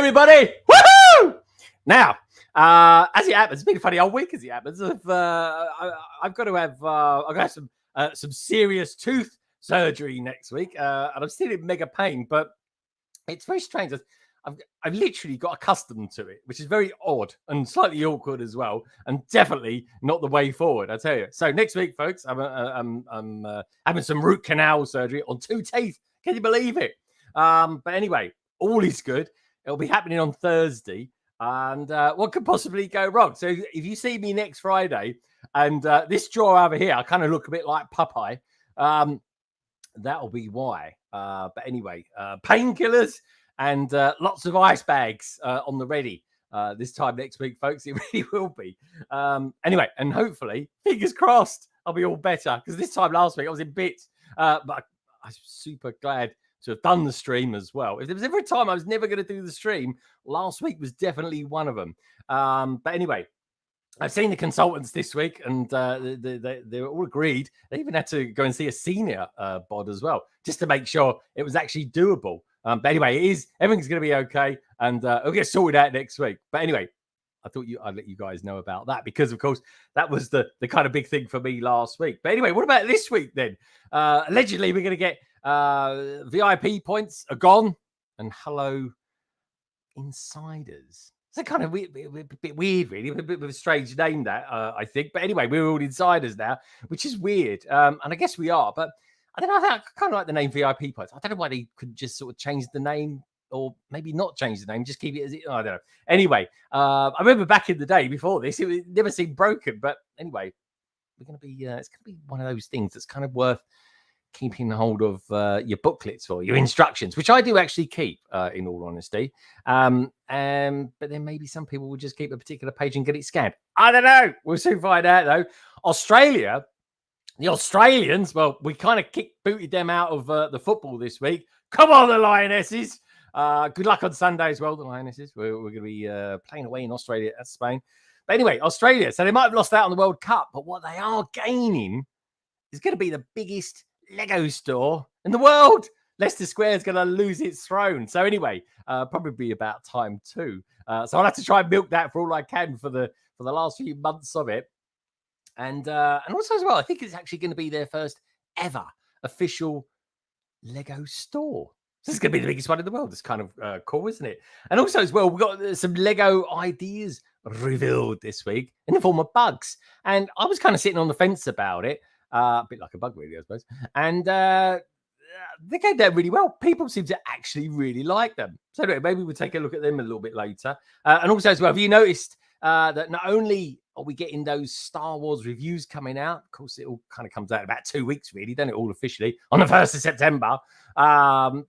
everybody. Woohoo! Now, as it happens, it's been a funny old week as it happens. I've got to have some serious tooth surgery next week, and I'm still in mega pain, but it's very strange. I've literally got accustomed to it, which is very odd and slightly awkward as well, and definitely not the way forward, I tell you. So next week, folks, I'm having some root canal surgery on 2 teeth. Can you believe it? But anyway, all is good. It'll be happening on Thursday, and what could possibly go wrong? So if you see me next Friday, and this jaw over here, I kind of look a bit like Popeye. That'll be why. But anyway, painkillers and lots of ice bags on the ready this time next week, folks. It really will be. Anyway, and hopefully, fingers crossed, I'll be all better. Because this time last week, I was in bits. But I'm super glad to have done the stream as well. If there was ever a time I was never going to do the stream, last week was definitely one of them. But anyway, I've seen the consultants this week, and they all agreed. They even had to go and see a senior bod as well, just to make sure it was actually doable. But anyway, everything's going to be okay, and it'll get sorted out next week. But anyway, I thought I'd let you guys know about that, because of course that was the kind of big thing for me last week. But anyway, what about this week then? Allegedly, we're going to get VIP points are gone, and hello insiders. It's a kind of bit weird, really. A bit of a strange name, that, I think. But anyway, we're all insiders now, which is weird. And I guess we are. But I don't know. I kind of like the name VIP points. I don't know why they could just sort of change the name, or maybe not change the name, just keep it as it. I don't know. Anyway, I remember back in the day before this, it never seemed broken. But anyway, we're going to be. It's going to be one of those things that's kind of worth keeping hold of your booklets or your instructions, which I do actually keep, in all honesty. But then maybe some people will just keep a particular page and get it scanned. I don't know. We'll soon find out, though. Australia, the Australians, well, we kind of booted them out of the football this week. Come on, the Lionesses. Good luck on Sunday as well, the Lionesses. We're going to be playing away in Australia at Spain. But anyway, Australia. So they might have lost out on the World Cup, but what they are gaining is going to be the biggest Lego store in the world. Leicester Square is going to lose its throne. So anyway, probably about time too. So I'll have to try and milk that for all I can for the last few months of it. And also as well, I think it's actually going to be their first ever official Lego store. So it's going to be the biggest one in the world. It's kind of cool, isn't it? And also as well, we've got some Lego ideas revealed this week in the form of bugs. And I was kind of sitting on the fence about it. A bit like a bug, really, I suppose. And they go down really well. People seem to actually really like them. So anyway, maybe we'll take a look at them a little bit later. And also as well, have you noticed that not only are we getting those Star Wars reviews coming out, of course, it all kind of comes out in about 2 weeks, really, don't it, all officially, on the 1st of September. But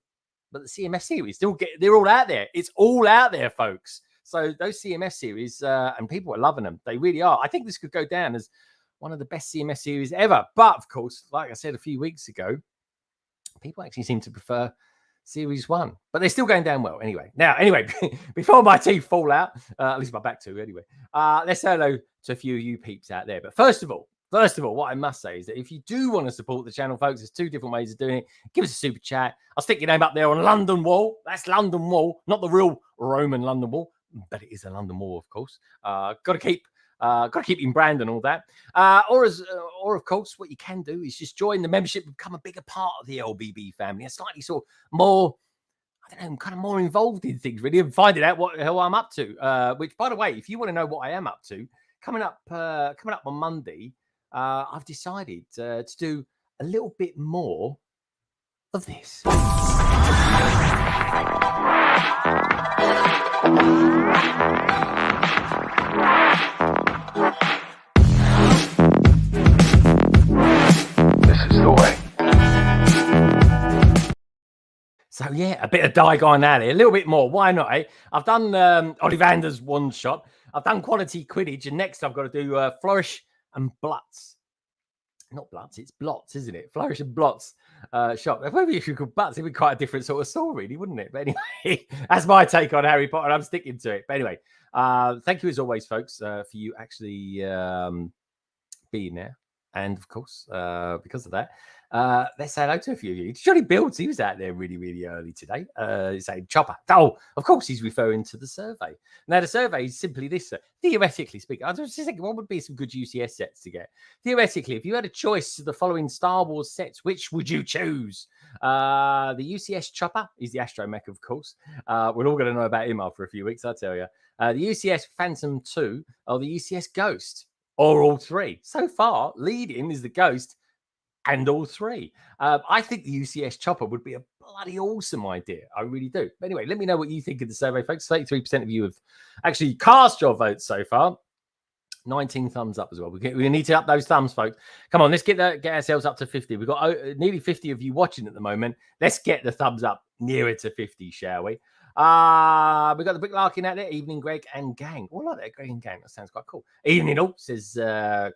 the CMS series, they're all out there. It's all out there, folks. So those CMS series, and people are loving them. They really are. I think this could go down as one of the best CMS series ever. But of course, like I said a few weeks ago, people actually seem to prefer Series 1. But they're still going down well anyway. Now, before my teeth fall out, at least my back too anyway, let's say hello to a few of you peeps out there. But first of all, what I must say is that if you do want to support the channel, folks, there's 2 different ways of doing it. Give us a super chat. I'll stick your name up there on London Wall. That's London Wall, not the real Roman London Wall, but it is a London Wall, of course. Got to keep in brand and all that. Or of course, what you can do is just join the membership and become a bigger part of the LBB family. And slightly sort of more, I don't know, I'm kind of more involved in things, really, and finding out what the hell I'm up to. Which, by the way, if you want to know what I am up to, coming up on Monday, I've decided to do a little bit more of this. So yeah, a bit of Diagon Alley, a little bit more. Why not? Eh? I've done Ollivander's one shot. I've done Quality Quidditch, and next I've got to do Flourish and Blutz. Not Blutz, it's Blots, isn't it? Flourish and Blotz shop. Maybe if you could Blutz, it'd be quite a different sort of story, really, wouldn't it? But anyway, that's my take on Harry Potter. I'm sticking to it. But anyway, thank you as always, folks, for you actually being there And of course, because of that, let's say hello to a few of you. Johnny Builds, he was out there really, really early today. He's saying Chopper. Oh, of course, he's referring to the survey. Now, the survey is simply this. Theoretically speaking, I was just thinking, what would be some good UCS sets to get? Theoretically, if you had a choice of the following Star Wars sets, which would you choose? The UCS Chopper is the Astromech, of course. We're all going to know about him after a few weeks, I tell you. The UCS Phantom 2 or the UCS Ghost, or all three. So far, leading is the Ghost and all three. I think the UCS Chopper would be a bloody awesome idea. I really do. But anyway, let me know what you think of the survey, folks. 33% of you have actually cast your votes so far. 19 thumbs up as well. We need to up those thumbs, folks. Come on, let's get ourselves up to 50. We've got nearly 50 of you watching at the moment. Let's get the thumbs up nearer to 50, shall we? We've got the Bricklarking out there. Evening, Greg and gang. Oh, I like that, Greg and gang. That sounds quite cool. Evening all, says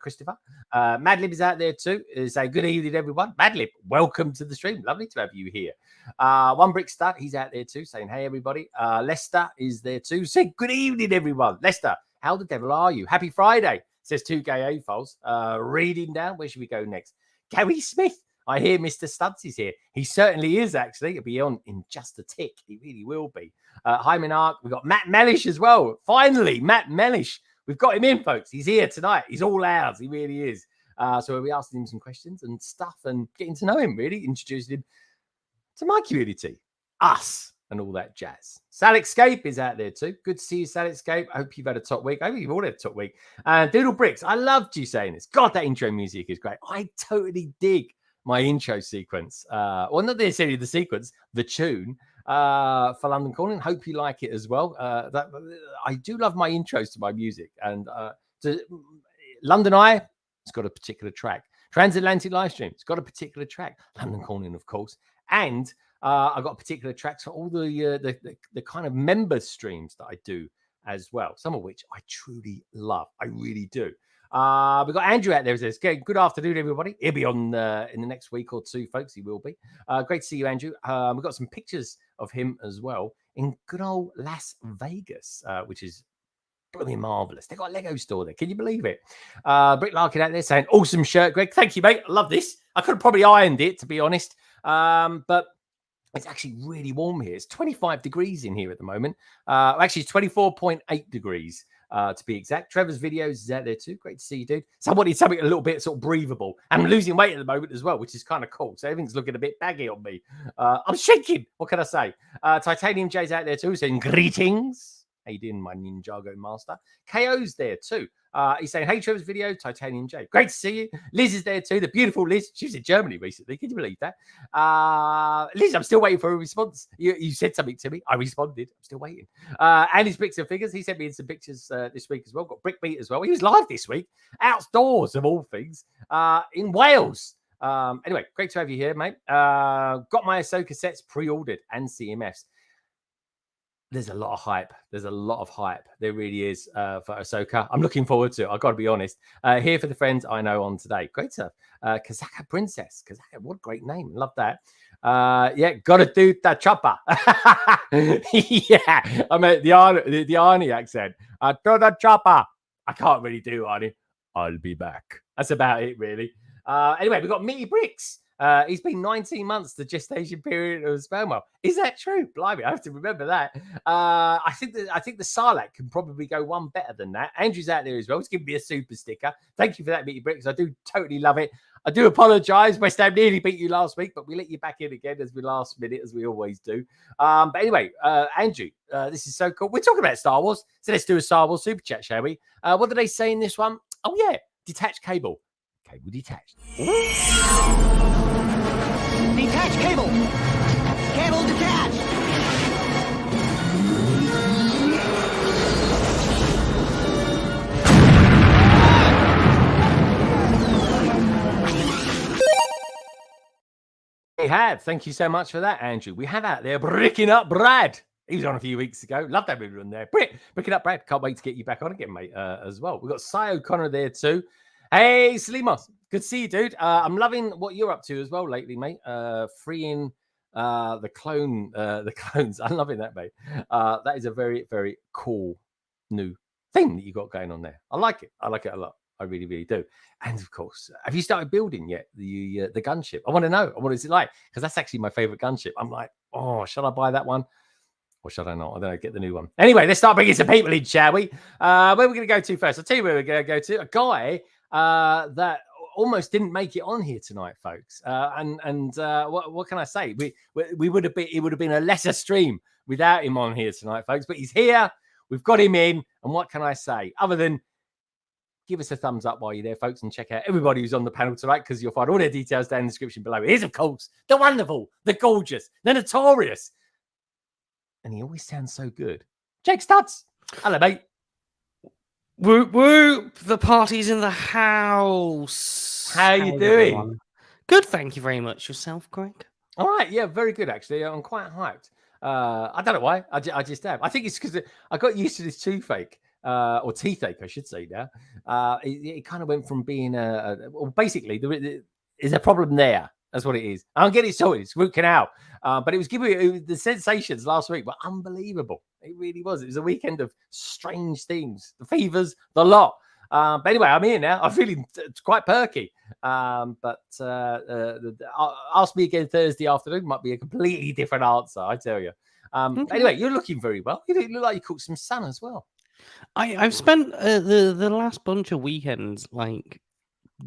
Christopher. Madlib is out there too. Say good evening, everyone. Madlib, welcome to the stream. Lovely to have you here. One Brick Stud, he's out there too, saying hey, everybody. Lester is there too. Say good evening, everyone. Lester, how the devil are you? Happy Friday, says 2K AFOLs. Reading down, where should we go next? Gary Smith. I hear Mr. Studs is here. He certainly is, actually. He'll be on in just a tick. He really will be. Hi, Minark. We've got Matt Mellish as well. Finally, Matt Mellish. We've got him in, folks. He's here tonight. He's all ours. He really is. So we'll be asking him some questions and stuff and getting to know him, really. Introducing him to my community, us, and all that jazz. Salexcape is out there too. Good to see you, Salexcape. I hope you've had a top week. I hope you've all had a top week. Doodle Bricks, I loved you saying this. God, that intro music is great. I totally dig my intro sequence. Well, not necessarily the sequence, the tune for London Calling. Hope you like it as well. I do love my intros to my music. And London Eye, it's got a particular track. Transatlantic Livestream, it's got a particular track. London Calling, of course. And I've got particular tracks for all the kind of member streams that I do as well, some of which I truly love. I really do. We've got Andrew out there who says, good afternoon, everybody. He'll be on in the next week or two, folks. He will be. Great to see you, Andrew. We've got some pictures of him as well in good old Las Vegas, which is blooming marvelous. They've got a Lego store there. Can you believe it? Brick Larkin out there saying, awesome shirt, Greg. Thank you, mate. I love this. I could have probably ironed it, to be honest. But it's actually really warm here. It's 25 degrees in here at the moment. Actually, it's 24.8 degrees. To be exact. Trevor's videos is out there too. Great to see you, dude. Somebody something a little bit sort of breathable. I'm losing weight at the moment as well, which is kind of cool. So everything's looking a bit baggy on me. I'm shaking. What can I say? Titanium J's out there too, saying greetings. How you doing, my Ninjago master? KO's there too. He's saying, hey, Trevor's video, Titanium J. Great to see you. Liz is there too. The beautiful Liz. She was in Germany recently. Can you believe that? Liz, I'm still waiting for a response. You said something to me. I responded. I'm still waiting. And his bricks and figures. He sent me in some pictures this week as well. Got Brick Beat as well. He was live this week. Outdoors, of all things. In Wales. Anyway, great to have you here, mate. Got my Ahsoka sets pre-ordered and CMFs. There's a lot of hype. There's a lot of hype. There really is for Ahsoka. I'm looking forward to it. I've got to be honest. Here for the friends I know on today. Great stuff. Kazaka Princess. Kazaka, what a great name. Love that. Yeah, gotta do the chopper. Yeah, I mean the Arnie accent. Do the chopper. I can't really do Arnie. I'll be back. That's about it, really. Anyway, we've got Meaty Bricks. He's been 19 months, the gestation period of sperm whale. Is that true? Blimey, I have to remember that. I think the Sarlacc can probably go one better than that. Andrew's out there as well. He's giving me a super sticker. Thank you for that, Meaty Bricks. I do totally love it. I do apologise. West Ham nearly beat you last week, but we let you back in again as we last minute, as we always do. But anyway, Andrew, this is so cool. We're talking about Star Wars, so let's do a Star Wars super chat, shall we? What do they say in this one? Oh yeah, detached cable. Cable detached. Detached cable. Cable detached. We have. Thank you so much for that, Andrew. We have out there Bricking Up Brad. He was on a few weeks ago. Love that movie on there. Bricking Up Brad. Can't wait to get you back on again, mate, as well. We've got Cy O'Connor there too. Hey, Slimos. Good to see you, dude. I'm loving what you're up to as well lately, mate. Freeing the clones. I'm loving that, mate. That is a very, very cool new thing that you got going on there. I like it. I like it a lot. I really, really do. And of course, have you started building yet the gunship? I want to know. What is it like? Because that's actually my favorite gunship. I'm like, oh, shall I buy that one? Or should I not? I don't know. Get the new one. Anyway, let's start bringing some people in, shall we? Where are we going to go to first? I'll tell you where we're going to go to. A guy that almost didn't make it on here tonight, folks. What can I say? We would have been. It would have been a lesser stream without him on here tonight, folks. But he's here. We've got him in. And what can I say other than give us a thumbs up while you're there, folks, and check out everybody who's on the panel tonight, because you'll find all their details down in the description below. Here's, of course, the wonderful, the gorgeous, the notorious, and he always sounds so good, Jake Studs. Hello, mate. Whoop whoop! The party's in the house. How you doing? Everyone? Good, thank you very much. Yourself, Greg? All right, yeah, very good actually. I'm quite hyped. I don't know why. I just am. I think it's because I got used to this toothache, or teethache, I should say. Now, it kind of went from being well, basically there's a problem there. That's what it is. I'll get it sorted. It's root canal. But it was giving the sensations last week were unbelievable. It really was. It was a weekend of strange things, the fevers, the lot. But anyway, I'm here now. I'm feeling quite perky. But ask me again Thursday afternoon. Might be a completely different answer, I tell you. Okay. Anyway, you're looking very well. You look like you caught some sun as well. I've spent the last bunch of weekends like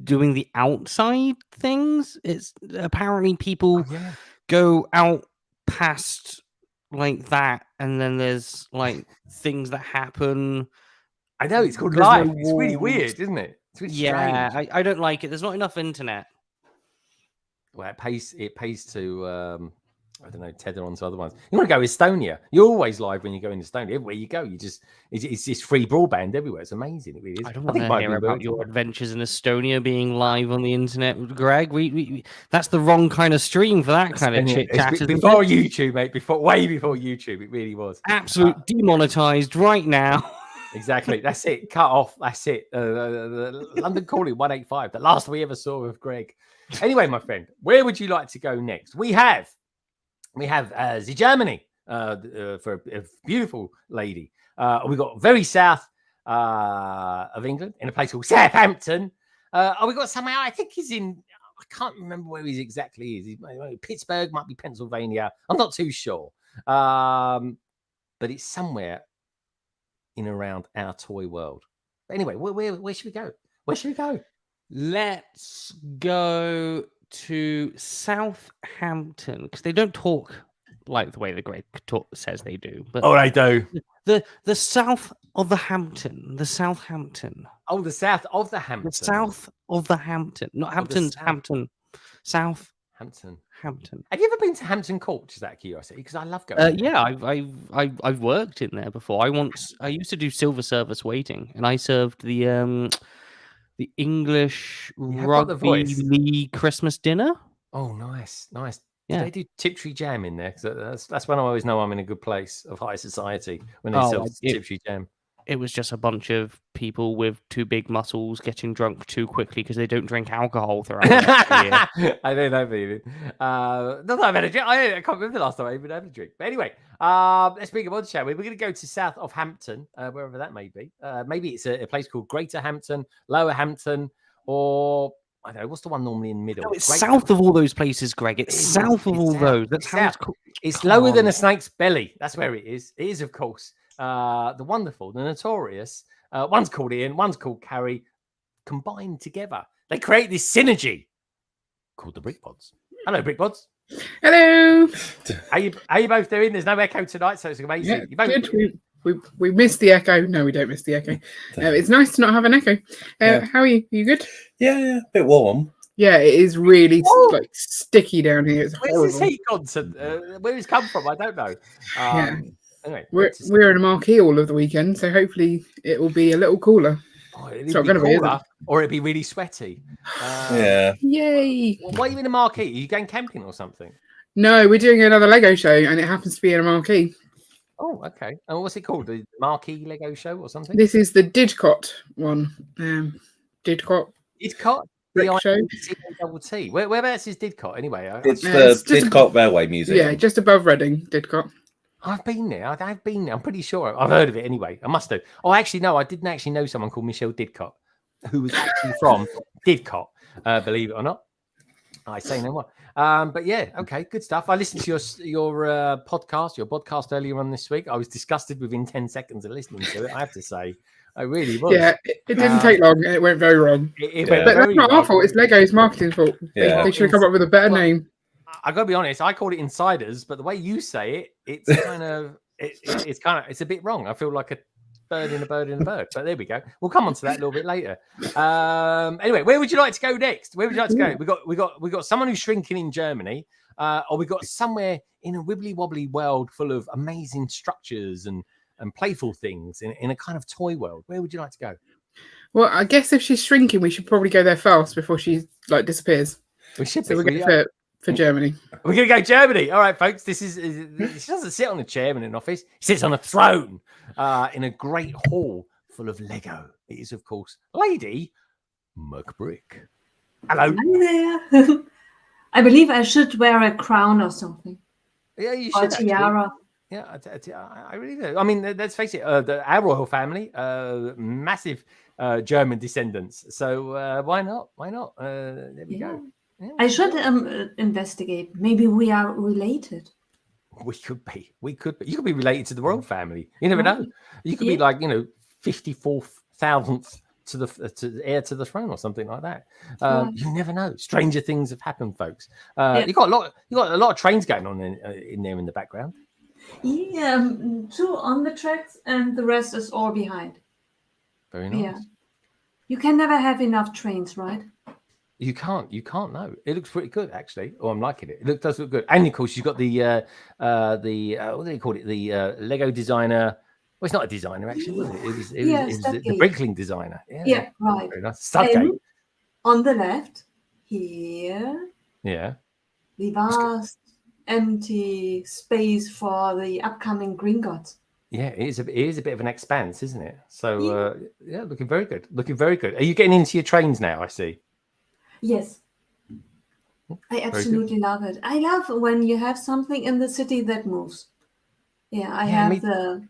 doing the outside things. It's apparently people go out past like that, and then there's like things that happen. I know, it's called There's life. no It's really walls. weird, isn't it? It's really Yeah, strange. I don't like it. There's not enough internet. Well, it pays to I don't know, tether onto other ones. You want to go Estonia? You're always live when you go in Estonia. Everywhere you go, it's just free broadband everywhere. It's amazing. It really is. I don't think want it might to hear be about worth your it. adventures in Estonia being live on the internet, Greg. We that's the wrong kind of stream for that kind of chit chat. Before YouTube, mate. Way before YouTube, it really was. Absolute demonetized right now. Exactly. That's it. Cut off. That's it. London Calling 185. The last we ever saw of Greg. Anyway, my friend, where would you like to go next? We have the Germany for a beautiful lady. We got very south of England in a place called Southampton. We got somewhere. I think he's in. I can't remember where he exactly is. Pittsburgh, might be Pennsylvania. I'm not too sure. But it's somewhere in around our toy world. But anyway, where should we go? Where should we go? Let's go to Southampton, because they don't talk like the way the Greg says they do. But Oh, they do. The south of the Hampton, the Southampton. Oh, the south of the Hampton. The south of the Hampton, not Hamptons, south. Hampton, South Hampton. Hampton. Have you ever been to Hampton Court? Just out of curiosity, because I love going. Yeah, I've worked in there before. I used to do silver service waiting, and I served the English have got the rugby voice. league Christmas dinner. Oh, nice. Yeah. Do they do Tiptree jam in there? 'Cause that's when I always know I'm in a good place of high society, when they sell Tiptree jam. It was just a bunch of people with too big muscles getting drunk too quickly because they don't drink alcohol throughout the year. I don't know, baby. Not that I've had a drink. I can't remember the last time I even had a drink. But anyway, let's bring it on, shall we? We're going to go to south of Hampton, wherever that may be. Maybe it's a place called Greater Hampton, Lower Hampton, or I don't know. What's the one normally in the middle? No, it's south of all those places, Greg. It's south of all those. That's how it's called. It's lower than a snake's belly. That's where it is. It is, of course, the wonderful, the notorious. One's called Ian, one's called Carrie. Combined together, they create this synergy called the Brickpods. Hello, Brickpods. Hello. How you both doing? There's no echo tonight, so it's amazing. Yeah, You both... good. We missed the echo. No, we don't miss the echo. It's nice to not have an echo. How are you? Are you good? Yeah, a bit warm. Yeah, it is really like sticky down here. It's horrible. Where's this heat content? Where it's come from? I don't know. Yeah. Anyway, We're in a marquee all of the weekend, so hopefully it will be a little cooler. It's not going to be cooler, cooler, or it'd be really sweaty. Yeah. Yay! Why are you in a marquee? Are you going camping or something? No, we're doing another Lego show, and it happens to be in a marquee. Oh, okay. And what's it called? The Marquee Lego Show or something? This is the Didcot one. Didcot Didcot? Brick Show. T. Whereabouts is Didcot anyway? It's it's the just Didcot Railway Museum. Yeah, just above Reading, Didcot. I've been there. I've been there. I'm pretty sure. I've heard of it anyway. I must have. Oh, actually, no. I didn't actually know someone called Michelle Didcot. who was actually from Didcot, believe it or not. I say no more. But yeah, okay, good stuff. I listened to your podcast earlier on this week. I was disgusted within 10 seconds of listening to it. I have to say, I really was. Yeah, it didn't take long, and it went very wrong. But that's not our fault. It's Lego's marketing's fault. Yeah. They should have come up with a better name. I gotta be honest. I called it Insiders, but the way you say it, it's kind of it's a bit wrong. I feel like a bird in a bird in a bird. But there we go. We'll come on to that a little bit later. Anyway, where would you like to go next? Where would you like to go? We got someone who's shrinking in Germany, or we got somewhere in a wibbly wobbly world full of amazing structures and playful things in a kind of toy world. Where would you like to go? Well, I guess if she's shrinking, we should probably go there fast before she disappears. We should. So we're going for Germany. We're going to go Germany. All right, folks. She doesn't sit on a chair in an office. She sits on a throne in a great hall full of Lego. It is, of course, Lady McBrick. Hello. Hi there. I believe I should wear a crown or something. Yeah, you or should. a tiara. Yeah, I really do. I mean, let's face it. Our royal family, massive German descendants. So why not? Why not? There we go. Yeah. I should investigate. Maybe we are related. We could be. You could be related to the royal family. You never know. You could be 54,000th to the heir to the throne or something like that. You never know. Stranger things have happened, folks. You got a lot of trains going on in there in the background. Yeah, 2 on the tracks and the rest is all behind. Very nice. Yeah. You can never have enough trains, right? You can't know. It looks pretty good, actually. Oh, I'm liking it. It does look good. And of course, you've got the what do they call it? The Lego designer. Well, it's not a designer, actually, was it? It was the Bricklink designer. Yeah, right. Very nice. Studgate. On the left, here. Yeah. The vast empty space for the upcoming Gringotts. Yeah, it is a bit of an expanse, isn't it? So looking very good. Looking very good. Are you getting into your trains now? I see. Yes. I absolutely love it. I love when you have something in the city that moves. Yeah, I have the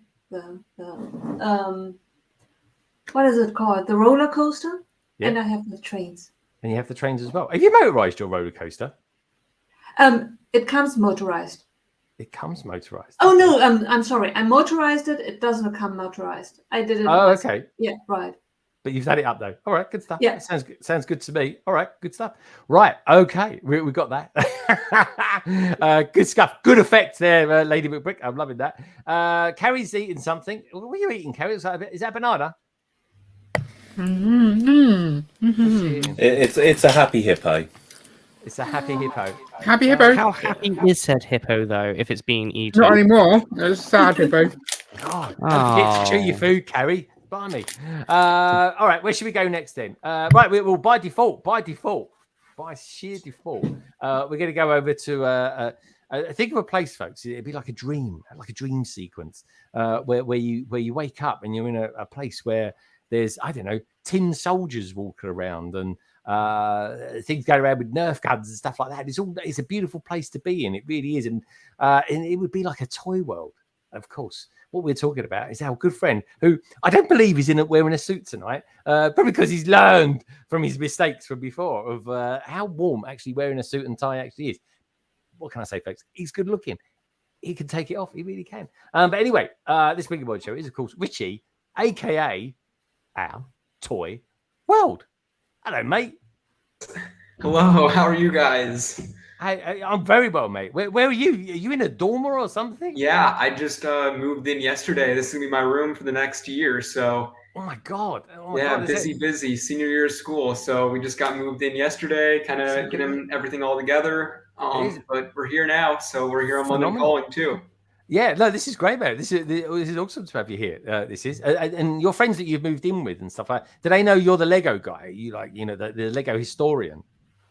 what is it called? The roller coaster, and I have the trains. And you have the trains as well. Have you motorized your roller coaster? It comes motorized. It comes motorized. Oh no, I'm sorry. I motorized it. It doesn't come motorized. I did it. Oh, okay. Yeah, right. But you've had it up though. All right, good stuff. Yeah, sounds good to me. All right, good stuff. Right, okay, we got that. Good stuff. Good effect there, Lady McBrick. I'm loving that. Carrie's eating something. What are you eating, Carrie? Is that banana? It's a happy hippo. It's a happy hippo. Happy hippo. How happy is said hippo though if it's being eaten? Not anymore. It's a sad hippo. God, don't forget to chew your food, Carrie. Blimey. All right, where should we go next then? Right, well, by sheer default, we're going to go over to think of a place, folks. It'd be like a dream sequence where you wake up and you're in a place where there's, I don't know, tin soldiers walking around and things going around with Nerf guns and stuff like that. It's a beautiful place to be in. It really is, and it would be like a toy world, of course. What we're talking about is our good friend, who I don't believe is wearing a suit tonight, probably because he's learned from his mistakes from before of how warm actually wearing a suit and tie actually is. What can I say, folks? He's good looking. He can take it off. He really can. But anyway, this Biggie Boy Show is, of course, Witchy, a.k.a. our toy world. Hello, mate. Hello, how are you guys? I'm very well, mate. Where are you? Are you in a dormer or something? Yeah, I just moved in yesterday. This is going to be my room for the next year, so... Oh, my God. Busy. Senior year of school, so we just got moved in yesterday, kind of getting everything all together. But we're here now, so we're here on London Calling, too. Yeah, no, this is great, man. This is awesome to have you here. This is, and your friends that you've moved in with and stuff like that, do they know you're the Lego guy? You the Lego historian?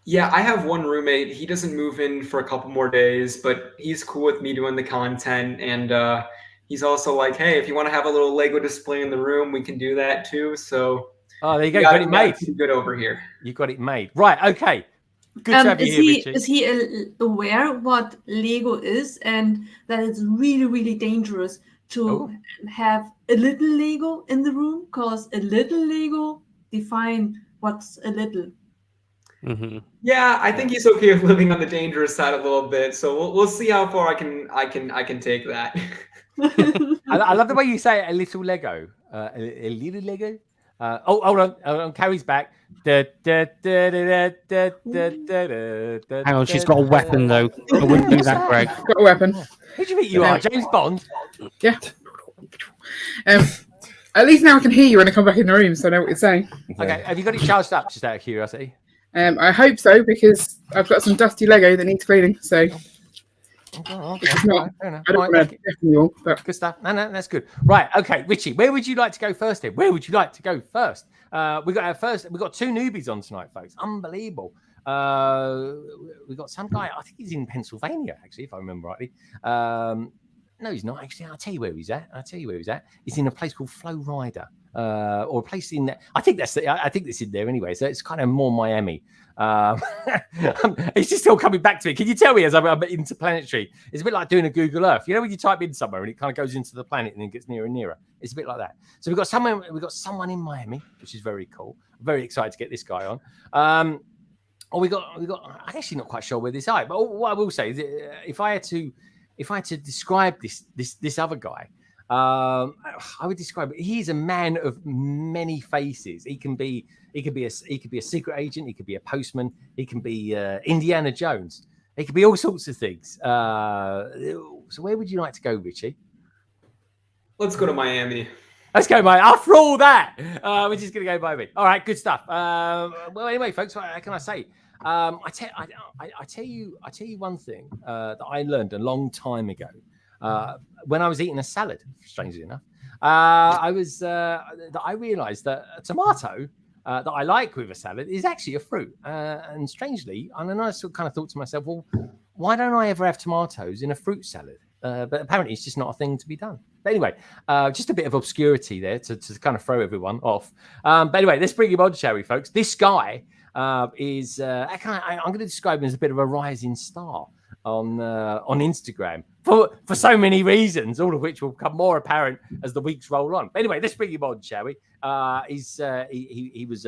Yeah, I have one roommate. He doesn't move in for a couple more days, but he's cool with me doing the content. And he's also like, hey, if you want to have a little Lego display in the room, we can do that too. So there you go. Got it made. Good over here. You got it made. Right. Okay. Good to have you here, Richie. Is he aware what Lego is and that it's really, really dangerous to have a little Lego in the room? Because a little Lego define what's a little. Mm-hmm. Yeah, I think he's okay with living on the dangerous side a little bit. So we'll see how far I can take that. I love the way you say it, a little Lego. A little Lego. Hold on. Carrie's back. Hang on, she's got a weapon though. I wouldn't do that, Greg. Got a weapon. Who do you think you are, James Bond? Yeah. At least now I can hear you when I come back in the room, so I know what you're saying. Okay, have you got it charged up? Just out of curiosity. I hope so, because I've got some dusty Lego that needs cleaning. So it's not. I don't want to definitely all, but good stuff. No, that's good. Right, okay, Witchy, where would you like to go first? Then, where would you like to go first? We got two newbies on tonight, folks. Unbelievable. We got some guy. I think he's in Pennsylvania, actually, if I remember rightly. No, he's not actually. I'll tell you where he's at. He's in a place called Flow Rider, or a place in there. I think it's in there anyway. So it's kind of more Miami. He's just still coming back to me. Can you tell me as I'm interplanetary? It's a bit like doing a Google Earth. You know when you type in somewhere and it kind of goes into the planet and then gets nearer and nearer. It's a bit like that. So we've got someone in Miami, which is very cool. I'm very excited to get this guy on. We got. I'm actually not quite sure where this is, but what I will say is, if I had to describe this other guy, I would describe it. He's a man of many faces. He could be a secret agent. He could be a postman. He can be Indiana Jones. He could be all sorts of things. So where would you like to go, Richie? Let's go to Miami. Let's go, mate. After all that, we're just going to go by me. All right, good stuff. Well, anyway, folks, what can I say? I tell you one thing that I learned a long time ago when I was eating a salad. Strangely enough, I realised that a tomato that I like with a salad is actually a fruit. And strangely, and then I kind of thought to myself, well, why don't I ever have tomatoes in a fruit salad? But apparently, it's just not a thing to be done. But anyway, just a bit of obscurity there to kind of throw everyone off. But anyway, let's bring him on, shall we, folks? This guy is I'm going to describe him as a bit of a rising star on Instagram for so many reasons, all of which will become more apparent as the weeks roll on. But anyway, let's bring him on, shall we? He was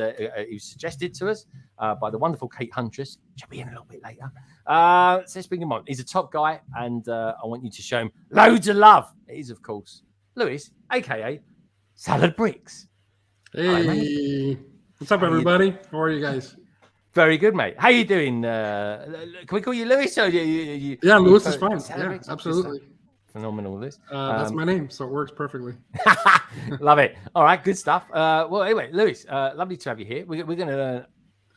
suggested to us by the wonderful Kate Huntress. She'll be in a little bit later. So let's bring him on. He's a top guy, and I want you to show him loads of love. It is, of course, Lewis, aka Salad Bricks. Hey, what's up, everybody? How are you guys? Very good, mate. How you doing? Can we call you Lewis? Or you yeah, Lewis is fine. Yeah, absolutely. Phenomenal, Lewis. That's my name, so it works perfectly. Love it. All right, good stuff. Well, anyway, Lewis, lovely to have you here. We're going to learn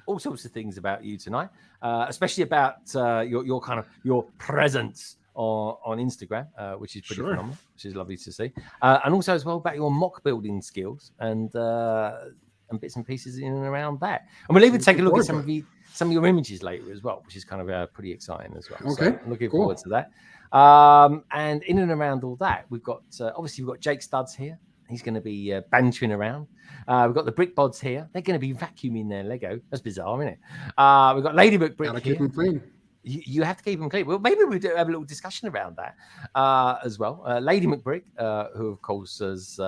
all sorts of things about you tonight, especially about your presence on Instagram, which is pretty phenomenal, which is lovely to see, and also as well about your mock building skills and bits and pieces in and around that. And we'll even take a look at some of your images later as well, which is kind of pretty exciting as well. Okay, so looking forward to that. And in and around all that, we've got obviously we've got Jake Studs here. He's going to be bantering around. We've got the Brick Bods here. They're going to be vacuuming their Lego. That's bizarre, isn't it? We've got Lady McBrick Gotta here. keep them clean. You have to keep them clean. Well, maybe we'll have a little discussion around that as well. Lady McBrick, who of course is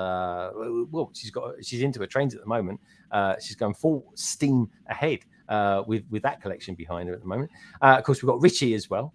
she's into her trains at the moment. She's going full steam ahead with that collection behind her at the moment. Of course, we've got Richie as well,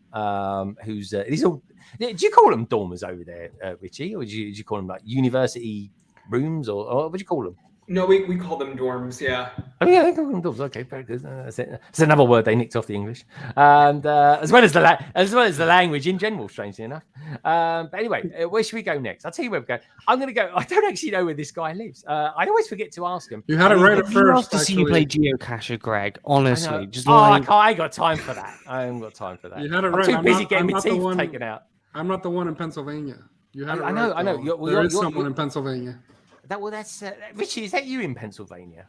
who's these all. Do you call them dormers over there, Richie, or do you call them like university rooms, or what do you call them? No, we call them dorms. Yeah. Oh yeah, they call them dorms. Okay, very good. That's it. It's another word they nicked off the English, and as well as the language in general. Strangely enough. But anyway, where should we go next? I'll tell you where we go. I'm going to go. I don't actually know where this guy lives. I always forget to ask him. You had it right at first. I'd love to see you play geocacher, Greg. Honestly, just I ain't got time for that. I haven't got time for that. You had it I'm right. too busy getting my teeth taken out. I'm not the one in Pennsylvania. You had it right. I know. There is someone in Pennsylvania. That's Richie. Is that you in Pennsylvania?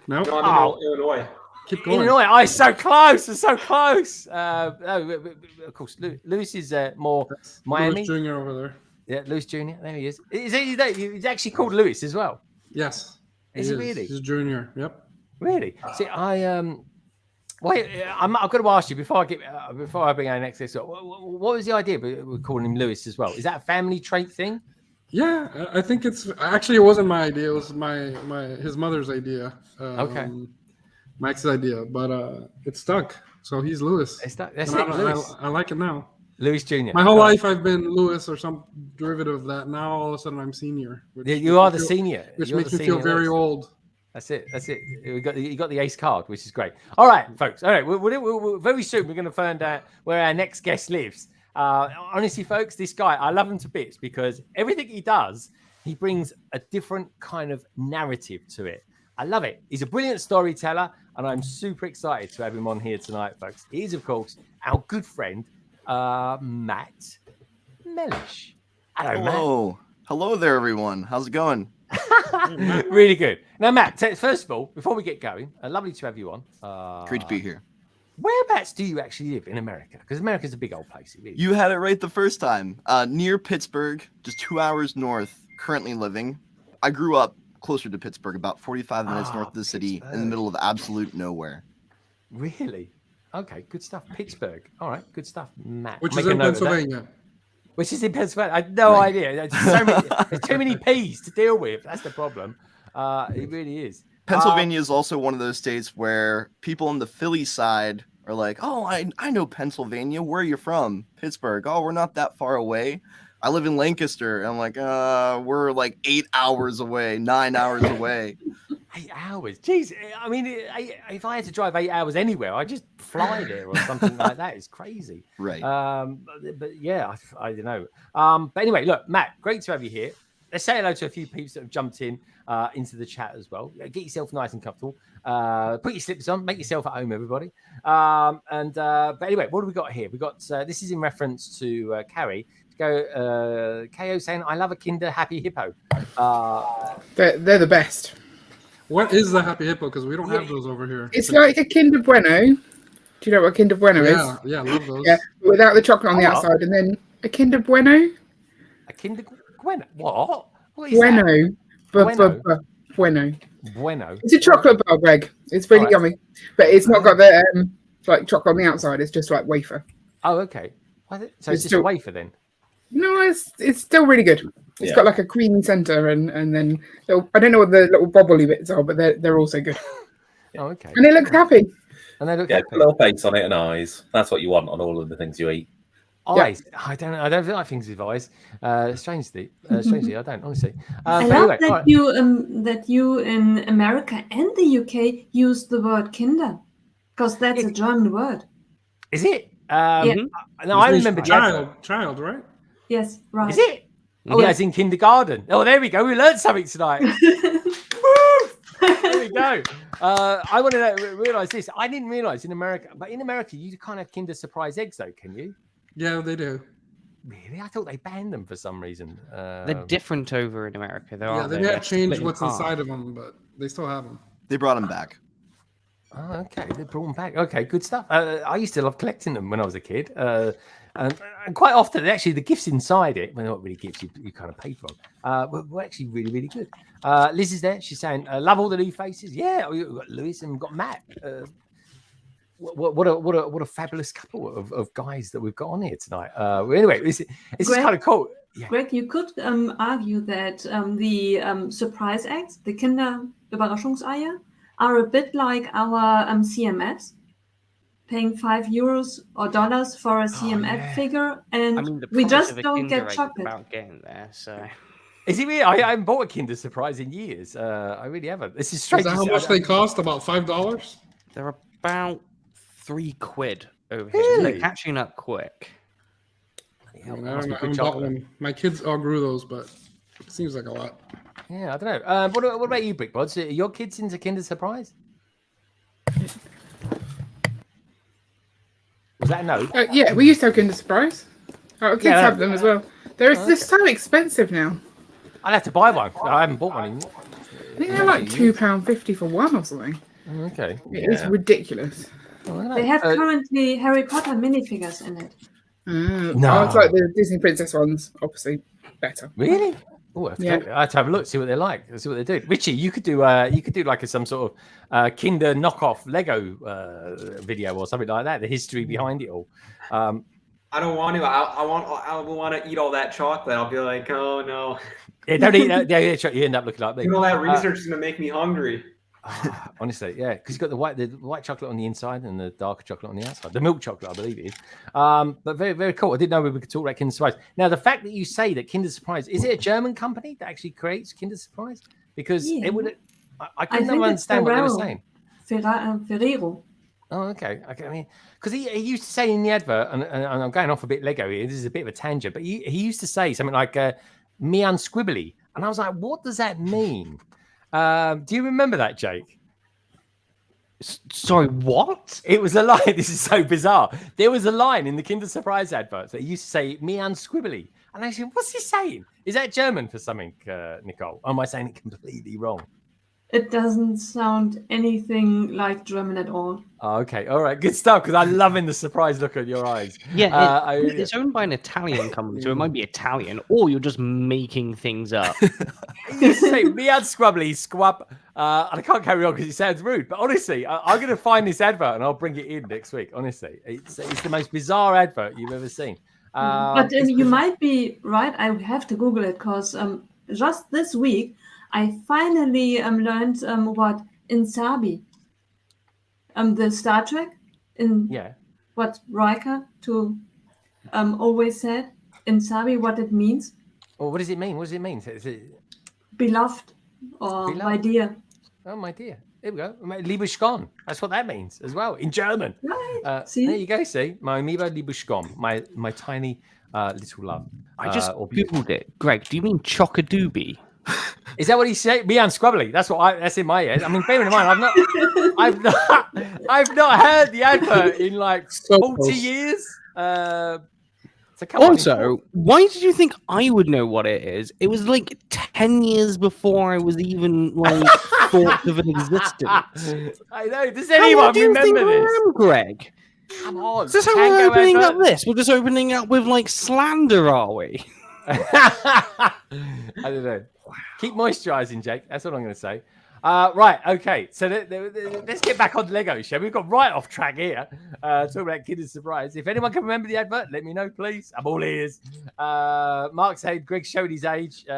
No, I'm in Illinois. Keep going. Illinois. Oh, so close. It's so close. Of course, Lewis is more Miami. Lewis Jr. over there. Yeah, Lewis Jr. There he is. He's actually called Lewis as well. Yes. Is he really? He's Junior. Yep. Really? See, wait, I've got to ask you before I bring our next guest. What was the idea? We're calling him Lewis as well. Is that a family trait thing? Yeah, I think it's actually it wasn't my idea. It was his mother's idea. Okay. Mike's idea, but it stuck. So he's Lewis. That's And it, Lewis. I like it now. Lewis Jr. My whole life I've been Lewis or some derivative of that. Now all of a sudden I'm senior. You are the senior. Which You're makes the me feel senior very Lewis. old. That's it. You got the ace card, which is great. All right, folks. All right, we'll very soon we're going to find out where our next guest lives. Honestly, folks, this guy, I love him to bits because everything he does, he brings a different kind of narrative to it. I love it. He's a brilliant storyteller, and I'm super excited to have him on here tonight, folks. He is, of course, our good friend, Matt Mellish. Hello. Hello there, everyone. How's it going? Matt. Really good. Now, Matt, first of all, before we get going, lovely to have you on. Great to be here. Whereabouts do you actually live in America? Because America's a big old place. Really. You had it right the first time. Near Pittsburgh, just 2 hours north, currently living. I grew up closer to Pittsburgh, about 45 minutes north of the city, in the middle of absolute nowhere. Really? Okay, good stuff. Pittsburgh. All right, good stuff, Matt. Which is in Pennsylvania. Which is in Pennsylvania. I had no idea. There's too many P's to deal with. That's the problem. It really is. Pennsylvania is also one of those states where people on the Philly side are like, oh, I know Pennsylvania. Where are you from? Pittsburgh. Oh, we're not that far away. I live in Lancaster. And I'm like, we're like 8 hours away, 9 hours away. 8 hours? Jeez. I mean, if I had to drive 8 hours anywhere, I'd just fly there or something like that. It's crazy. Right. But yeah, I don't know. But anyway, look, Matt, great to have you here. Let's say hello to a few peeps that have jumped in into the chat as well. Get yourself nice and comfortable. Put your slippers on. Make yourself at home, everybody. But anyway, what do we got here? We got this is in reference to Carrie. KO saying, "I love a Kinder Happy Hippo." They're the best. What is the Happy Hippo? Because we don't have those over here. It's like a Kinder Bueno. Do you know what a Kinder Bueno is? Yeah, I love those. Yeah, without the chocolate on the outside, and then a Kinder Bueno. A Kinder Bueno? What? What is Bueno. that? Bueno. Bueno. It's a chocolate bar, Greg. It's really yummy, but it's not got the like chocolate on the outside. It's just like wafer. Oh, okay. So it's just a wafer then. No, it's still really good. It's got like a creamy center, and then I don't know what the little bobbly bits are, but they're also good. Oh, okay. And they look happy. And they look put a little face on it and eyes. That's what you want on all of the things you eat. Eyes? Yeah. I don't like things with eyes. Strangely, I don't honestly. I love that you in America and the UK use the word Kinder, because that's a German word. Is it? Yeah. No, I remember child, right? Yes, right. Is it? Oh, yeah, it's in kindergarten. Oh, there we go. We learned something tonight. There we go. I want to realize this. I didn't realize in America, but in America, you can't have Kinder Surprise eggs, though, can you? Yeah, they do. Really? I thought they banned them for some reason. They're different over in America. They have changed what's inside of them, but they still have them. They brought them back. Oh, okay. They brought them back. Okay, good stuff. I used to love collecting them when I was a kid. And quite often, actually, the gifts inside it, well, not really gifts, you kind of pay for them, were actually really, really good. Liz is there. She's saying, love all the new faces. Yeah, we've got Lewis and we've got Matt. What a fabulous couple of guys that we've got on here tonight. Anyway, this is kind of cool. Yeah. Greg, you could argue that the surprise eggs, the Kinder Überraschungseier, are a bit like our CMFs, paying €5 or dollars for a CMF figure, and we just don't get chocolate. About getting there, so. Is it really? I haven't bought a Kinder Surprise in years. I really haven't. This is strange. Is that how much they cost? About $5? They're about £3 over here. Really? They're catching up quick. I haven't bought one. My kids all grew those, but it seems like a lot. Yeah, I don't know. What about you, Brickbods? Are your kids into Kinder Surprise? Was that a no? Yeah, we used to have Kinder Surprise. Our kids have them as well. They're so expensive now. I'd have to buy one. I haven't bought one. I think they're like £2.50 for one or something. Okay. It's ridiculous. They have currently Harry Potter minifigures in it. No, it's like the Disney Princess ones, obviously better. Really? Oh, I have to have a look, see what they're like, see what they do. Witchy, you could do like some sort of Kinder knockoff Lego video or something like that. The history behind it all. I don't want to. I want to eat all that chocolate. I'll be like, oh no. Yeah, don't eat that. Yeah, you end up looking like me. All that research is gonna make me hungry. Honestly, yeah, because you've got the white chocolate on the inside and the darker chocolate on the outside. The milk chocolate, I believe it is. But very, very cool. I didn't know we could talk about Kinder Surprise. Now, the fact that you say that Kinder Surprise, is it a German company that actually creates Kinder Surprise? Because it would, I couldn't understand what they were saying. Ferrero. Oh, okay. I mean, because he used to say in the advert, and I'm going off a bit Lego here. This is a bit of a tangent, but he used to say something like "me unsquibbly," and I was like, "What does that mean?" Do you remember that, Jake? Sorry, what? It was a line. This is so bizarre. There was a line in the Kinder Surprise adverts that used to say "me unsquibbly," and I said, "What's he saying? Is that German for something, Nicole? Or am I saying it completely wrong?" It doesn't sound anything like German at all. Oh, okay, all right, good stuff. Because I'm loving the surprised look in your eyes. Yeah, it's owned by an Italian company, so it might be Italian, or you're just making things up. You say me and Scrubbly squab, and I can't carry on because it sounds rude. But honestly, I'm going to find this advert and I'll bring it in next week. Honestly, it's the most bizarre advert you've ever seen. But you might be right. I have to Google it because just this week I finally learned what Insabi, the Star Trek what Riker to always said Insabi, what it means. Oh, what does it mean? What does it mean? Is it beloved or my dear? Oh, my dear. There we go. Liebeschon. That's what that means as well in German. Right. See? There you go. See, my amiibo Liebeschon, my tiny little love. I just googled it. Greg, do you mean Chock-a-doobie? Is that what he said? Me and Scrubbly. That's in my head. I mean, bearing in mind, I've not heard the advert in like 40 years. Also, why did you think I would know what it is? It was like 10 years before I was even like thought of an existence. I know. Does anyone remember this? Greg? Come on. Is this how we're opening up this? We're just opening up with like slander, are we? I don't know. Keep moisturising, Jake. That's what I'm going to say. Right, okay. So let's get back on Lego, shall we? We've got right off track here. Talking about Kinder Surprise. If anyone can remember the advert, let me know, please. I'm all ears. Mark said Greg showed his age. We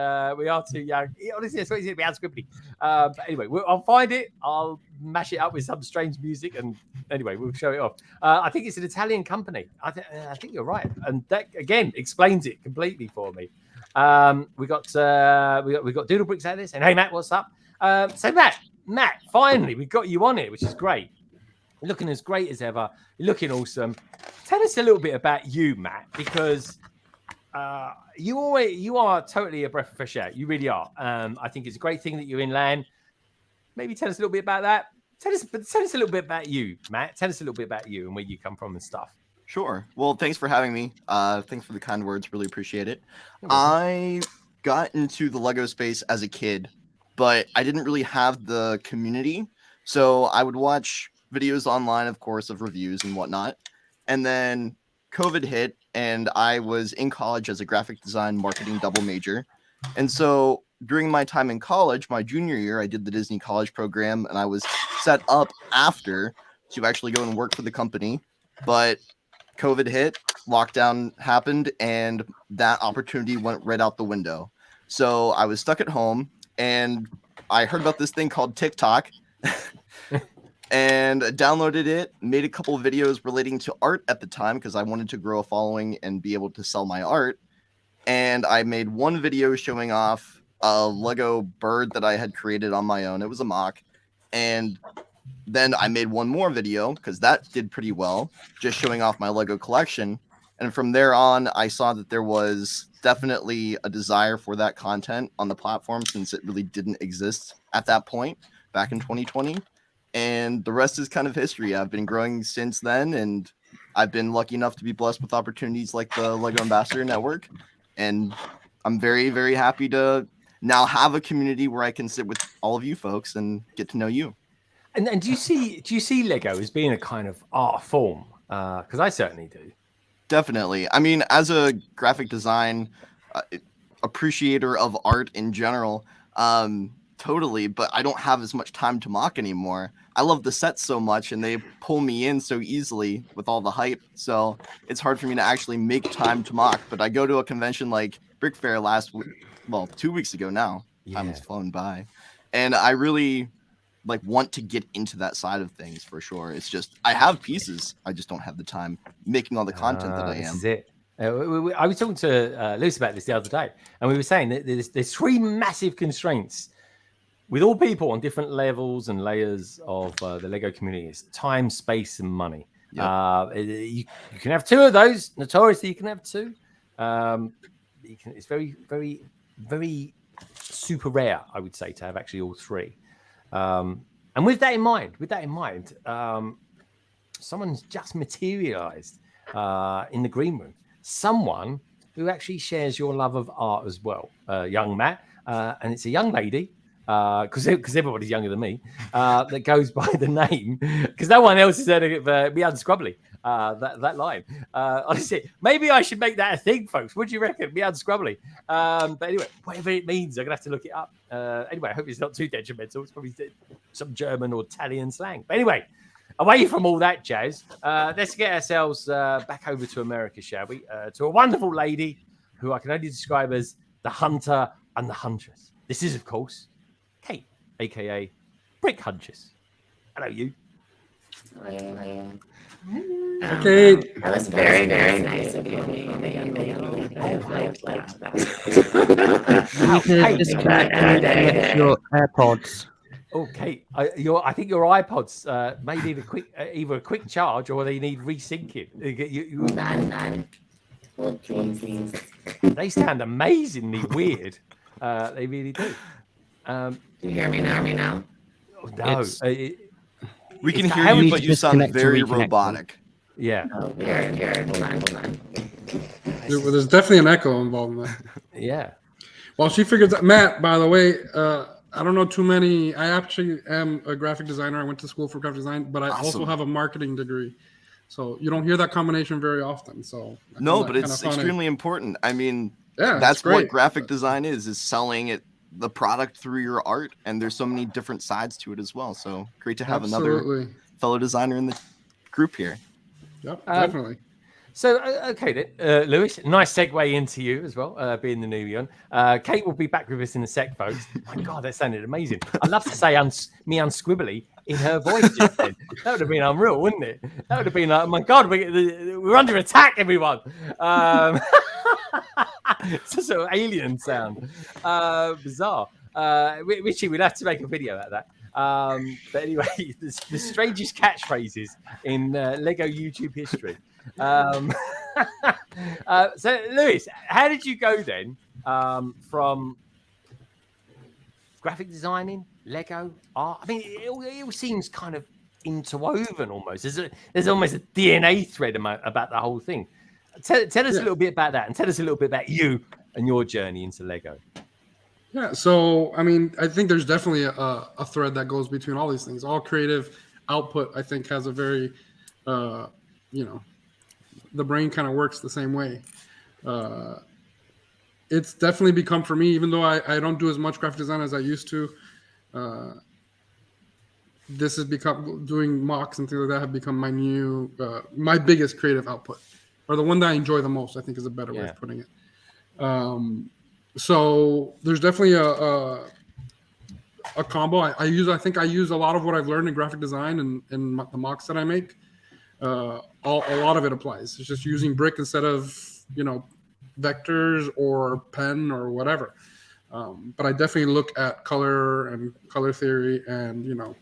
are too young. Honestly, that's what he said. We had scribbly. But anyway, I'll find it. I'll mash it up with some strange music, and anyway, we'll show it off. I think it's an Italian company. I think you're right, and that again explains it completely for me. We got Doodle Bricks out of this, and hey Matt, what's up? So Matt, finally we got you on it, which is great. You're looking as great as ever. You're looking awesome. Tell us a little bit about you, Matt, because you are totally a breath of fresh air. You really are. I think it's a great thing that you're in LAN. Maybe tell us a little bit about that. Tell us a little bit about you, Matt. Tell us a little bit about you and where you come from and stuff. Sure. Well, thanks for having me. Thanks for the kind words. Really appreciate it. I got into the Lego space as a kid, but I didn't really have the community. So I would watch videos online, of course, of reviews and whatnot. And then COVID hit, and I was in college as a graphic design marketing double major. And so during my time in college, my junior year, I did the Disney college program, and I was set up after to actually go and work for the company. But COVID hit, lockdown happened, and that opportunity went right out the window. So I was stuck at home, and I heard about this thing called TikTok and downloaded it, made a couple of videos relating to art at the time because I wanted to grow a following and be able to sell my art. And I made one video showing off a Lego bird that I had created on my own. It was a mock. And then I made one more video because that did pretty well, just showing off my Lego collection. And from there on, I saw that there was definitely a desire for that content on the platform since it really didn't exist at that point back in 2020. And the rest is kind of history. I've been growing since then, and I've been lucky enough to be blessed with opportunities like the Lego Ambassador Network. And I'm very, very happy to now have a community where I can sit with all of you folks and get to know you. And do you see Lego as being a kind of art form? Because I certainly do. Definitely. I mean, as a graphic design appreciator of art in general, totally. But I don't have as much time to mock anymore. I love the set so much, and they pull me in so easily with all the hype. So it's hard for me to actually make time to mock. But I go to a convention like Brick Fair 2 weeks ago now. Time has flown by, and I really want to get into that side of things for sure. It's just I have pieces, I just don't have the time making all the content that I am. This is it. I was talking to Lewis about this the other day, and we were saying that there's three massive constraints with all people on different levels and layers of the Lego community. It's time, space, and money. Yep. You can have two of those. Notoriously, you can have two. It's very, very, very super rare, I would say, to have actually all three. And with that in mind, someone's just materialized in the green room. Someone who actually shares your love of art as well, young Matt, and it's a young lady. Because everybody's younger than me, that goes by the name, because no one else has heard of Me Unscrubbly, that line. Honestly, maybe I should make that a thing, folks. What do you reckon? Me Unscrubbly. But anyway, whatever it means, I'm going to have to look it up. Anyway, I hope it's not too detrimental. It's probably some German or Italian slang. But anyway, away from all that jazz, let's get ourselves back over to America, shall we? To a wonderful lady who I can only describe as the Hunter and the Huntress. This is, of course, Kate, aka Brick Huntress. Hello, you. Okay. That was very, very nice of you. I liked that. You disconnect your AirPods. Okay, I think your iPods may need either a quick charge or they need resyncing. They sound amazingly weird. They really do. You hear me now? No, we can hear you, but you sound very robotic. Yeah. Oh, here. Hold on. There's definitely an echo involved in that. Yeah. Well, she figures out. Matt, by the way, I don't know too many. I actually am a graphic designer. I went to school for graphic design, but I also have a marketing degree. So you don't hear that combination very often. So no, but it's extremely important. I mean, yeah, that's what graphic design is selling the product through your art, and there's so many different sides to it as well. So great to have another fellow designer in the group here. Yep, definitely. So, okay, then, Lewis, nice segue into you as well, being the newbie on. Kate will be back with us in a sec, folks. My God, that sounded amazing. I'd love to say me unsquibbly in her voice just then. That would have been unreal, wouldn't it? That would have been like, oh my God, we're under attack, everyone. It's a sort of alien sound. Bizarre. Witchy, we'd have to make a video out of that. But anyway, the strangest catchphrases in Lego YouTube history. So, Lewis, how did you go then from graphic designing, Lego, art? I mean, it all seems kind of interwoven almost. There's almost a DNA thread about the whole thing. Tell us a little bit about that, and tell us a little bit about you and your journey into Lego. Yeah, so I mean, I think there's definitely a thread that goes between all these things. All creative output, I think, has a very, the brain kind of works the same way. It's definitely become, for me, even though I don't do as much graphic design as I used to, this has become, doing mocks and things like that have become my new, my biggest creative output, or the one that I enjoy the most, I think is a better way of putting it. So there's definitely a combo. I think I use a lot of what I've learned in graphic design and the mocks that I make. A lot of it applies. It's just using brick instead of vectors or pen or whatever. But I definitely look at color and color theory and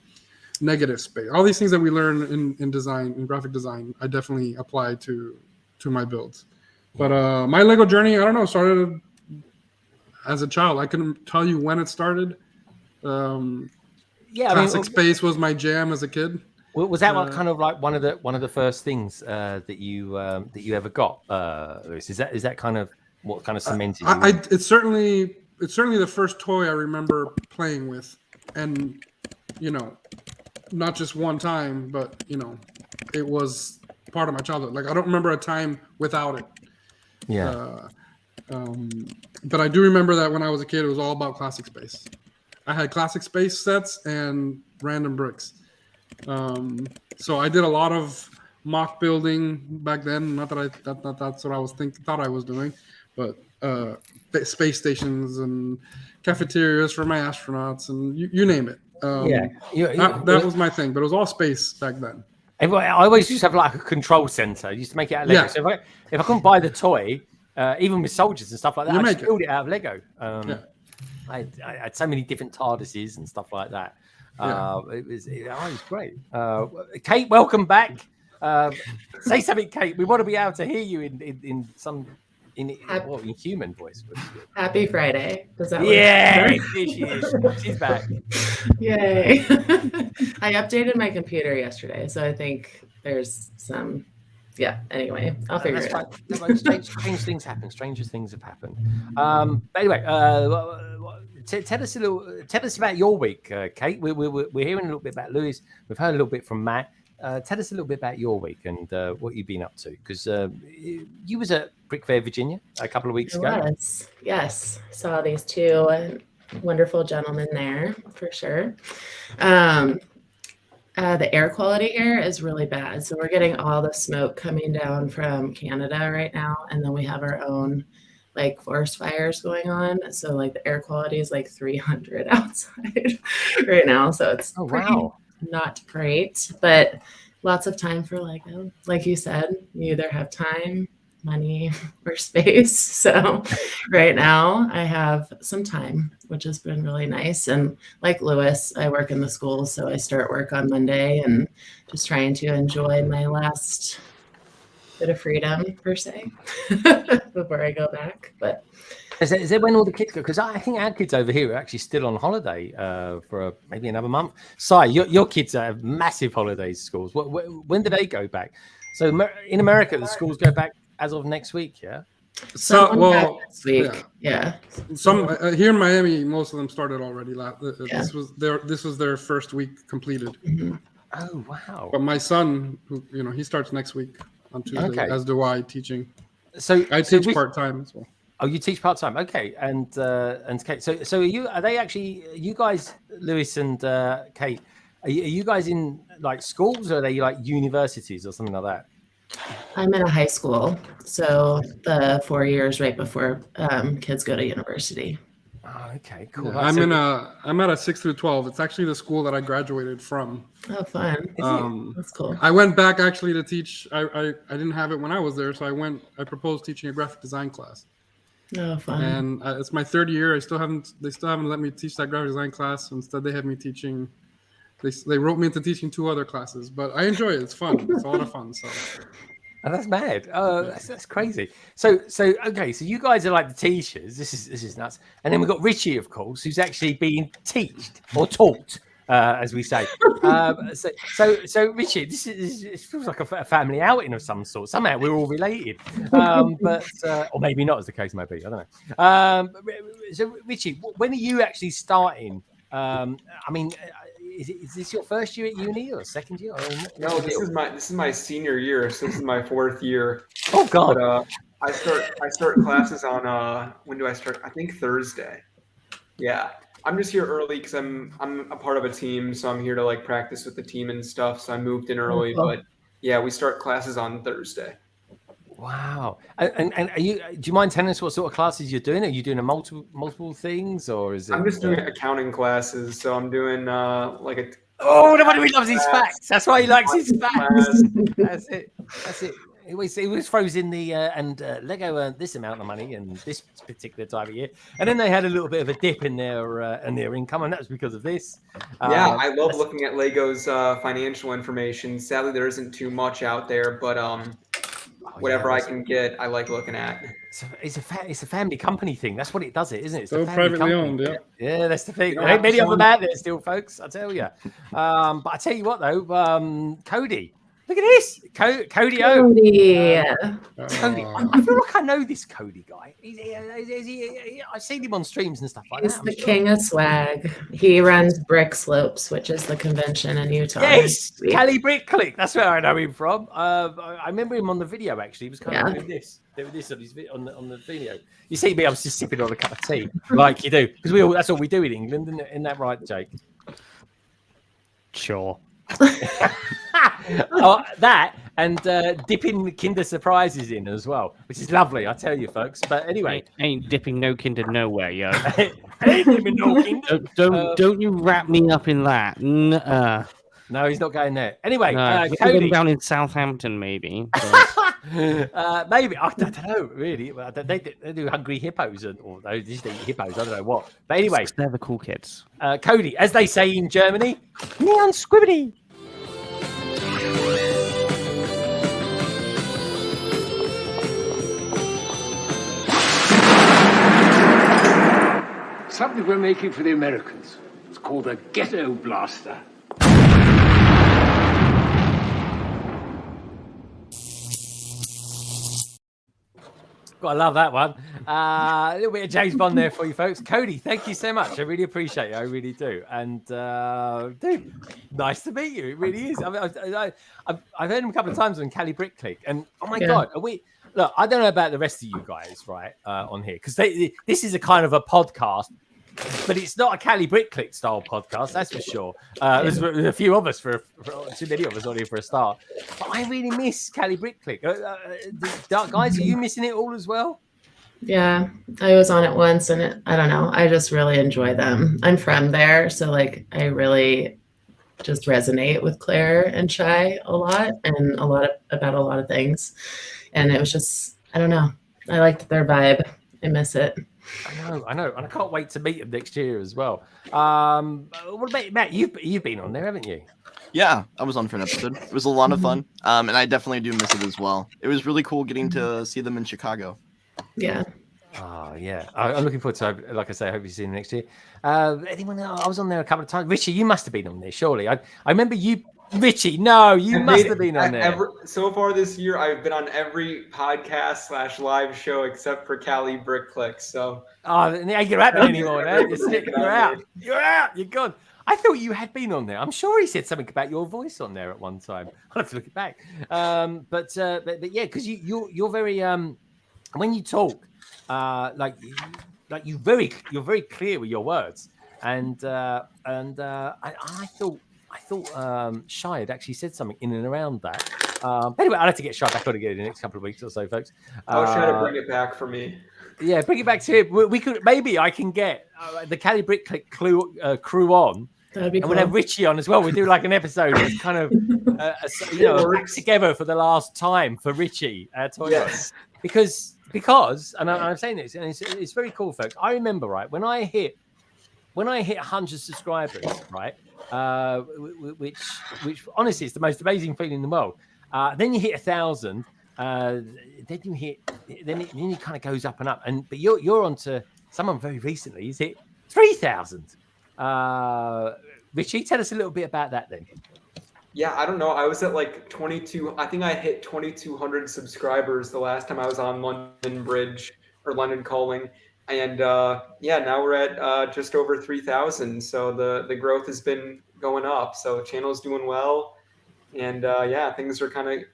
negative space. All these things that we learn in design, in graphic design, I definitely apply to my builds. But my Lego journey, I don't know, started as a child. I couldn't tell you when it started. Classic space was my jam as a kid. Was that kind of like one of the first things that you ever got, Lewis? Is that kind of what kind of cemented you? It's certainly the first toy I remember playing with, and not just one time, but it was part of my childhood. Like I don't remember a time without it. Yeah. But I do remember that when I was a kid, it was all about classic space. I had classic space sets and random bricks. So I did a lot of mock building back then. Not that that's what I was thought I was doing, but space stations and cafeterias for my astronauts and you name it. That was my thing, but it was all space back then. I always used to have like a control center. I used to make it out of Lego. So if I couldn't buy the toy, even with soldiers and stuff like that, I just build it out of Lego. I had so many different TARDISes and stuff like that. It was great. Kate, welcome back. Say something, Kate. We want to be able to hear you in human voice. Happy Friday. Does that she is. She's back. Yay. I updated my computer yesterday, so I think there's some anyway, I'll figure it out. Strange things happen. Stranger things have happened. But anyway, tell us about your week, Kate. We're hearing a little bit about Lewis. We've heard a little bit from Matt. Tell us a little bit about your week and what you've been up to, because you was at Brick Fair, Virginia, a couple of weeks ago. Yes, saw these two wonderful gentlemen there for sure. The air quality here is really bad, so we're getting all the smoke coming down from Canada right now, and then we have our own like forest fires going on, so like the air quality is like 300 outside right now, so it's not great, but lots of time for Lego. Like you said, you either have time, money, or space. So right now I have some time, which has been really nice. And like Lewis, I work in the school, so I start work on Monday and just trying to enjoy my last bit of freedom, per se, before I go back. But is it when all the kids go? Because I think our kids over here are actually still on holiday for maybe another month. Si, your kids have massive holidays, schools. When do they go back? So in America, the schools go back as of next week, yeah? Next week, Some here in Miami, most of them started already. This was their first week completed. Mm-hmm. Oh, wow. But my son, he starts next week on Tuesday, as do I, teaching. So I teach part-time as well. Oh, you teach part-time. Okay. And Kate, so are they actually, you guys, Lewis and Kate, are you guys in like schools, or are they like universities or something like that? I'm in a high school, so the 4 years right before kids go to university. Oh, okay, cool. Yeah, I'm at a 6 through 12. It's actually the school that I graduated from. Oh, fun. That's cool. I went back actually to teach. I didn't have it when I was there, so I proposed teaching a graphic design class. Oh, fun. And it's my third year. They still haven't let me teach that graphic design class. Instead, they have me teaching. They wrote me into teaching 2 other classes, but I enjoy it. It's fun. It's a lot of fun. So. Oh, that's mad. Oh, that's crazy. So okay. So you guys are like the teachers. This is nuts. And then we've got Richie, of course, who's actually being taught, as we say. So Richie, it feels like a family outing of some sort. Somehow we're all related, but or maybe not, as the case may be. I don't know. So Richie, when are you actually starting? I mean, is this your first year at uni or second year? No, this is my senior year. So this is my 4th year. Oh God! But, I start classes on when do I start? I think Thursday. Yeah, I'm just here early because I'm a part of a team, so I'm here to like practice with the team and stuff. So I moved in early, but yeah, we start classes on Thursday. Wow. And do you mind telling us what sort of classes you're doing? Are you doing multiple things, or is it? I'm just doing accounting classes, so I'm doing like a. Oh, nobody loves his facts. That's why he likes his facts. That's it. He always throws in the Lego earned this amount of money in this particular time of year, and then they had a little bit of a dip in their income, and that was because of this. Yeah, I love looking at Lego's financial information. Sadly, there isn't too much out there, but whatever I can get, I like looking at. It's a family company thing. That's what it does, isn't it? It's so privately owned, yeah. Yeah, that's the thing. There ain't many of them out there still, folks. I tell you. But I tell you what, though, Cody. Look at this, Cody O. Cody. Cody. I feel like I know this Cody guy. I've seen him on streams and stuff like that. He's the king of swag. He runs Brick Slopes, which is the convention in Utah. Yes, Cali Bricklink. That's where I know him from. I remember him on the video. Actually, he was kind of doing this. Doing this on the video. You see me, I was just sipping on a cup of tea, like you do, because that's all we do in England, isn't that right, Jake? Sure. Oh, that and dipping Kinder Surprises in as well, which is lovely, I tell you, folks. But anyway, ain't dipping no Kinder nowhere, yo. ain't dipping no Kinder. Don't you wrap me up in that. No, he's not going there. Anyway, Cody down in Southampton, maybe. Maybe I don't know. Really, they do Hungry Hippos or they just eat hippos. I don't know what. But anyway, they're the cool kids. Cody, as they say in Germany, neon squibbity. Something we're making for the Americans. It's called a ghetto blaster. I love that one. A little bit of James Bond there for you folks. Cody, thank you so much. I really appreciate it. I really do. And dude, nice to meet you. It really is. I've heard him a couple of times on Cali Bricklink, and oh my god, are we? Look, I don't know about the rest of you guys, right, on here, because this is a kind of a podcast, but it's not a Cali Bricklink style podcast, that's for sure. There's a few of us, for too many of us on here for a start. But I really miss Cali Bricklink. Dark guys, are you missing it all as well? Yeah, I was on it once, and I don't know. I just really enjoy them. I'm from there, so like I really just resonate with Claire and Shai a lot, and about a lot of things. And it was just, I don't know. I liked their vibe. I miss it. I know, and I can't wait to meet them next year as well. What about Matt? You've been on there, haven't you? Yeah, I was on for an episode. It was a lot of fun, and I definitely do miss it as well. It was really cool getting to see them in Chicago. Yeah. Oh yeah, I'm looking forward to. Like I say, I hope you see them next year. Anyone else? I was on there a couple of times. Richie, you must have been on there, surely. I remember you. Richie, no, you must have been on there. So far this year, I've been on every podcast / live show except for Cali Bricklink. So, you're happening anymore. No? You're out. You're out. You're gone. I thought you had been on there. I'm sure he said something about your voice on there at one time. I'll have to look it back. But yeah, because you're very when you talk, you're very clear with your words, and I thought Shai had actually said something in and around that. Anyway, I'll have to get Shai back on again in the next couple of weeks or so, folks. I'll try to bring it back for me. Yeah, bring it back to him. We could maybe I can get the Cali Bricklink crew on. That'd be cool. We'll have Richie on as well. We do like an episode that's kind of back together for the last time for Richie. Yes. Because and I'm saying this, and it's very cool, folks. I remember when I hit 100 subscribers, right. Which honestly is the most amazing feeling in the world. Then you hit 1,000, then it kind of goes up and up. But you're onto someone very recently. He's hit 3,000. Richie, tell us a little bit about that then. Yeah, I don't know. I was at like 22. I think I hit 2,200 subscribers the last time I was on London Bridge or London Calling. And now we're at just over 3,000. So the growth has been going up. So channel's doing well, and things are kind of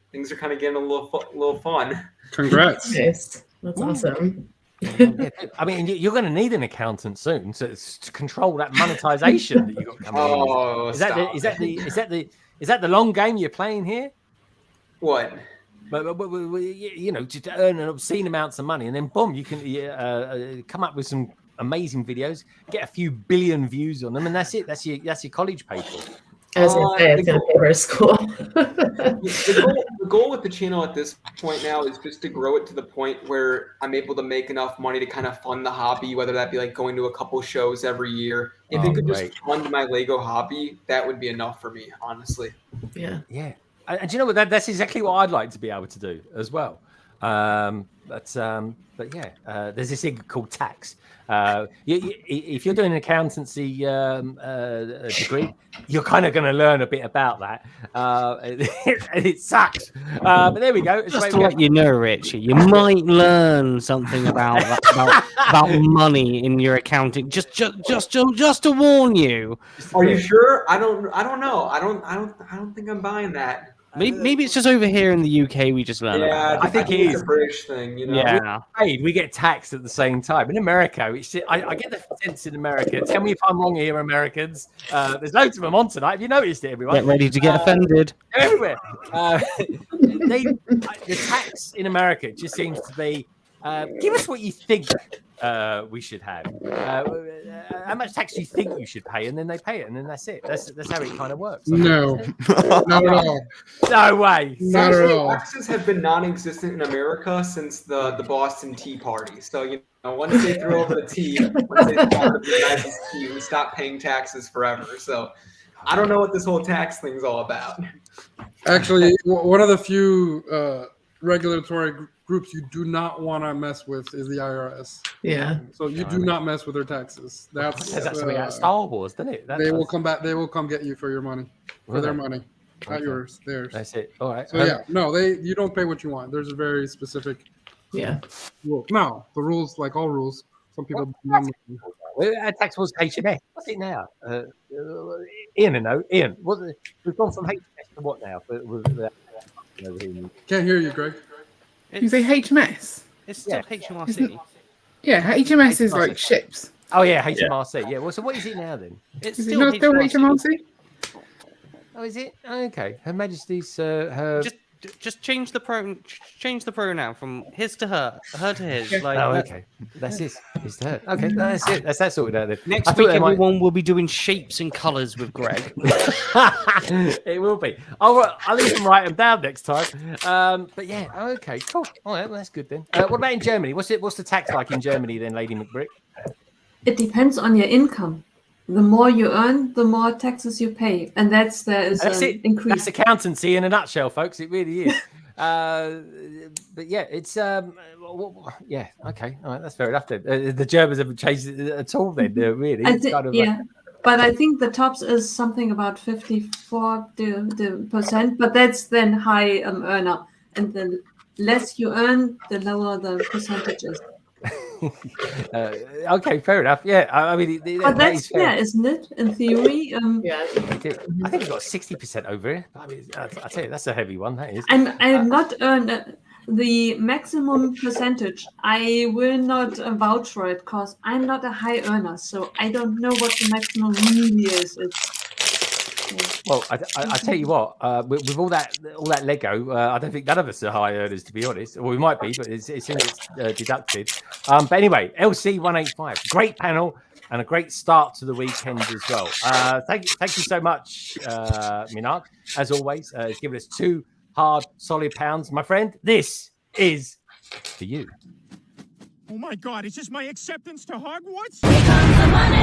getting a little fun. Congrats! Nice. That's awesome. I mean, you're going to need an accountant soon to control that monetization that you got coming in. Is that the long game you're playing here? What? But to earn an obscene amounts of money, and then boom, you can come up with some amazing videos, get a few billion views on them, and that's it. That's your college paper. I was going to say, it's going to pay for school. The goal with the channel at this point now is just to grow it to the point where I'm able to make enough money to kind of fund the hobby, whether that be like going to a couple shows every year. If it could just fund my Lego hobby, that would be enough for me, honestly. Yeah. Yeah. And you know what? That's exactly what I'd like to be able to do as well. But yeah, there's this thing called tax. If you're doing an accountancy degree, you're kind of going to learn a bit about that. And it sucks. But there we go. Just to let you know, Richie, you might learn something about money in your accounting. Just to warn you. Are you sure? I don't know. I don't think I'm buying that. Maybe it's just over here in the UK we just learn. Yeah, about I think it's a British thing. You know, Yeah. We get taxed at the same time. In America, I get the sense in America. Tell me if I'm wrong here, Americans. There's loads of them on tonight. Have you noticed it, everyone? Get ready to get offended. Everywhere. The tax in America just seems to be give us what you think we should have. How much tax do you think you should pay? And then they pay it, and then that's it. That's how it kind of works. No, not at all. No way. Not at all. Taxes have been non-existent in America since the Boston Tea Party. So once they threw over the tea, once they started the tea, we stopped paying taxes forever. So I don't know what this whole tax thing's all about. Actually, one of the few regulatory groups you do not want to mess with is the IRS. Yeah. So you do not mess with their taxes. That's something out of Star Wars, doesn't it? They will come back. They will come get you for your money, for their money, not yours. Theirs. That's it. All right. So you don't pay what you want. There's a very specific rule. No, the rules, like all rules, some people. Our tax was HMS. What's it now? Ian, Ian. We've gone from HMS to what now? Can't hear you, Greg. You say HMS? It's still HMRC. Yeah, HMS is like ships. Oh yeah, HMRC. Yeah. Well, so what is it now then? It's Is it still not still HMRC? Oh, is it? Okay. Her Majesty's her. Just change the pronoun from his to her to his. Like, okay. That's his. His to her. Okay, that's it. That's that sorted out then. Next week, everyone will be doing shapes and colours with Greg. It will be. I'll even write them down next time. But yeah, okay, cool. All right, well, that's good then. What about in Germany? What's the tax like in Germany then, Lady McBrick? It depends on your income. The more you earn, the more taxes you pay, and that's it. Increase. That's accountancy in a nutshell, folks. It really is. But yeah, it's yeah. Okay, all right, that's fair enough. Then the Germans haven't changed it at all. Then really, but I think the tops is something about 54%. But that's then high earner, and the less you earn, the lower the percentage is. Okay, fair enough. Yeah, I mean, but that's fair, isn't it? In theory, yeah. I think we've got 60% over here. I mean, I tell you, that's a heavy one. That is. I'm not earned the maximum percentage. I will not vouch for it because I'm not a high earner, so I don't know what the maximum really is. Well, I tell you what, with all that Lego, I don't think none of us are high earners, to be honest. Well, we might be, but it's deducted. But anyway, LC 185, great panel and a great start to the weekend as well. Thank you so much, Minark. As always, it's given us 2 hard, solid pounds, my friend. This is for you. Oh my God! Is this my acceptance to Hogwarts? Here comes the money.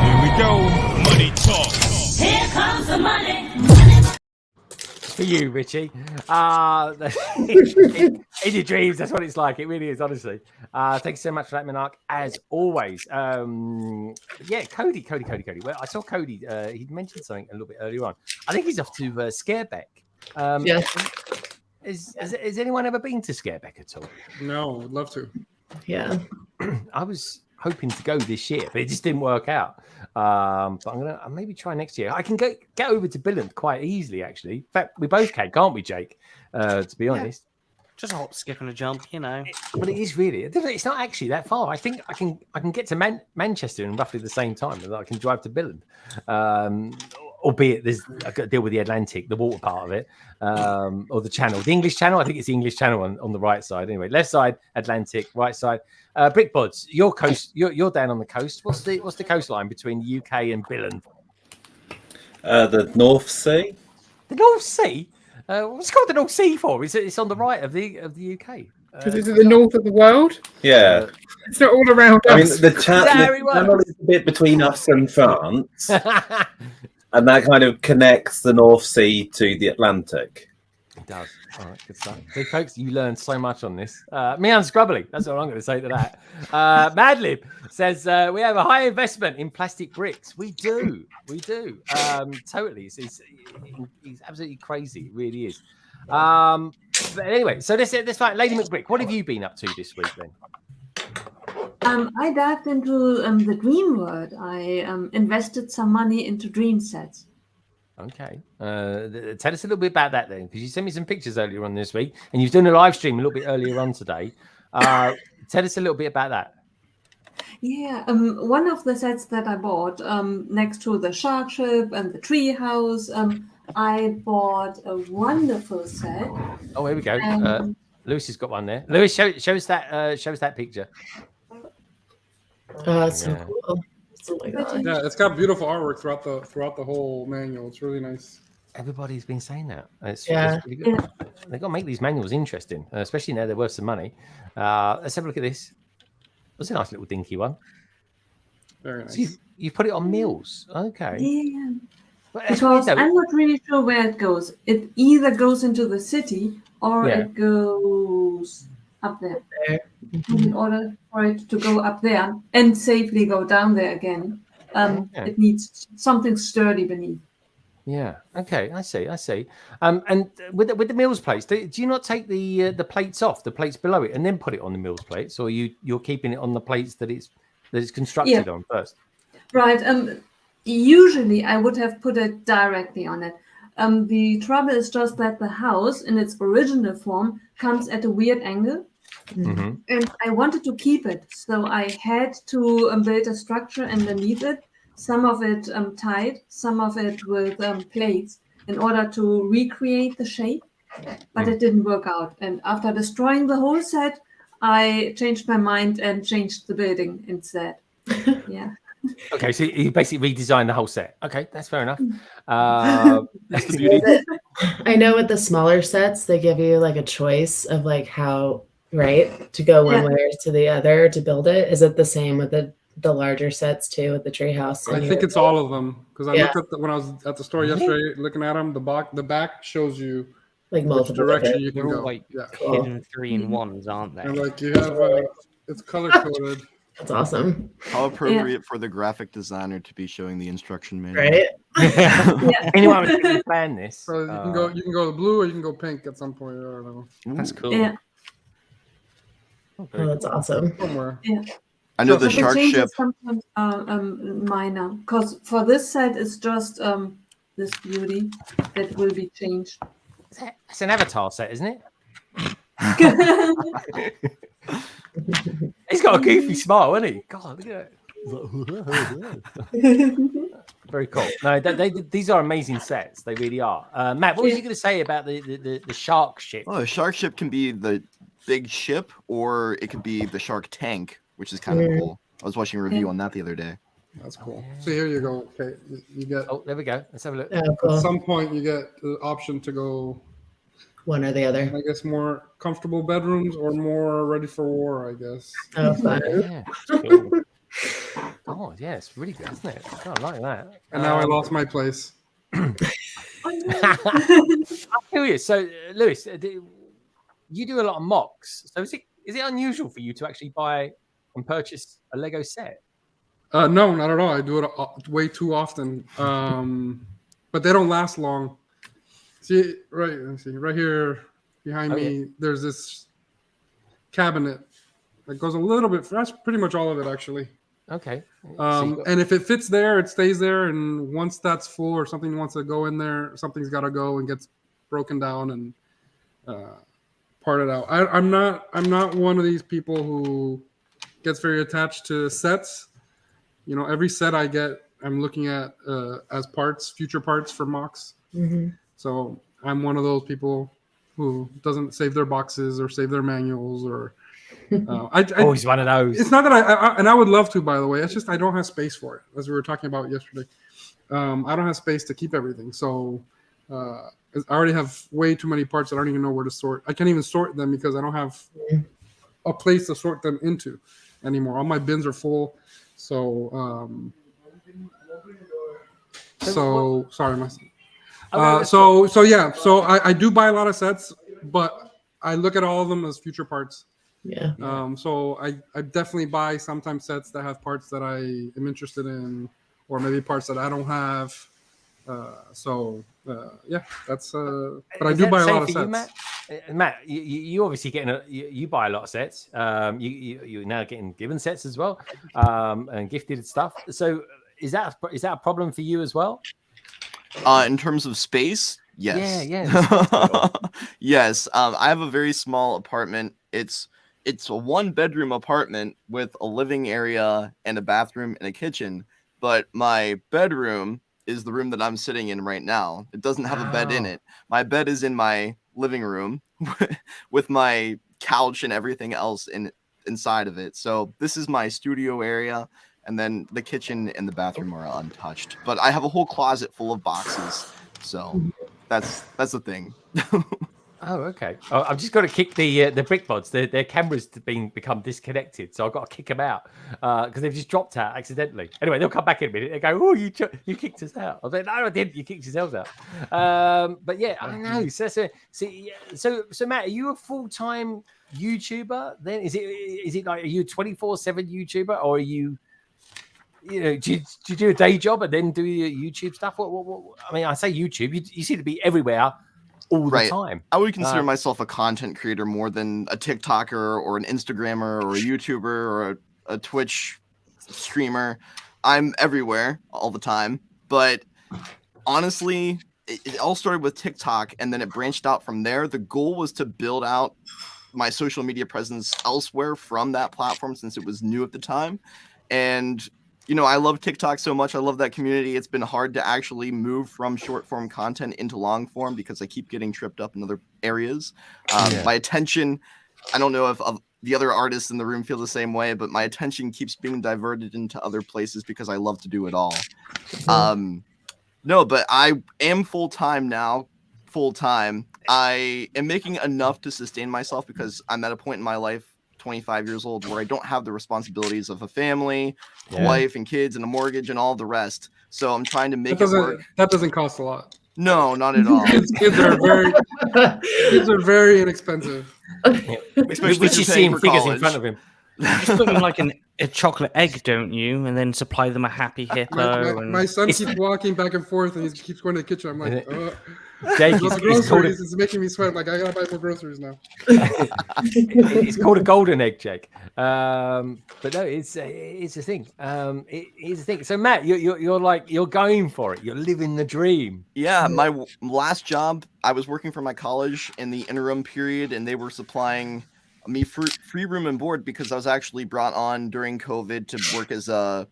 Here we go. Money talk. Here comes the money. For you, Richie. In your dreams, that's what it's like. It really is, honestly. Thank you so much for that, Minark, as always. Yeah, Cody. Well, I saw Cody. He mentioned something a little bit earlier on. I think he's off to Scarebeck. Has anyone ever been to Scarebeck at all? No, I'd love to. Yeah. I was hoping to go this year, but it just didn't work out. But I'm gonna maybe try next year. I can get over to Billund quite easily, actually. In fact, we both can, can't we, Jake? To be honest, just a hop, skip, and a jump, you know. But it is really. It's not actually that far. I think I can get to Manchester in roughly the same time, and I can drive to Billund. Albeit I've got to deal with the Atlantic, the water part of it, or the Channel, the English Channel. I think it's the English Channel on the right side. Anyway, left side Atlantic, right side. Brickbods, your coast. You're down on the coast. What's the coastline between the UK and Billund? The North Sea. The North Sea. What's it called the North Sea for? It's on the right of the UK. Because it's the north of the world. Yeah. It's not all around us. I mean, the channel is a bit between us and France. And that kind of connects the North Sea to the Atlantic. It does. All right, good stuff. So, folks, you learned so much on this. Me unscrubbly. That's what I'm going to say to that. Madlib says we have a high investment in plastic bricks. We do. Totally. It's absolutely crazy. It really is. But anyway, so this like Lady McBrick. What have you been up to this week then? I dived into the dream world. I invested some money into dream sets. Okay. Tell us a little bit about that then, because you sent me some pictures earlier on this week, and you've done a live stream a little bit earlier on today. Tell us a little bit about that. Yeah, one of the sets that I bought next to the shark ship and the tree house, I bought a wonderful set. Oh, here we go. Lewis has got one there. Lewis, show us that picture. Oh, that's so cool. Oh my God. Yeah, it's got beautiful artwork throughout the whole manual. It's really nice. Everybody's been saying that. It's really good. Yeah. They've got to make these manuals interesting, especially now they're worth some money. Let's have a look at this. That's a nice little dinky one. Very nice. So you put it on Mills. Okay. Yeah. Well, Because I'm not really sure where it goes. It either goes into the city or it goes up there. In order for it to go up there and safely go down there again, it needs something sturdy beneath. Yeah. Okay. I see. And with the Mills plates, do you not take the plates off, the plates below it, and then put it on the Mills plates, or you're keeping it on the plates that it's constructed on first? Right. Usually I would have put it directly on it. The trouble is just that the house in its original form comes at a weird angle. Mm-hmm. And I wanted to keep it, so I had to build a structure underneath it, some of it tied, some of it with plates, in order to recreate the shape, but it didn't work out. And after destroying the whole set, I changed my mind and changed the building instead. Yeah. Okay, so you basically redesigned the whole set. Okay, that's fair enough. That's the beauty. I know with the smaller sets, they give you like a choice of like how to go one way or to the other to build it. Is it the same with the larger sets too, with the treehouse? I think it's all of them, because I looked at when I was at the store yesterday looking at them. The back shows you like multiple direction you can They're go. all like hidden 3-in-1s, aren't they? And like you have it's color coded. That's awesome. How appropriate for the graphic designer to be showing the instruction manual. Right? Anyone was going to plan this. So you can go blue or you can go pink at some point. I don't know. That's cool. Yeah. Oh, that's awesome. Somewhere. Yeah. I know the But shark changes ship. sometimes are minor, because for this set it's just this beauty that will be changed. It's an Avatar set, isn't it? He's got a goofy smile, hasn't he? God, look at it. Very cool. No, these are amazing sets. They really are. Matt, what was you going to say about the shark ship? Oh, the shark ship can be the big ship, or it could be the shark tank, which is kind of cool. I was watching a review on that the other day. That's cool. So here you go. Okay, you get. Oh, there we go. Let's have a look. Oh, cool. At some point, you get the option to go one or the other. I guess more comfortable bedrooms or more ready for war. I guess. Oh, fun. Yeah. Cool. Oh, yeah, it's really good, isn't it? Oh, I like that. And now I lost my place. I'm curious. So, Lewis, you do a lot of mocks. So, is it unusual for you to actually buy and purchase a Lego set? No, not at all. I do it way too often, but they don't last long. See, right here behind me, there's this cabinet that goes a little bit. That's pretty much all of it, actually. Okay. And if it fits there, it stays there. And once that's full or something wants to go in there, something's got to go and gets broken down and parted out. I'm not one of these people who gets very attached to sets. You know, every set I get, I'm looking at as parts, future parts for mocks. Mm-hmm. So I'm one of those people who doesn't save their boxes or save their manuals or. Always one of those. It's not that I would love to, by the way. It's just I don't have space for it, as we were talking about yesterday. I don't have space to keep everything, so I already have way too many parts that I don't even know where to sort. I can't even sort them because I don't have a place to sort them into anymore. All my bins are full, so sorry, my. So I do buy a lot of sets, but I look at all of them as future parts. Yeah. So I definitely buy sometimes sets that have parts that I am interested in, or maybe parts that I don't have. Yeah, that's. But I do buy a lot of sets. Matt, you obviously you buy a lot of sets. You're now getting given sets as well, and gifted stuff. So is that a problem for you as well? In terms of space, yes. Yeah. Yes. I have a very small apartment. It's a 1-bedroom apartment with a living area and a bathroom and a kitchen. But my bedroom is the room that I'm sitting in right now. It doesn't have a bed in it. My bed is in my living room with my couch and everything else inside of it. So this is my studio area, and then the kitchen and the bathroom are untouched. But I have a whole closet full of boxes. So that's the thing. Oh, okay. Oh, I've just got to kick the brick mods. Their cameras become disconnected, so I've got to kick them out because they've just dropped out accidentally. Anyway, they'll come back in a minute. They go, "Oh, you kicked us out." I was like, "No, I didn't. You kicked yourselves out." But yeah, I don't know. So Matt, are you a full-time YouTuber? Then is it like, are you a 24/7 YouTuber, or are you? Do you do a day job and then do your YouTube stuff? What I mean, I say YouTube. You seem to be everywhere all the time. I would consider myself a content creator more than a TikToker or an Instagrammer or a YouTuber or a Twitch streamer. I'm everywhere all the time. But honestly, it all started with TikTok, and then it branched out from there. The goal was to build out my social media presence elsewhere from that platform since it was new at the time. And I love TikTok so much. I love that community. It's been hard to actually move from short form content into long form because I keep getting tripped up in other areas. My attention, I don't know if the other artists in the room feel the same way, but my attention keeps being diverted into other places because I love to do it all. No, but I am full-time now. Full-time. I am making enough to sustain myself because I'm at a point in my life, 25 years old, where I don't have the responsibilities of a family, a wife and kids and a mortgage and all the rest. So I'm trying to make it work. That doesn't cost a lot. No, not at all. Kids are very inexpensive. Which you see in figures in front of him. Just put them like a chocolate egg, don't you? And then supply them a happy hippo. My son keeps walking back and forth, and he keeps going to the kitchen. I'm like, Jake, it's making me sweat. Like, I gotta buy more groceries now. It's called a golden egg, Jake. But no, it's a thing. It is a thing. So Matt, you're going for it. You're living the dream. Yeah, my last job, I was working for my college in the interim period, and they were supplying me free room and board because I was actually brought on during COVID to work as a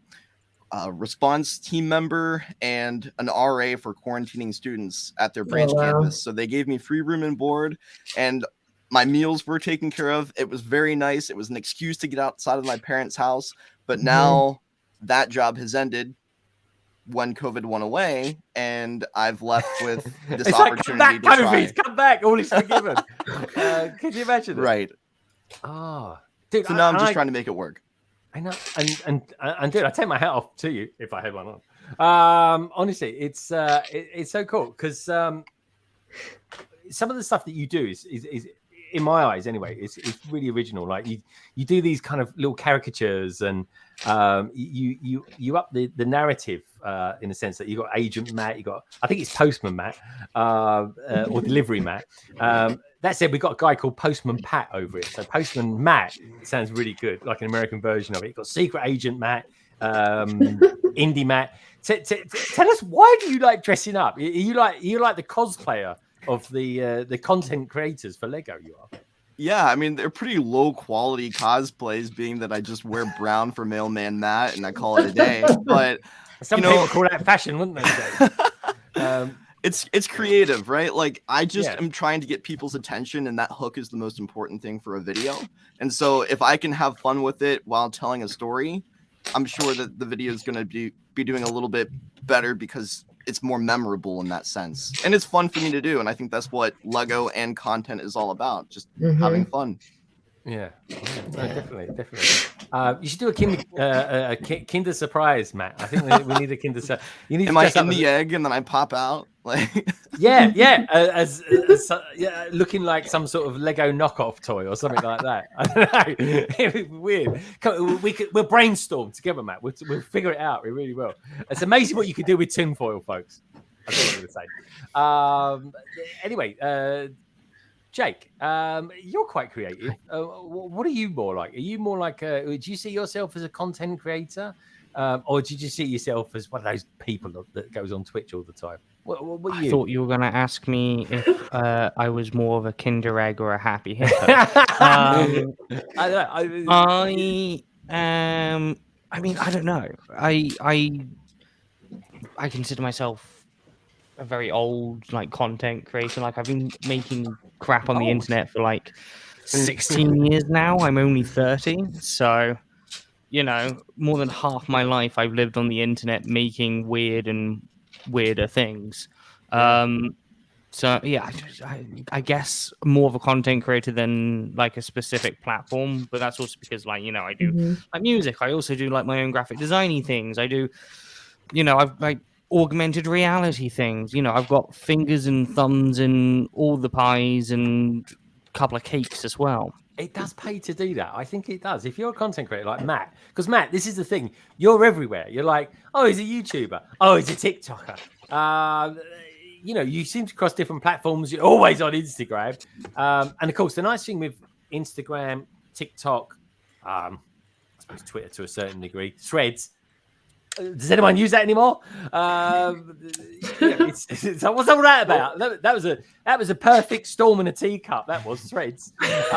response team member and an RA for quarantining students at their branch campus. So they gave me free room and board, and my meals were taken care of. It was very nice. It was an excuse to get outside of my parents' house. But now that job has ended when COVID went away, and I've left with this opportunity to try. Come back, all is forgiven. Could you imagine that? Right. Oh, dude. So now I'm just trying to make it work. I know, and dude, I take my hat off to you if I had one on. Honestly, it's so cool because some of the stuff that you do is in my eyes anyway, it's really original. Like you do these kind of little caricatures, and you up the narrative in the sense that you got Agent Matt, I think it's Postman Matt or Delivery Matt. That said, we've got a guy called Postman Pat over it. So Postman Matt sounds really good, like an American version of it. You've got Secret Agent Matt, Indie Matt. Tell us, why do you like dressing up? You like the cosplayer of the content creators for Lego, you are. Yeah, I mean, they're pretty low quality cosplays, being that I just wear brown for Mailman Matt and I call it a day. But some people call that fashion, wouldn't they? It's creative, right? Like, I just am trying to get people's attention, and that hook is the most important thing for a video. And so if I can have fun with it while telling a story, I'm sure that the video is going to be doing a little bit better because it's more memorable in that sense. And it's fun for me to do. And I think that's what Lego and content is all about, just having fun. Yeah, no, definitely. You should do a Kinder surprise, Matt. I think we need a Kinder surprise. Am I in the egg and then I pop out? Like, as looking like some sort of Lego knockoff toy or something like that. I don't know. It was weird. We'll brainstorm together, Matt. We'll figure it out. We really will. It's amazing what you can do with tinfoil, folks. That's what I'm going to say. Anyway. Jake, you're quite creative. What are you more like? Are you more like, do you see yourself as a content creator? Or did you see yourself as one of those people that goes on Twitch all the time? What I thought you were going to ask me if I was more of a Kinder Egg or a Happy Hippo. I mean, I don't know. I consider myself a very old content creator. Like, I've been making crap on the internet for 16 years now. I'm only 30, so more than half my life I've lived on the internet making weird and weirder things. So yeah, I guess more of a content creator than a specific platform, but that's also because I do music. I also do my own graphic designy things. I do, I've augmented reality things. I've got fingers and thumbs in all the pies and a couple of cakes as well. It does pay to do that. I think it does. If you're a content creator like Matt, because Matt, this is the thing, you're everywhere. You're like, oh, he's a YouTuber. Oh, he's a TikToker. You seem to cross different platforms. You're always on Instagram. And of course, the nice thing with Instagram, TikTok, I suppose Twitter to a certain degree, Threads. Does anyone use that anymore? What's all that about? That was a perfect storm in a teacup. That was Threads. It's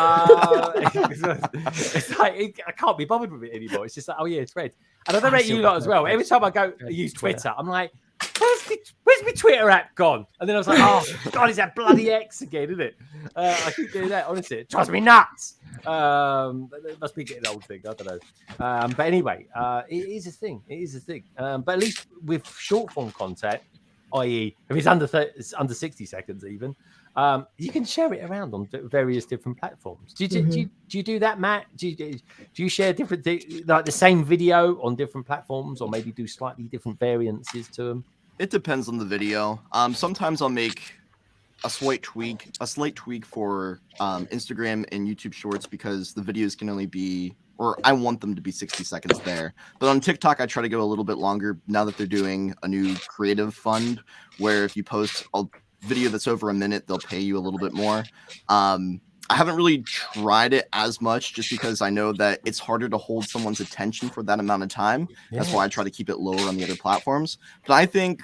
I can't be bothered with it anymore. It's just oh yeah, Threads. And I don't rate you lot as well. Every time I go use Twitter, I'm like, where's my Twitter app gone? And then I was like, oh God, is that bloody X again? Isn't it? I keep doing that. Honestly, it drives me nuts. It must be getting old thing. I don't know. But anyway, it is a thing. It is a thing. But at least with short form content, i.e., if it's under 60 seconds, even, you can share it around on various different platforms. Do you do that, Matt? Do you share different things, like the same video on different platforms, or maybe do slightly different variances to them? It depends on the video. Sometimes I'll make a slight tweak for Instagram and YouTube Shorts because the videos can only be, or I want them to be 60 seconds there. But on TikTok, I try to go a little bit longer now that they're doing a new creative fund where if you post a video that's over a minute, they'll pay you a little bit more. I haven't really tried it as much just because I know that it's harder to hold someone's attention for that amount of time. Yeah. That's why I try to keep it lower on the other platforms. But I think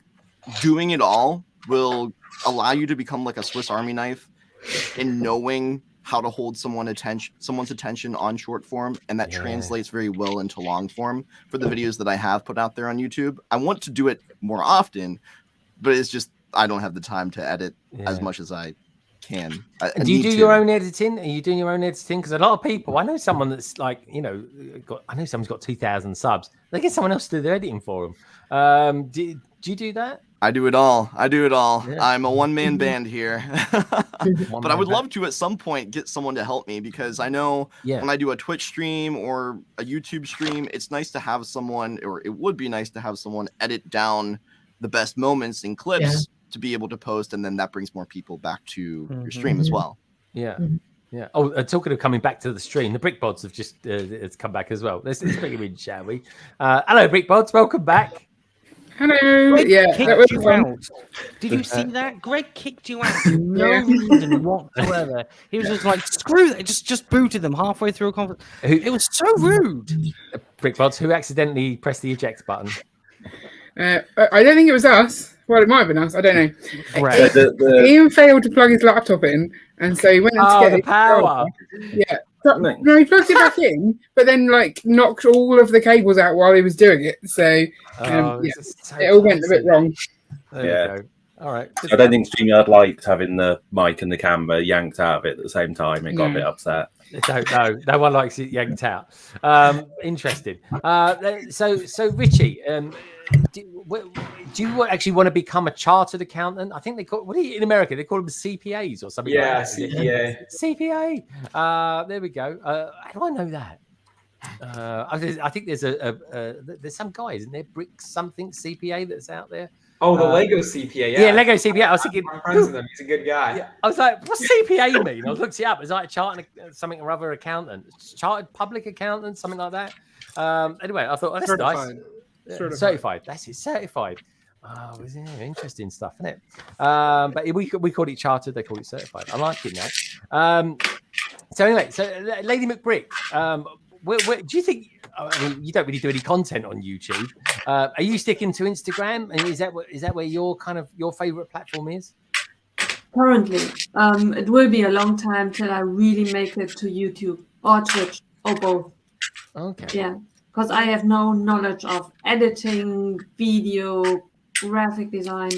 doing it all will allow you to become like a Swiss Army knife in knowing how to hold someone's attention on short form, and that translates very well into long form for the videos that I have put out there on YouTube. I want to do it more often, but it's just I don't have the time to edit as much as I can. Do you do your own editing? Are you doing your own editing? Because a lot of people, I know someone that's I know someone's got 2,000 subs. They get someone else to do their editing for them. Do you do that? I do it all. Yeah. I'm a one-man band here. But I would love to at some point get someone to help me because I know when I do a Twitch stream or a YouTube stream, it's nice to have someone, or it would be nice to have someone edit down the best moments and clips to be able to post, and then that brings more people back to your stream as well. Yeah. Yeah. Oh, talking of coming back to the stream, the Brickbods have just it's come back as well. Let's bring him in, shall we? Hello, Brickbods. Welcome back. Hello. Greg kicked you out. Did you see that? Greg kicked you out for no reason whatsoever. He was just like, screw that. Just booted them halfway through a conference. It was so rude. Brickbods, who accidentally pressed the eject button? I don't think it was us. Well, it might have been us. I don't know. Right. Ian failed to plug his laptop in, and so he went in to get the power. Yeah. No, he plugged it back in, but then knocked all of the cables out while he was doing it. So it all went a bit wrong. There we go. All right. I don't think StreamYard liked having the mic and the camera yanked out of it at the same time. It got a bit upset. No one likes it yanked out. Interesting. So Richie, do you actually want to become a chartered accountant? I think they call in America they call them CPAs or something. Yeah, like that. CPA. CPA. There we go. How do I know that? I think there's some guy, isn't there? Brick something CPA that's out there. Oh, the Lego CPA. Yeah, Lego CPA. I was thinking, I'm friends with him. He's a good guy. Yeah. I was like, what's CPA mean? I was looking it up. It's like a chartered something or other accountant, chartered public accountant, something like that. Anyway, I thought that's certified. Nice. Certified. That's it. Certified. Oh, interesting stuff, isn't it? But we called it chartered. They call it certified. I like it now. So anyway, Lady McBrick. Where do you think? I mean, you don't really do any content on YouTube. Are you sticking to Instagram? And is that where your favorite platform is? Currently, it will be a long time till I really make it to YouTube or Twitch or both. Okay. Yeah, because I have no knowledge of editing, video, graphic design,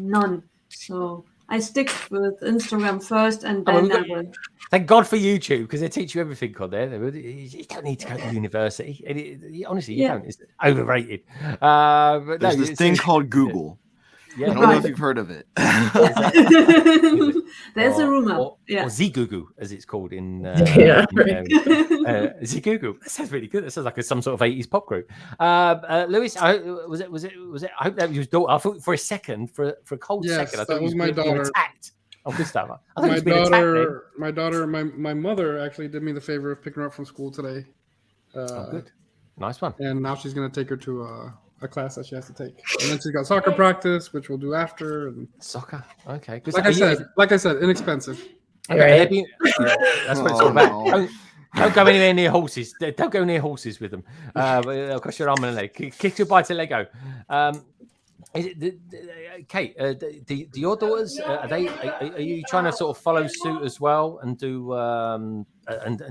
none. So I stick with Instagram first, and then I will. Thank God for YouTube, because they teach you everything on there. You don't need to go to university. Honestly, you don't. It's overrated. But there's this thing called Google. Yeah. I don't know if you've heard of it. There's a rumor. Or Zigugu, as it's called in Zigugu. That sounds really good. That sounds like some sort of 80s pop group. Lewis, was it? I hope that was your daughter. I thought for a second, for a cold second, I thought that was my daughter. Attacked. Oh, good stuff. My daughter, my mother actually did me the favor of picking her up from school today. Good. Nice one. And now she's going to take her to a class that she has to take. And then she's got soccer practice, which we'll do after. And soccer. Okay. Like I said, inexpensive. Okay. That's what it's all about. Don't go anywhere near horses. Don't go near horses with them. They'll cost your arm and a leg. Kick your bite to Lego. Kate, do your daughters are you trying to sort of follow suit as well and do and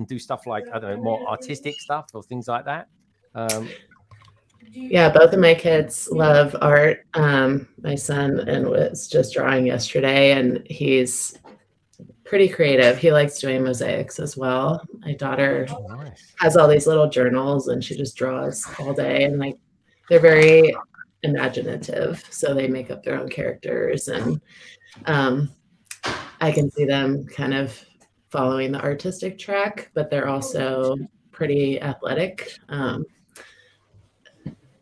do stuff like, I don't know, more artistic stuff or things like that? Yeah, both of my kids love art. My son was just drawing yesterday, and he's pretty creative. He likes doing mosaics as well. My daughter has all these little journals, and she just draws all day, and like they're very imaginative, so they make up their own characters, and I can see them kind of following the artistic track, but they're also pretty athletic.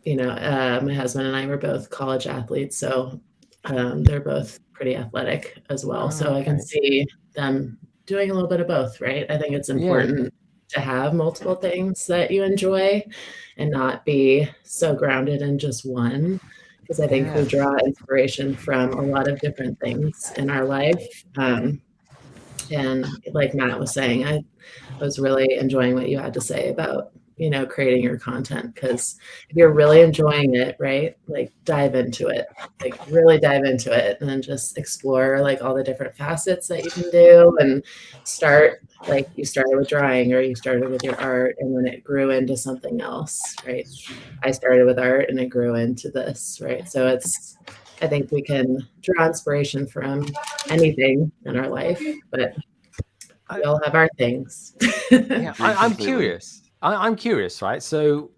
My husband and I were both college athletes, so they're both pretty athletic as well. So I can see them doing a little bit of both, right? I think it's important to have multiple things that you enjoy and not be so grounded in just one, because I think we draw inspiration from a lot of different things in our life. And like Matt was saying, I was really enjoying what you had to say about, creating your content, because if you're really enjoying it, right, like dive into it, like really dive into it, and then just explore like all the different facets that you can do, and start like you started with drawing, or you started with your art, and then it grew into something else, right? I started with art and it grew into this, right? So I think we can draw inspiration from anything in our life, but we all have our things. I'm curious. I'm curious, right? So,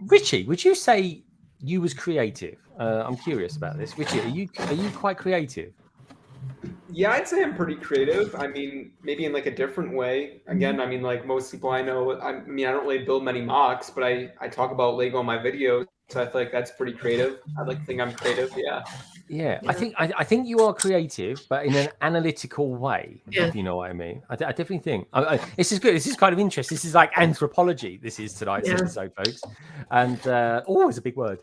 Witchy, would you say you was creative? I'm curious about this. Witchy, are you quite creative? Yeah, I'd say I'm pretty creative. I mean, maybe in like a different way. Again, I mean, like most people I know, I don't really build many mocks, but I talk about Lego in my videos, so I feel like that's pretty creative. I like to think I'm creative. Yeah. I think you are creative, but in an analytical way. If you know what I mean. I definitely think this is good. This is kind of interesting. This is like anthropology. This is tonight's episode, folks. And it's a big word.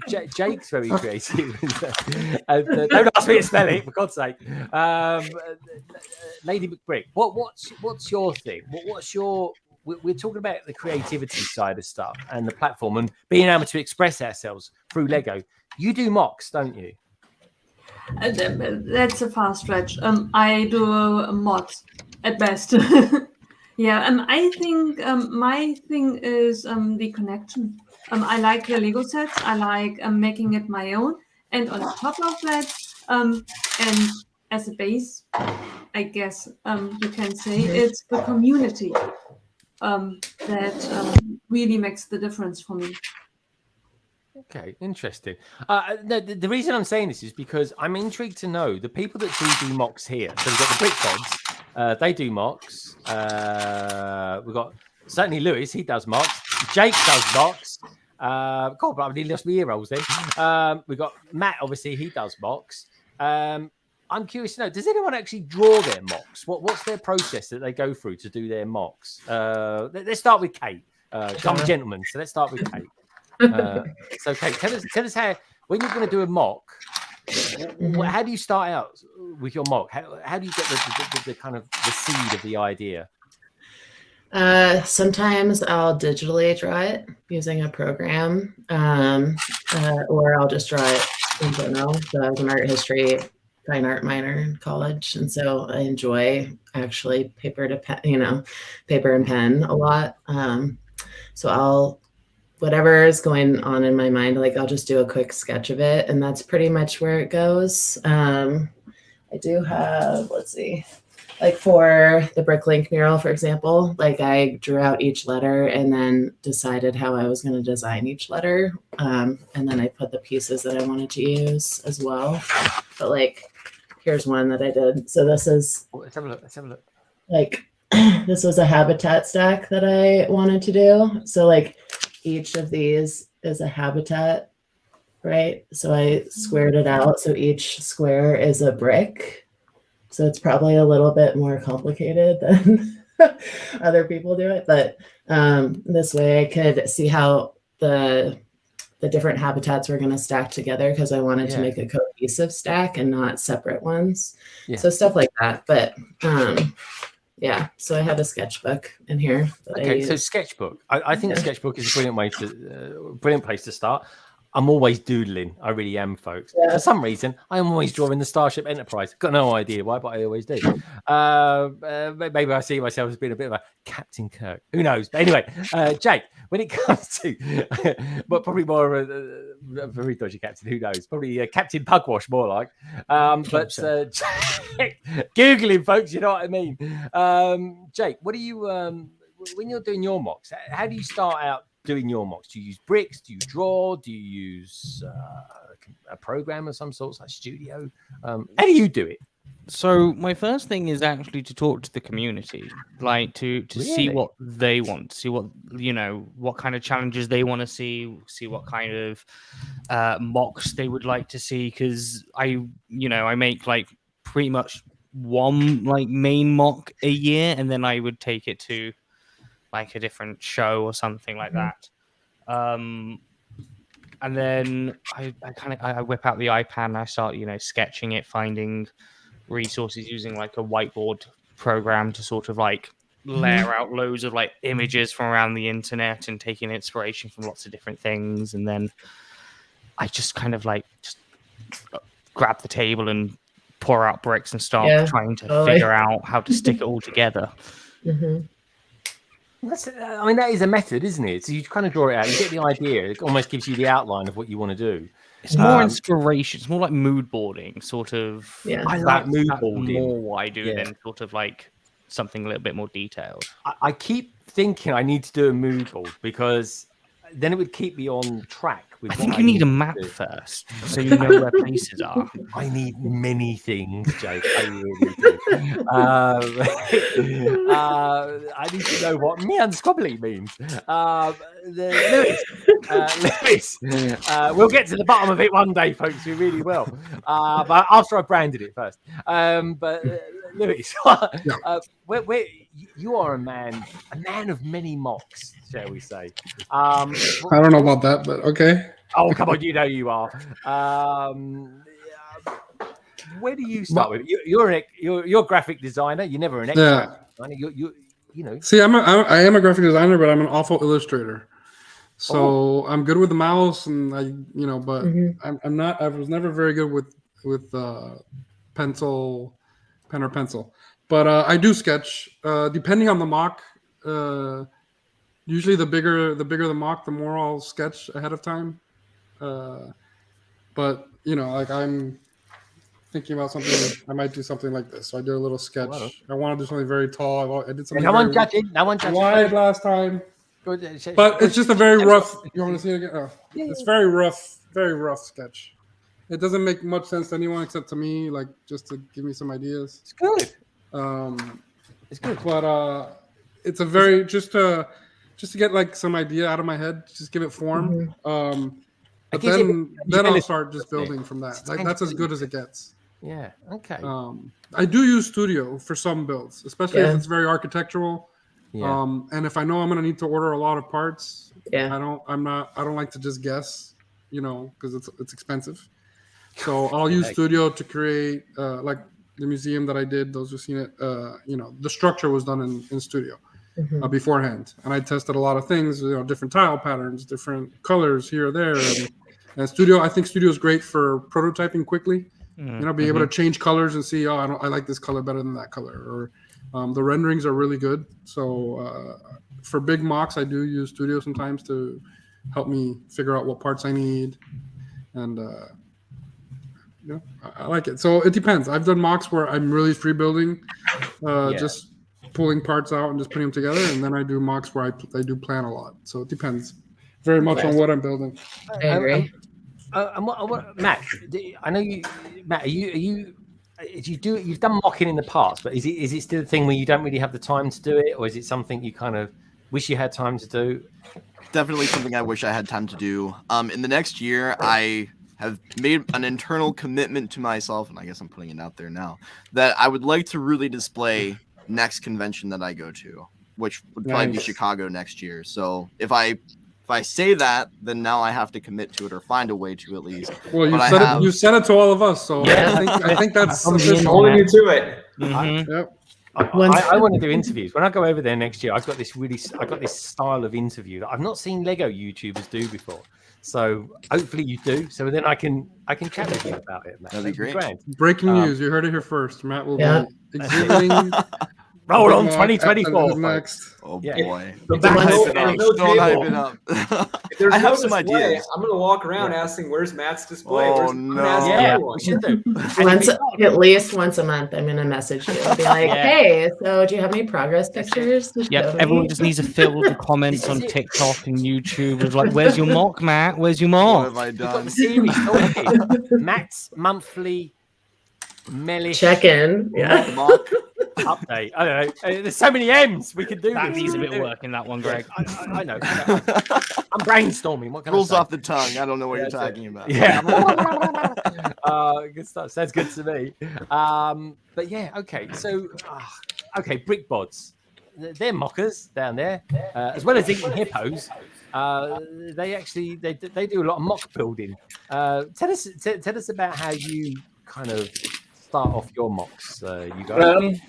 Jake's very creative. Don't ask me to spell it, for God's sake. Lady McBrick, what's your thing? What's your We're talking about the creativity side of stuff and the platform and being able to express ourselves through Lego. You do mocks, don't you? That's a far stretch. I do mods at best. I think my thing is the connection. I like the Lego sets. I like making it my own. And on top of that, and as a base, I guess you can say it's the community. That really makes the difference for me. Okay, interesting. The reason I'm saying this is because I'm intrigued to know the people that do mocks here. So we've got the Brick Pods, they do mocks. We've got certainly Lewis, he does mocks. Jake does mocks. God, but I've nearly lost my ear rolls then. We've got Matt, obviously, he does mocks. I'm curious to know, does anyone actually draw their mocks? What's their process that they go through to do their mocks? Let's start with Kate. I'm a gentleman, so let's start with Kate. So Kate, tell us how, when you're going to do a mock, how do you start out with your mock? How do you get the kind of the seed of the idea? Sometimes I'll digitally draw it using a program, or I'll just draw it in general. So I was an art history fine art minor in college, and so I enjoy actually paper and pen a lot. So I'll whatever is going on in my mind, like I'll just do a quick sketch of it, and that's pretty much where it goes. I do have, let's see, like for the Bricklink mural, for example, like I drew out each letter and then decided how I was going to design each letter. And then I put the pieces that I wanted to use as well. But like, here's one that I did. So this is, let's have a look. Let's have a look. Like, this was a habitat stack that I wanted to do. So like each of these is a habitat, right? So I squared it out. So each square is a brick. So it's probably a little bit more complicated than other people do it. But this way I could see how the different habitats were going to stack together, because I wanted to make a cohesive stack and not separate ones. Yeah. So stuff like that. But yeah, so I had a sketchbook in here. Okay, so sketchbook. I think a sketchbook is a brilliant place to start. I'm always doodling. I really am, folks. Yeah. For some reason, I'm always drawing the Starship Enterprise. Got no idea why, but I always do. Maybe I see myself as being a bit of a Captain Kirk. Who knows? But anyway, Jake, when it comes to, but probably more of a very dodgy captain. Who knows? Probably Captain Pugwash, more like. But Googling, folks. You know what I mean? Jake, what do you when you're doing your mocks? How do you start out doing your mocks? Do you use bricks? Do you draw? Do you use a program of some sorts like Studio? How do you do it? So my first thing is actually to talk to the community, like to see what they want, see what what kind of challenges they want to see what kind of mocks they would like to see, because I make like pretty much one like main mock a year, and then I would take it to like a different show or something like that. And then I whip out the iPad and I start, sketching it, finding resources, using like a whiteboard program to sort of like layer out loads of like images from around the internet and taking inspiration from lots of different things. And then I just kind of like just grab the table and pour out bricks and start trying to figure out how to stick it all together. That is a method, isn't it? So you kind of draw it out, you get the idea, it almost gives you the outline of what you want to do. It's more inspiration, it's more like mood boarding, sort of. Yeah, I like mood boarding. More what I do than sort of like something a little bit more detailed. I keep thinking I need to do a mood board, because then it would keep me on track. I think you need a map first, so you know where places are. I need many things, Jake. I really do. I need to know what me unsquabbly means. Lewis, we'll get to the bottom of it one day, folks. We really will. But after I branded it first. But Lewis, you are a man of many mocks, shall we say? I don't know about that, but okay. Oh, come on, you know you are. Where do you start with? You're a graphic designer. You're never an expert. Yeah. See, I am a graphic designer, but I'm an awful illustrator. So I'm good with the mouse, and but I'm not. I was never very good with pen or pencil. But I do sketch. Depending on the mock, usually the bigger the mock, the more I'll sketch ahead of time. But like I'm thinking about something, I might do something like this. So I did a little sketch. Wow. I want to do something very tall. I did something. No one judging. Wide last time. But it's just a very rough. You want to see it again? Oh, it's very rough sketch. It doesn't make much sense to anyone except to me. Like just to give me some ideas. It's good. It's good. But it's a very just to get like some idea out of my head. Just give it form. But then I'll start just building from that. Like that's as good as it gets. Yeah. Okay. I do use Studio for some builds, especially if it's very architectural. Yeah. And if I know I'm gonna need to order a lot of parts, I don't like to just guess, because it's expensive. So I'll use Studio to create like the museum that I did. Those who've seen it, the structure was done in Studio. beforehand, and I tested a lot of things, different tile patterns, different colors here or there. And Studio, I think Studio is great for prototyping quickly. Be able to change colors and see, I like this color better than that color, or the renderings are really good. So for big mocks, I do use Studio sometimes to help me figure out what parts I need, and I like it. So it depends. I've done mocks where I'm really free building, just pulling parts out and just putting them together, and then I do mocks where I do plan a lot. So it depends very much on what I'm building. I agree. Matt, I know you. Matt, you've done mocking in the past, but is it still a thing where you don't really have the time to do it, or is it something you kind of wish you had time to do? Definitely something I wish I had time to do. In the next year, I have made an internal commitment to myself, and I guess I'm putting it out there now, that I would like to really display next convention that I go to, which would probably be Chicago next year. So if I say that, then now I have to commit to it or find a way to at least. Well, you said it to all of us, so I think that's holding you to it. Yep. I want to do interviews. When I go over there next year, I've got this style of interview that I've not seen Lego YouTubers do before. So hopefully you do. So then I can chat with you about it, Matt. That'd be great. Breaking news! You heard it here first. Matt will be exhibiting. Roll on 2024 next. Oh yeah. boy! Don't hype it up. I have some ideas. I'm gonna walk around asking, "Where's Matt's display?" Oh no! Yeah, we should do. At least once a month, I'm gonna message you and be like, "Hey, so do you have any progress pictures?" Yeah, everyone just needs to fill the comments on TikTok and YouTube. It's like, "Where's your mock, Matt? Where's your mock?" What have I done? The series Matt's monthly Mellish check-in. Yeah. Mock update. I don't know. There's so many M's we could do. That needs a bit of work in that one, Greg. I know. I'm brainstorming. What can rolls I say? off the tongue. I don't know what you're talking about. Yeah. Good stuff. Sounds good to me. But yeah, okay. So, brick bods. They're mockers down there, as well as eating hippos. They do a lot of mock building. Tell us about how you kind of start off your mocks, you guys.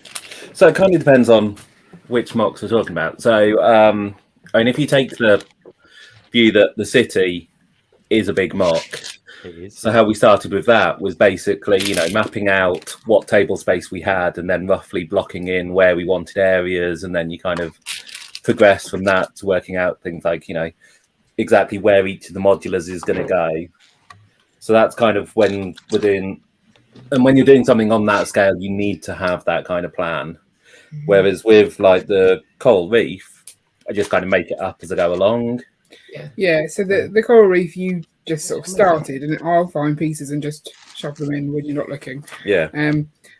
So it kind of depends on which mocks we're talking about. So if you take the view that the city is a big mock, it is. So how we started with that was basically mapping out what table space we had and then roughly blocking in where we wanted areas, and then you kind of progress from that to working out things like exactly where each of the modulars is going to go. So that's kind of when we're doing. And when you're doing something on that scale, you need to have that kind of plan. Whereas with like the coral reef, I just kind of make it up as I go along. Yeah. So the coral reef, you just sort of started, and I'll find pieces and just shove them in when you're not looking. Yeah.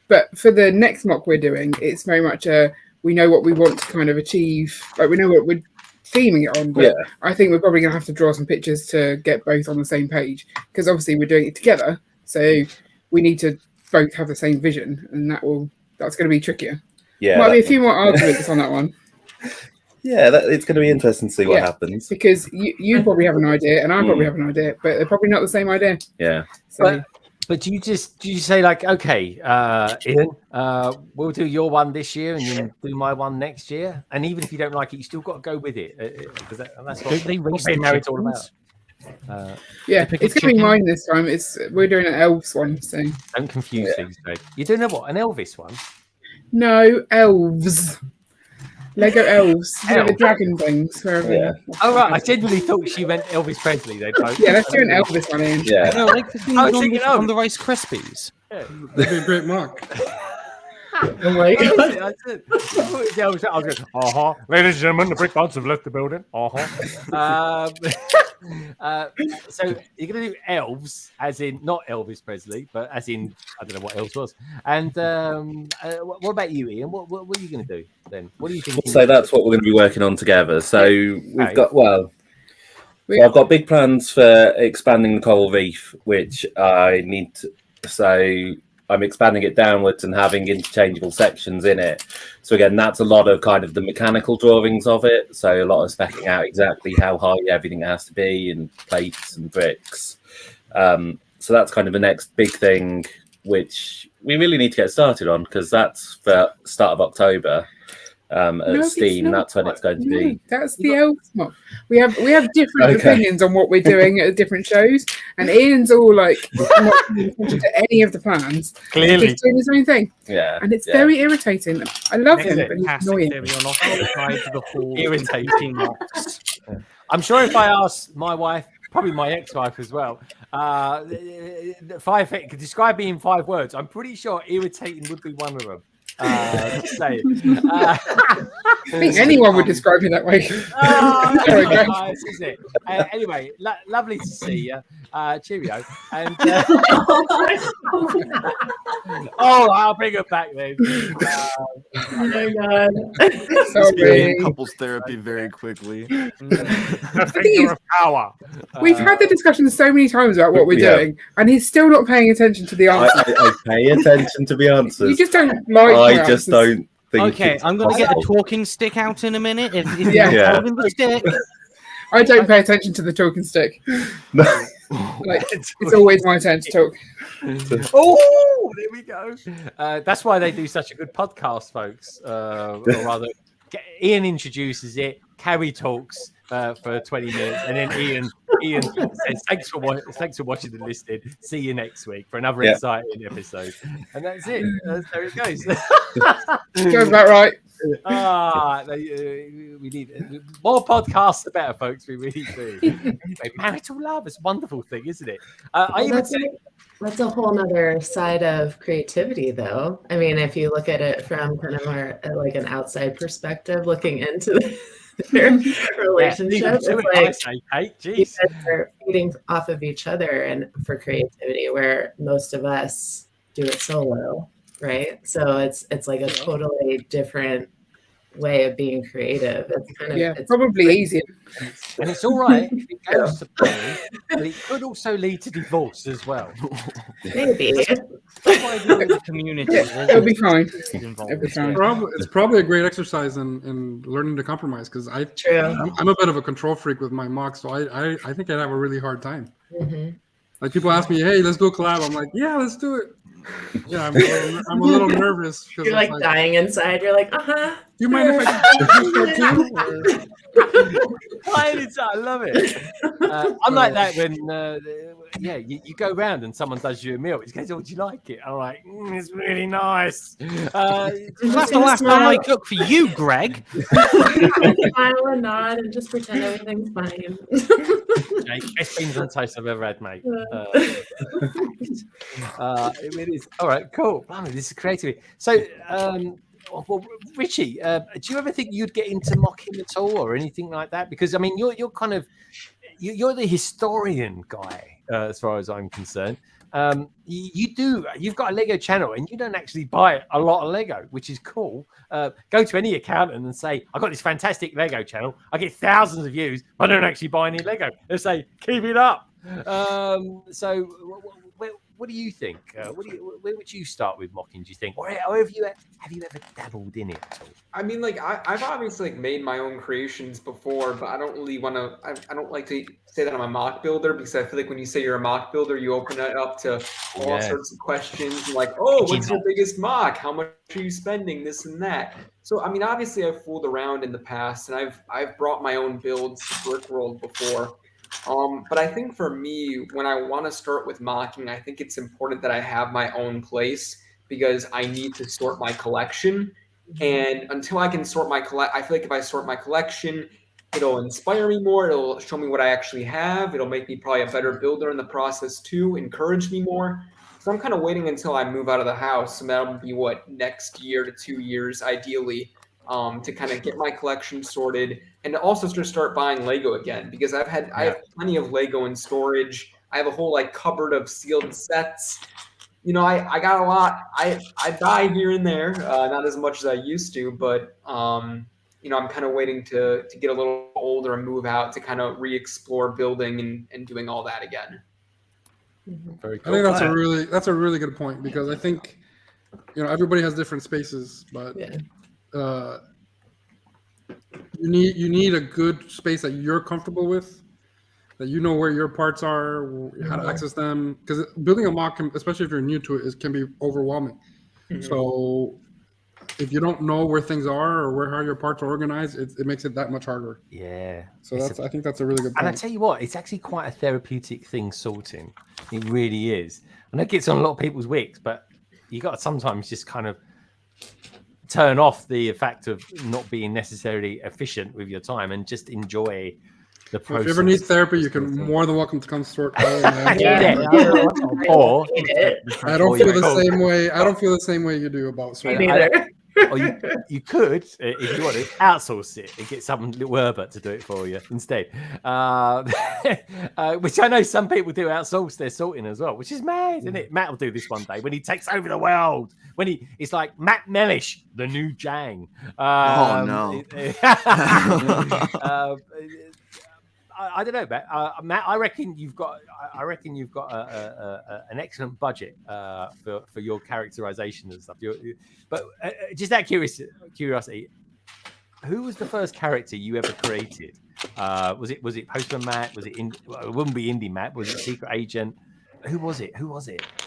But for the next mock we're doing, it's very much we know what we want to kind of achieve. Like we know what we're theming it on. But I think we're probably going to have to draw some pictures to get both on the same page, because obviously we're doing it together. So we need to both have the same vision, and that's going to be trickier. Yeah, might be a few more arguments on that one. Yeah, it's going to be say see what happens, because you probably have an idea, and I probably have an idea, but they're probably not the same idea. Yeah. So, but do you say like, okay, Ian, we'll do your one this year, and you do my one next year, and even if you don't like it, you still got to go with it. That's what being married's all about. It's gonna be mine this time. We're doing an elves one, so don't confuse things. Dave. You're doing an Elvis one? No, elves. Lego elves. The dragon things. Oh right, I genuinely thought she meant Elvis Presley. Yeah, let's do an Elvis one, Ian. Yeah. No, like the thing on the Rice Krispies. Yeah. That'd be a great mock. Oh my god. Ladies and gentlemen, the brick bods have left the building. So you're going to do elves, as in not Elvis Presley, but as in, I don't know what elves was. And what about you, Ian? What are you going to do then? What do you think? So that's what we're going to be working on together. So we've got, I've got big plans for expanding the coral reef, which I need to, so I'm expanding it downwards and having interchangeable sections in it. So again, that's a lot of kind of the mechanical drawings of it. So a lot of specking out exactly how high everything has to be and plates and bricks. So that's kind of the next big thing, which we really need to get started on, because that's for start of October. at Steam. That's when it's going to be. That's the elves mock. We have different opinions on what we're doing at different shows, and Ian's all like not paying attention to any of the plans. Clearly, just doing his own thing. Yeah, and it's very irritating. I love him, but he's annoying. Irritating. I'm sure if I ask my wife, probably my ex-wife as well, describe me in 5 words, I'm pretty sure irritating would be one of them. Just say it. I think anyone would describe you that way. This is it. Anyway, lovely to see you. Cheerio. And I'll bring her back then. Oh my god! Sorry. Couples therapy very quickly. The finger of power. We've had the discussion so many times about what we're doing, and he's still not paying attention to the answers. I pay attention to the answers. You just don't like. I just don't think. Okay, I'm going to get the talking stick out in a minute. If Yeah. you're holding the stick. I don't pay attention to the talking stick. Like, it's always my turn to talk. Oh, there we go. That's why they do such a good podcast, folks. Or rather, Ian introduces it, Carrie talks for 20 minutes, and then Ian says, thanks for watching the listed. See you next week for another exciting episode. And that's it. There it goes. Sounds about right. We need more podcasts, the better, folks. We really do. Anyway, marital love is a wonderful thing, isn't it? That's a whole nother side of creativity, though. I mean, if you look at it from kind of more like an outside perspective, looking into their relationship, it's like you guys are feeding off of each other, and for creativity, where most of us do it solo, right? So it's like a totally different way of being creative. It's kind of it's probably easier, and it's all right if it goes to plan, but it could also lead to divorce as well. Maybe the community. It'll be fine. It's probably a great exercise in learning to compromise, because I'm a bit of a control freak with my mock, so I think I'd have a really hard time. Mm-hmm. Like, people ask me, "Hey, let's go collab." I'm like, "Yeah, let's do it." Yeah, I'm a little nervous. You're like dying inside. You're like, Do you mind if I I love it. I'm like that when you go around and someone does you a meal. It goes, "Oh, do you like it?" I'm like, "It's really nice." That's the last time I cook for you, Greg. Smile and nod and just pretend everything's fine. Best beans on toast I've ever had, mate. It is. All right, cool. Blimey, this is creative. So, well, Richie, do you ever think you'd get into mocking at all, or anything like that? Because I mean, you're kind of you're the historian guy, as far as I'm concerned. You've got a Lego channel, and you don't actually buy a lot of Lego, which is cool. Go to any accountant and say, "I've got this fantastic Lego channel. I get thousands of views. But I don't actually buy any Lego." They'll say, "Keep it up." So, what do you think? Where would you start with mocking? Do you think, or have you ever dabbled in it at all? I mean, like I've obviously made my own creations before, but I don't really want to. I don't like to say that I'm a mock builder, because I feel like when you say you're a mock builder, you open it up to all sorts of questions, like, "Oh, what's your biggest mock? How much are you spending? This and that." So, I mean, obviously, I've fooled around in the past, and I've brought my own builds to Brick World before. But I think for me, when I want to start with mocking, I think it's important that I have my own place, because I need to sort my collection. And until I can sort my I feel like if I sort my collection, it'll inspire me more. It'll show me what I actually have. It'll make me probably a better builder in the process too, encourage me more. So I'm kind of waiting until I move out of the house, and that'll be next year to 2 years, ideally, to kind of get my collection sorted, and to also start buying Lego again, because I have plenty of Lego in storage. I have a whole cupboard of sealed sets. You know, I got a lot. I buy here and there, not as much as I used to, but you know, I'm kind of waiting to get a little older and move out to kind of re-explore building and doing all that again. Very cool. I think that's a really good point, because I think, you know, everybody has different spaces, but you need a good space that you're comfortable with, that you know where your parts are, how to access them, because building a mock, especially if you're new to it, can be overwhelming. So if you don't know where things are or how your parts are organized, it makes it that much harder. Yeah. So I think that's a really good point. And I tell you what, it's actually quite a therapeutic thing, sorting. It really is. I know it gets on a lot of people's wicks, but you got to sometimes just kind of turn off the fact of not being necessarily efficient with your time and just enjoy the process. If you ever need therapy, you can more than welcome to come sort. Or I don't feel the same way. I don't feel the same way you do about sorting. Or you could, if you want to, outsource it and get some little Herbert to do it for you instead. Which I know some people do outsource their sorting as well, which is mad, isn't it? Matt will do this one day when he takes over the world. When it's like Matt Mellish, the new Jang. Oh no. I don't know, Matt. I reckon you've got an excellent budget for your characterization and stuff. But just out of curiosity, who was the first character you ever created? Was it Postman Matt? Was it? It wouldn't be Indie Matt. Was it Secret Agent? Who was it?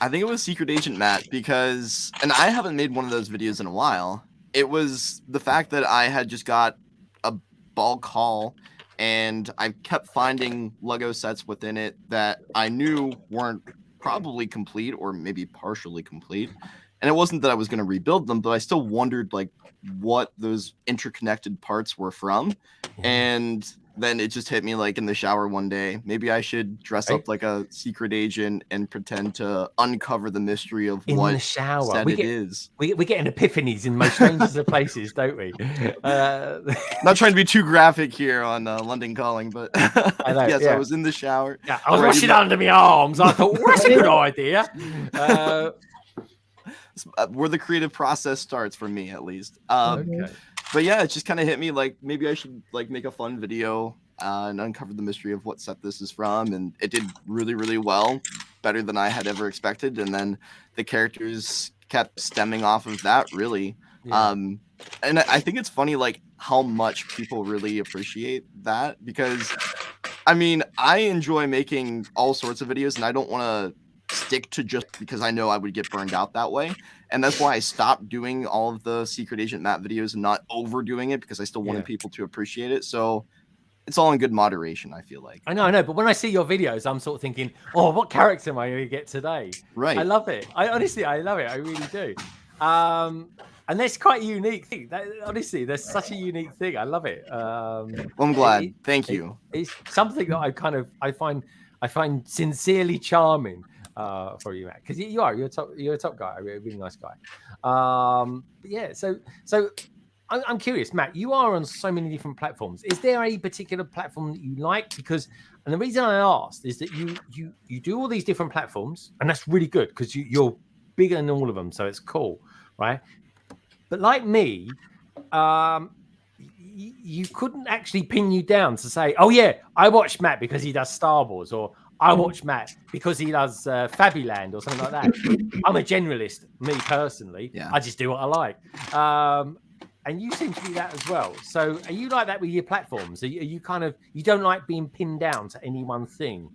I think it was Secret Agent Matt because, and I haven't made one of those videos in a while. It was the fact that I had just got a bulk haul. And I kept finding Lego sets within it that I knew weren't probably complete or maybe partially complete. And it wasn't that I was going to rebuild them, but I still wondered like what those interconnected parts were from. And then it just hit me like in the shower one day. Maybe I should dress up like a secret agent and pretend to uncover the mystery of in what the shower set it is. We're getting epiphanies in the most strangest of places, don't we? Not trying to be too graphic here on London Calling, but I know, yes, yeah. I was in the shower. Yeah, I was washing under my arms. I thought, well, that's a good idea. Where the creative process starts for me, at least. Okay. But yeah, it just kind of hit me like maybe I should like make a fun video and uncover the mystery of what set this is from. And it did really, really well, better than I had ever expected. And then the characters kept stemming off of that, really. Yeah. And I think it's funny, like how much people really appreciate that, because I mean, I enjoy making all sorts of videos and I don't want to stick to just because I know I would get burned out that way. And that's why I stopped doing all of the Secret Agent Matt videos and not overdoing it, because I still wanted people to appreciate it. So it's all in good moderation, I feel like. I know. But when I see your videos, I'm sort of thinking, oh, what character am I going to get today? Right. I love it. I love it. I really do. And that's quite a unique thing. Honestly, that's such a unique thing. I love it. Well, I'm glad. Thank you. It's something that I find sincerely charming. For you, Matt, because you're a top guy, a really nice guy. Yeah, so I'm curious, Matt. You are on so many different platforms. Is there a particular platform that you like? Because, and the reason I asked is that you do all these different platforms, and that's really good because you're bigger than all of them, so it's cool, right? But like me, you couldn't actually pin you down to say, oh yeah, I watch Matt because he does Star Wars, or I watch Matt because he does Fabuland or something like that. I'm a generalist, me personally. Yeah. I just do what I like. And you seem to be that as well. So are you like that with your platforms? Are you kind of, you don't like being pinned down to any one thing?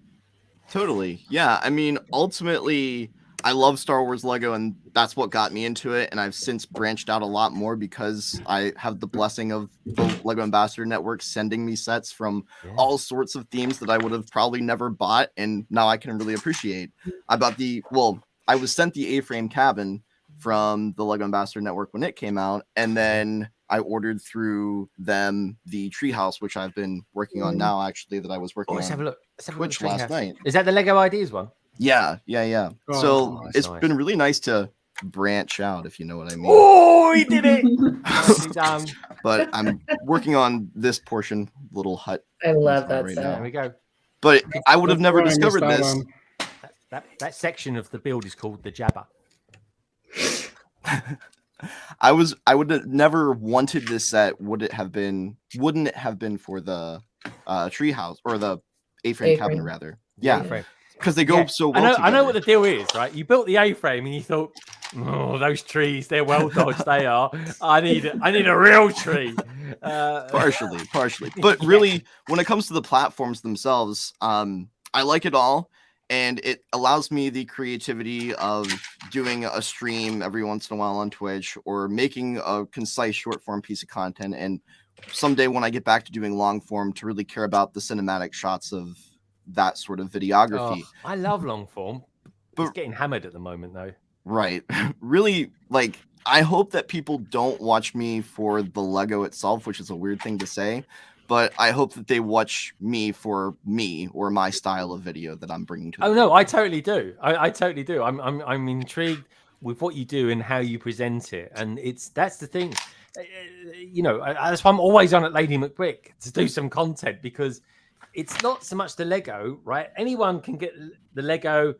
Totally. Yeah. I mean, ultimately, I love Star Wars Lego, and that's what got me into it. And I've since branched out a lot more because I have the blessing of the Lego Ambassador Network sending me sets from all sorts of themes that I would have probably never bought. And now I can really appreciate. I was sent the A-frame cabin from the Lego Ambassador Network when it came out. And then I ordered through them the treehouse, which I've been working on now, actually, that I was working on. Let's have a look. Twitch last night. Is that the Lego Ideas one? Yeah. Oh, So it's been really nice to branch out, if you know what I mean. Oh, he did it! But I'm working on this portion, little hut. I love that right set. now. There we go. But I would have never discovered this. That section of the build is called the Jabba. I would have never wanted this set. Wouldn't it have been for the treehouse or the A-frame cabin rather? Yeah. Because they go so well. I know what the deal is, right? You built the A-frame and you thought, oh, those trees, they're well dodged. They are. I need a real tree. Partially. But really, when it comes to the platforms themselves, I like it all. and it allows me the creativity of doing a stream every once in a while on Twitch, or making a concise short form piece of content. And someday when I get back to doing long form, to really care about the cinematic shots of that sort of videography. Oh, I love long form. But it's getting hammered at the moment, though. Right. Really, like, I hope that people don't watch me for the Lego itself, which is a weird thing to say, but I hope that they watch me for me or my style of video that I'm bringing to them. Oh no, I totally do. I totally do. I'm intrigued with what you do and how you present it, and that's the thing. You know, that's why I'm always on at Lady McBrick to do some content, because it's not so much the Lego, right? Anyone can get the Lego.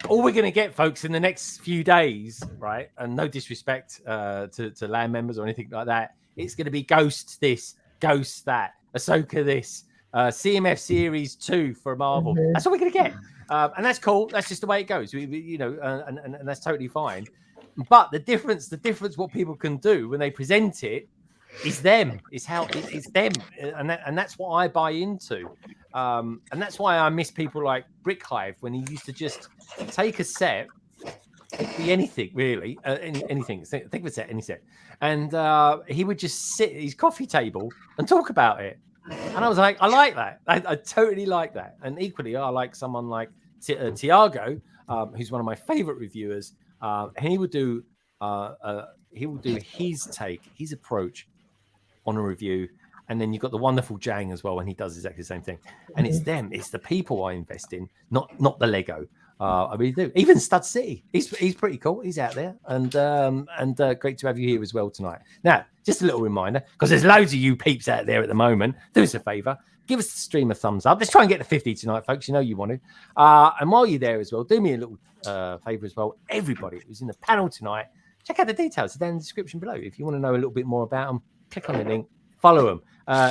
All we're going to get, folks, in the next few days, right? And no disrespect to land members or anything like that, it's going to be Ghost this, Ghost that, Ahsoka this, CMF Series 2 for Marvel. Mhm. That's all we're going to get. And that's cool. That's just the way it goes. You know, and that's totally fine. But the difference, what people can do when they present it is them. It's how it's them, and that's what I buy into. And that's why I miss people like Brick Hive, when he used to just take a set, it could be anything really, anything. Think of a set, any set, and he would just sit at his coffee table and talk about it. And I was like, I like that. I totally like that. And equally, I like someone like Tiago, who's one of my favorite reviewers. And he will do his take, his approach on a review. And then you've got the wonderful Jang as well, when he does exactly the same thing. And it's them, it's the people I invest in, not the Lego. I really do. Even Stud City, he's pretty cool. He's out there, and great to have you here as well tonight. Now, just a little reminder, because there's loads of you peeps out there at the moment. Do us a favor, give us the stream a thumbs up. Let's try and get to 50 tonight, folks. You know you want to. And while you're there as well, do me a little favor as well. Everybody who's in the panel tonight, check out the details down in the description below. If you want to know a little bit more about them, click on the link, follow them.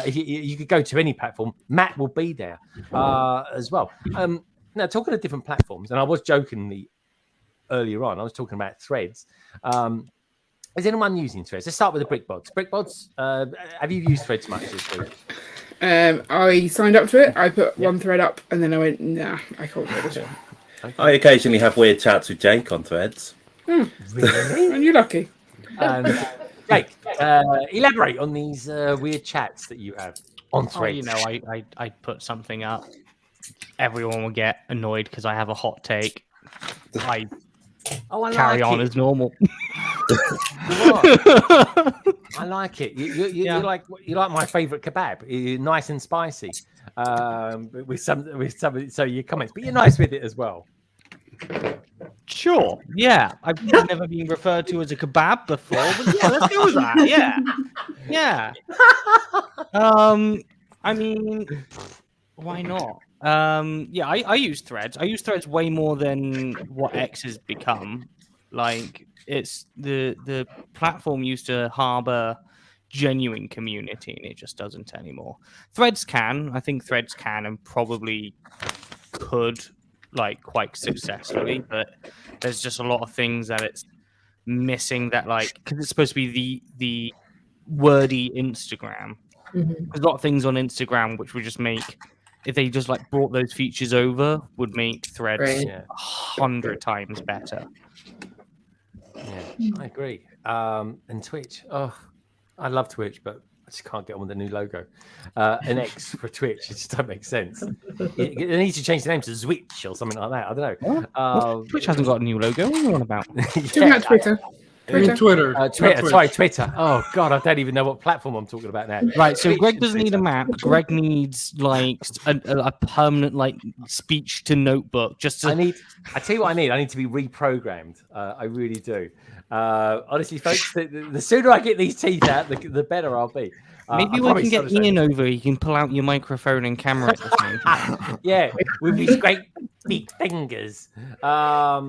If you could go to any platform, Matt will be there as well. Now, talking of different platforms, and I was jokingly earlier on, I was talking about Threads. Is anyone using Threads? Let's start with the Brickbods. Brickbods, have you used Threads much this week? I signed up to it. I put one thread up, and then I went, nah, I can't do it. Okay. I occasionally have weird chats with Jake on Threads. Really? And you're lucky. Jake, elaborate on these weird chats that you have on Threads. You know, I put something up. Everyone will get annoyed because I have a hot take. I carry on as normal. I like it. You like my favorite kebab. You're nice and spicy. With some so your comments, but you're nice with it as well. Sure. Yeah. I've never been referred to as a kebab before, but yeah, let's go with that. Yeah. Yeah. I mean, why not? Yeah, I use Threads. I use Threads way more than what X has become. Like, it's the platform used to harbor genuine community, and it just doesn't anymore. Threads can. I think Threads can and probably could, like, quite successfully, but there's just a lot of things that it's missing, that, like, because it's supposed to be the wordy Instagram. Mm-hmm. There's a lot of things on Instagram which would just make, if they just like brought those features over, would make Threads 100 times better. Yeah, I agree. And Twitch, I love Twitch, but I just can't get on with the new logo. An X for Twitch, it just don't make sense. They need to change the name to Zwitch or something like that. I don't know. Twitch hasn't got a new logo. What are you on about? Twitter. Twitter. Sorry, Twitter. Oh God, I don't even know what platform I'm talking about now. Right, so Greg doesn't need a map. Greg needs like a permanent like speech to notebook. Just to... I tell you what I need. I need to be reprogrammed. I really do. Honestly, folks, the sooner I get these teeth out, the better I'll be. Maybe we can get Ian over. You can pull out your microphone and camera at the same time. Yeah, with his great big fingers. But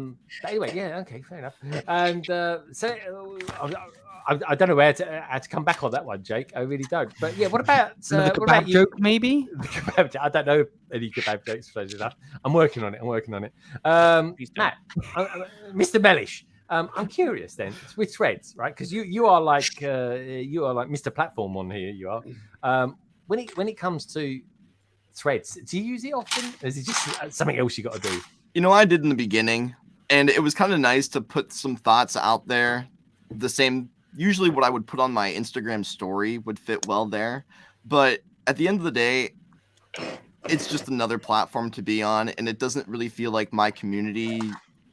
anyway, yeah, okay, fair enough. And so I don't know how to come back on that one, Jake. I really don't. But yeah, what about the kebab joke? Maybe I don't know any kebab jokes. Strange enough, I'm working on it. Matt, Mr. Mellish. I'm curious then with Threads, right? Because you are like Mr. Platform on here. You are. When it comes to Threads, do you use it often? Or is it just something else you got to do? You know, I did in the beginning, and it was kind of nice to put some thoughts out there. The same, usually what I would put on my Instagram story would fit well there. But at the end of the day, it's just another platform to be on, and it doesn't really feel like my community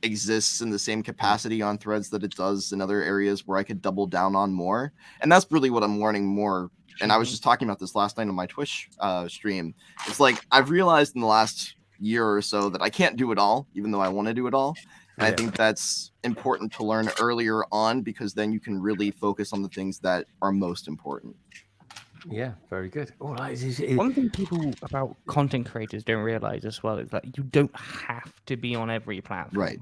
exists in the same capacity on Threads that it does in other areas where I could double down on more. And that's really what I'm learning more. And I was just talking about this last night on my Twitch stream. It's like I've realized in the last year or so that I can't do it all, even though I want to do it all. And I think that's important to learn earlier on, because then you can really focus on the things that are most important. Yeah, very good. One thing people about content creators don't realize as well is that you don't have to be on every platform. Right.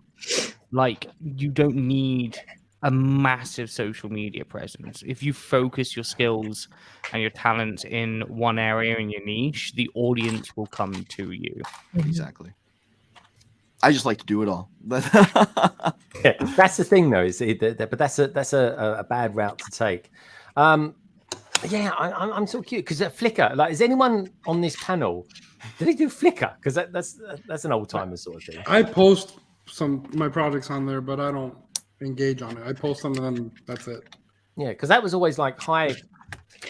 Like, you don't need a massive social media presence. If you focus your skills and your talents in one area in your niche, the audience will come to you. Exactly. I just like to do it all. Yeah, that's the thing, though. But that's a bad route to take. Yeah, I'm so cute because Flickr. Like, is anyone on this panel? Did they do Flickr? Because that's an old timer sort of thing. I post my projects on there, but I don't engage on it. I post them and then that's it. Yeah, because that was always like high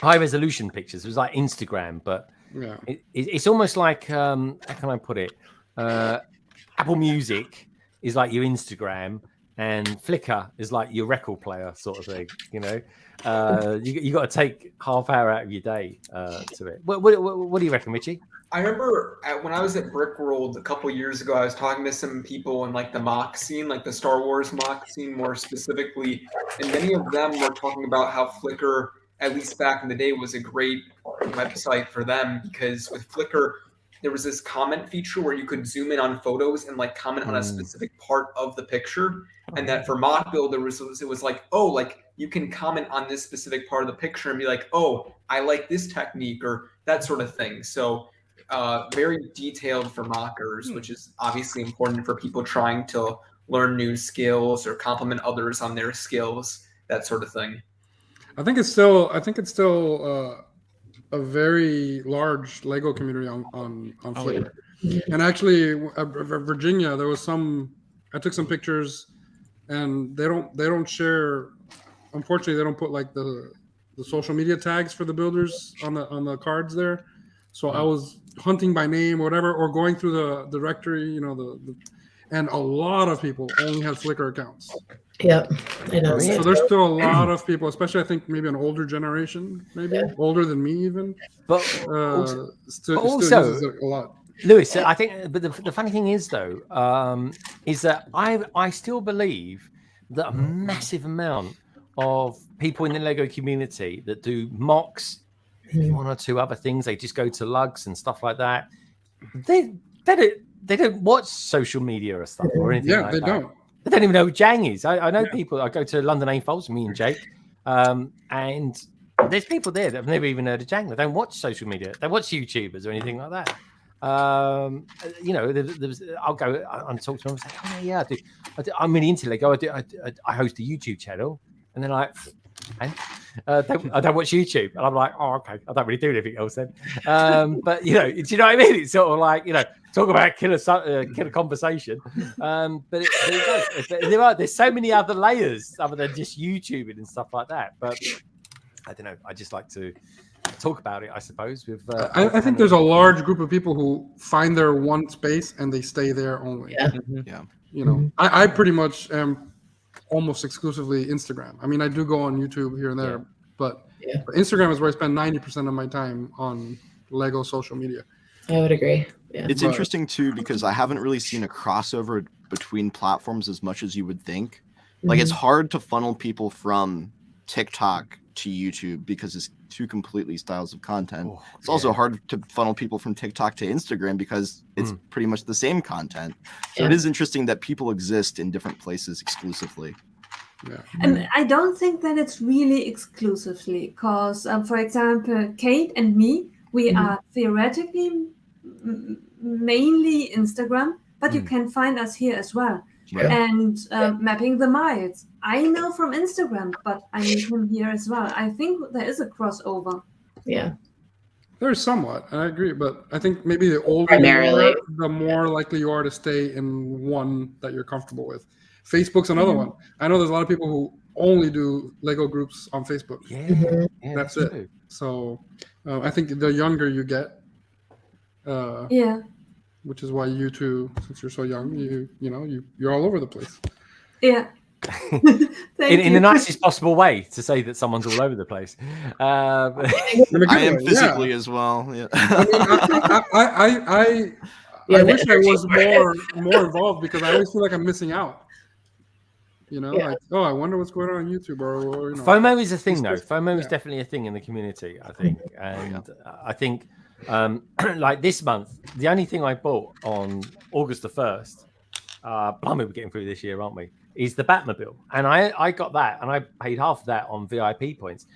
resolution pictures. It was like Instagram, but yeah, it's almost like how can I put it? Apple Music is like your Instagram, and Flickr is like your record player sort of thing. You know, you got to take half hour out of your day to it. What do you reckon, Witchy? I remember when I was at Brickworld a couple years ago, I was talking to some people in like the mock scene, like the Star Wars mock scene more specifically, and many of them were talking about how Flickr, at least back in the day, was a great website for them, because with Flickr, there was this comment feature where you could zoom in on photos and like comment on a specific part of the picture. And that for mock build, it was like, oh, like you can comment on this specific part of the picture and be like, oh, I like this technique or that sort of thing. So very detailed for mockers, which is obviously important for people trying to learn new skills or compliment others on their skills, that sort of thing. I think it's still a very large Lego community on Flickr. Yeah. And actually, Virginia, there was I took some pictures, and they don't share. Unfortunately, they don't put like the social media tags for the builders on the cards there. So I was hunting by name or whatever, or going through the directory, you know, and a lot of people only have Flickr accounts. Yep, it is. So there's still a lot of people, especially I think maybe an older generation, maybe older than me even. But still uses it a lot. Lewis, I think, but the funny thing is though, is that I still believe that a massive amount of people in the Lego community that do mocks, one or two other things, they just go to lugs and stuff like that. They don't watch social media or stuff or anything like that. Yeah, they don't. They don't even know who Jang is. I know people. I go to London A-Folds, me and Jake, and there's people there that have never even heard of Jang. They don't watch social media. They watch YouTubers or anything like that. You know, I'll go and talk to them and say, "Oh yeah, I'm really into Lego. I host a YouTube channel," and they're like, I don't watch YouTube, and I'm like, oh, okay, I don't really do anything else then. But you know, do you know what I mean? It's sort of like, you know, talk about killer conversation. But there's so many other layers other than just YouTubing and stuff like that. But I don't know. I just like to talk about it, I suppose. With I think there's a large group of people who find their one space and they stay there only. Yeah. Yeah. You know, I pretty much am almost exclusively Instagram. I mean, I do go on YouTube here and there, but Instagram is where I spend 90% of my time on Lego social media. I would agree. Yeah. It's interesting too, because I haven't really seen a crossover between platforms as much as you would think. Like, it's hard to funnel people from TikTok to YouTube because it's two completely styles of content. It's also hard to funnel people from TikTok to Instagram because it's pretty much the same content. So it is interesting that people exist in different places exclusively. Yeah. And I don't think that it's really exclusively, because, for example, Kate and me, we are theoretically mainly Instagram, but you can find us here as well. Right. And mapping the miles. I know from Instagram, but I need him here as well. I think there is a crossover. Yeah. There's somewhat, I agree, but I think maybe the older you Primarily. are, the more likely you are to stay in one that you're comfortable with. Facebook's another one. I know there's a lot of people who only do Lego groups on Facebook. Yeah, That's it. true. So I think the younger you get, which is why you two, since you're so young, you're all over the place. Yeah. in the nicest possible way to say that someone's all over the place. I am physically as well. Yeah. I wish I was more involved because I always feel like I'm missing out. Like, I wonder what's going on YouTube or FOMO is a thing though. FOMO is definitely a thing in the community, I think. And I think like this month, the only thing I bought on August the 1st, blimey, we're getting through this year, aren't we? Is the Batmobile. And I got that and I paid half of that on VIP points.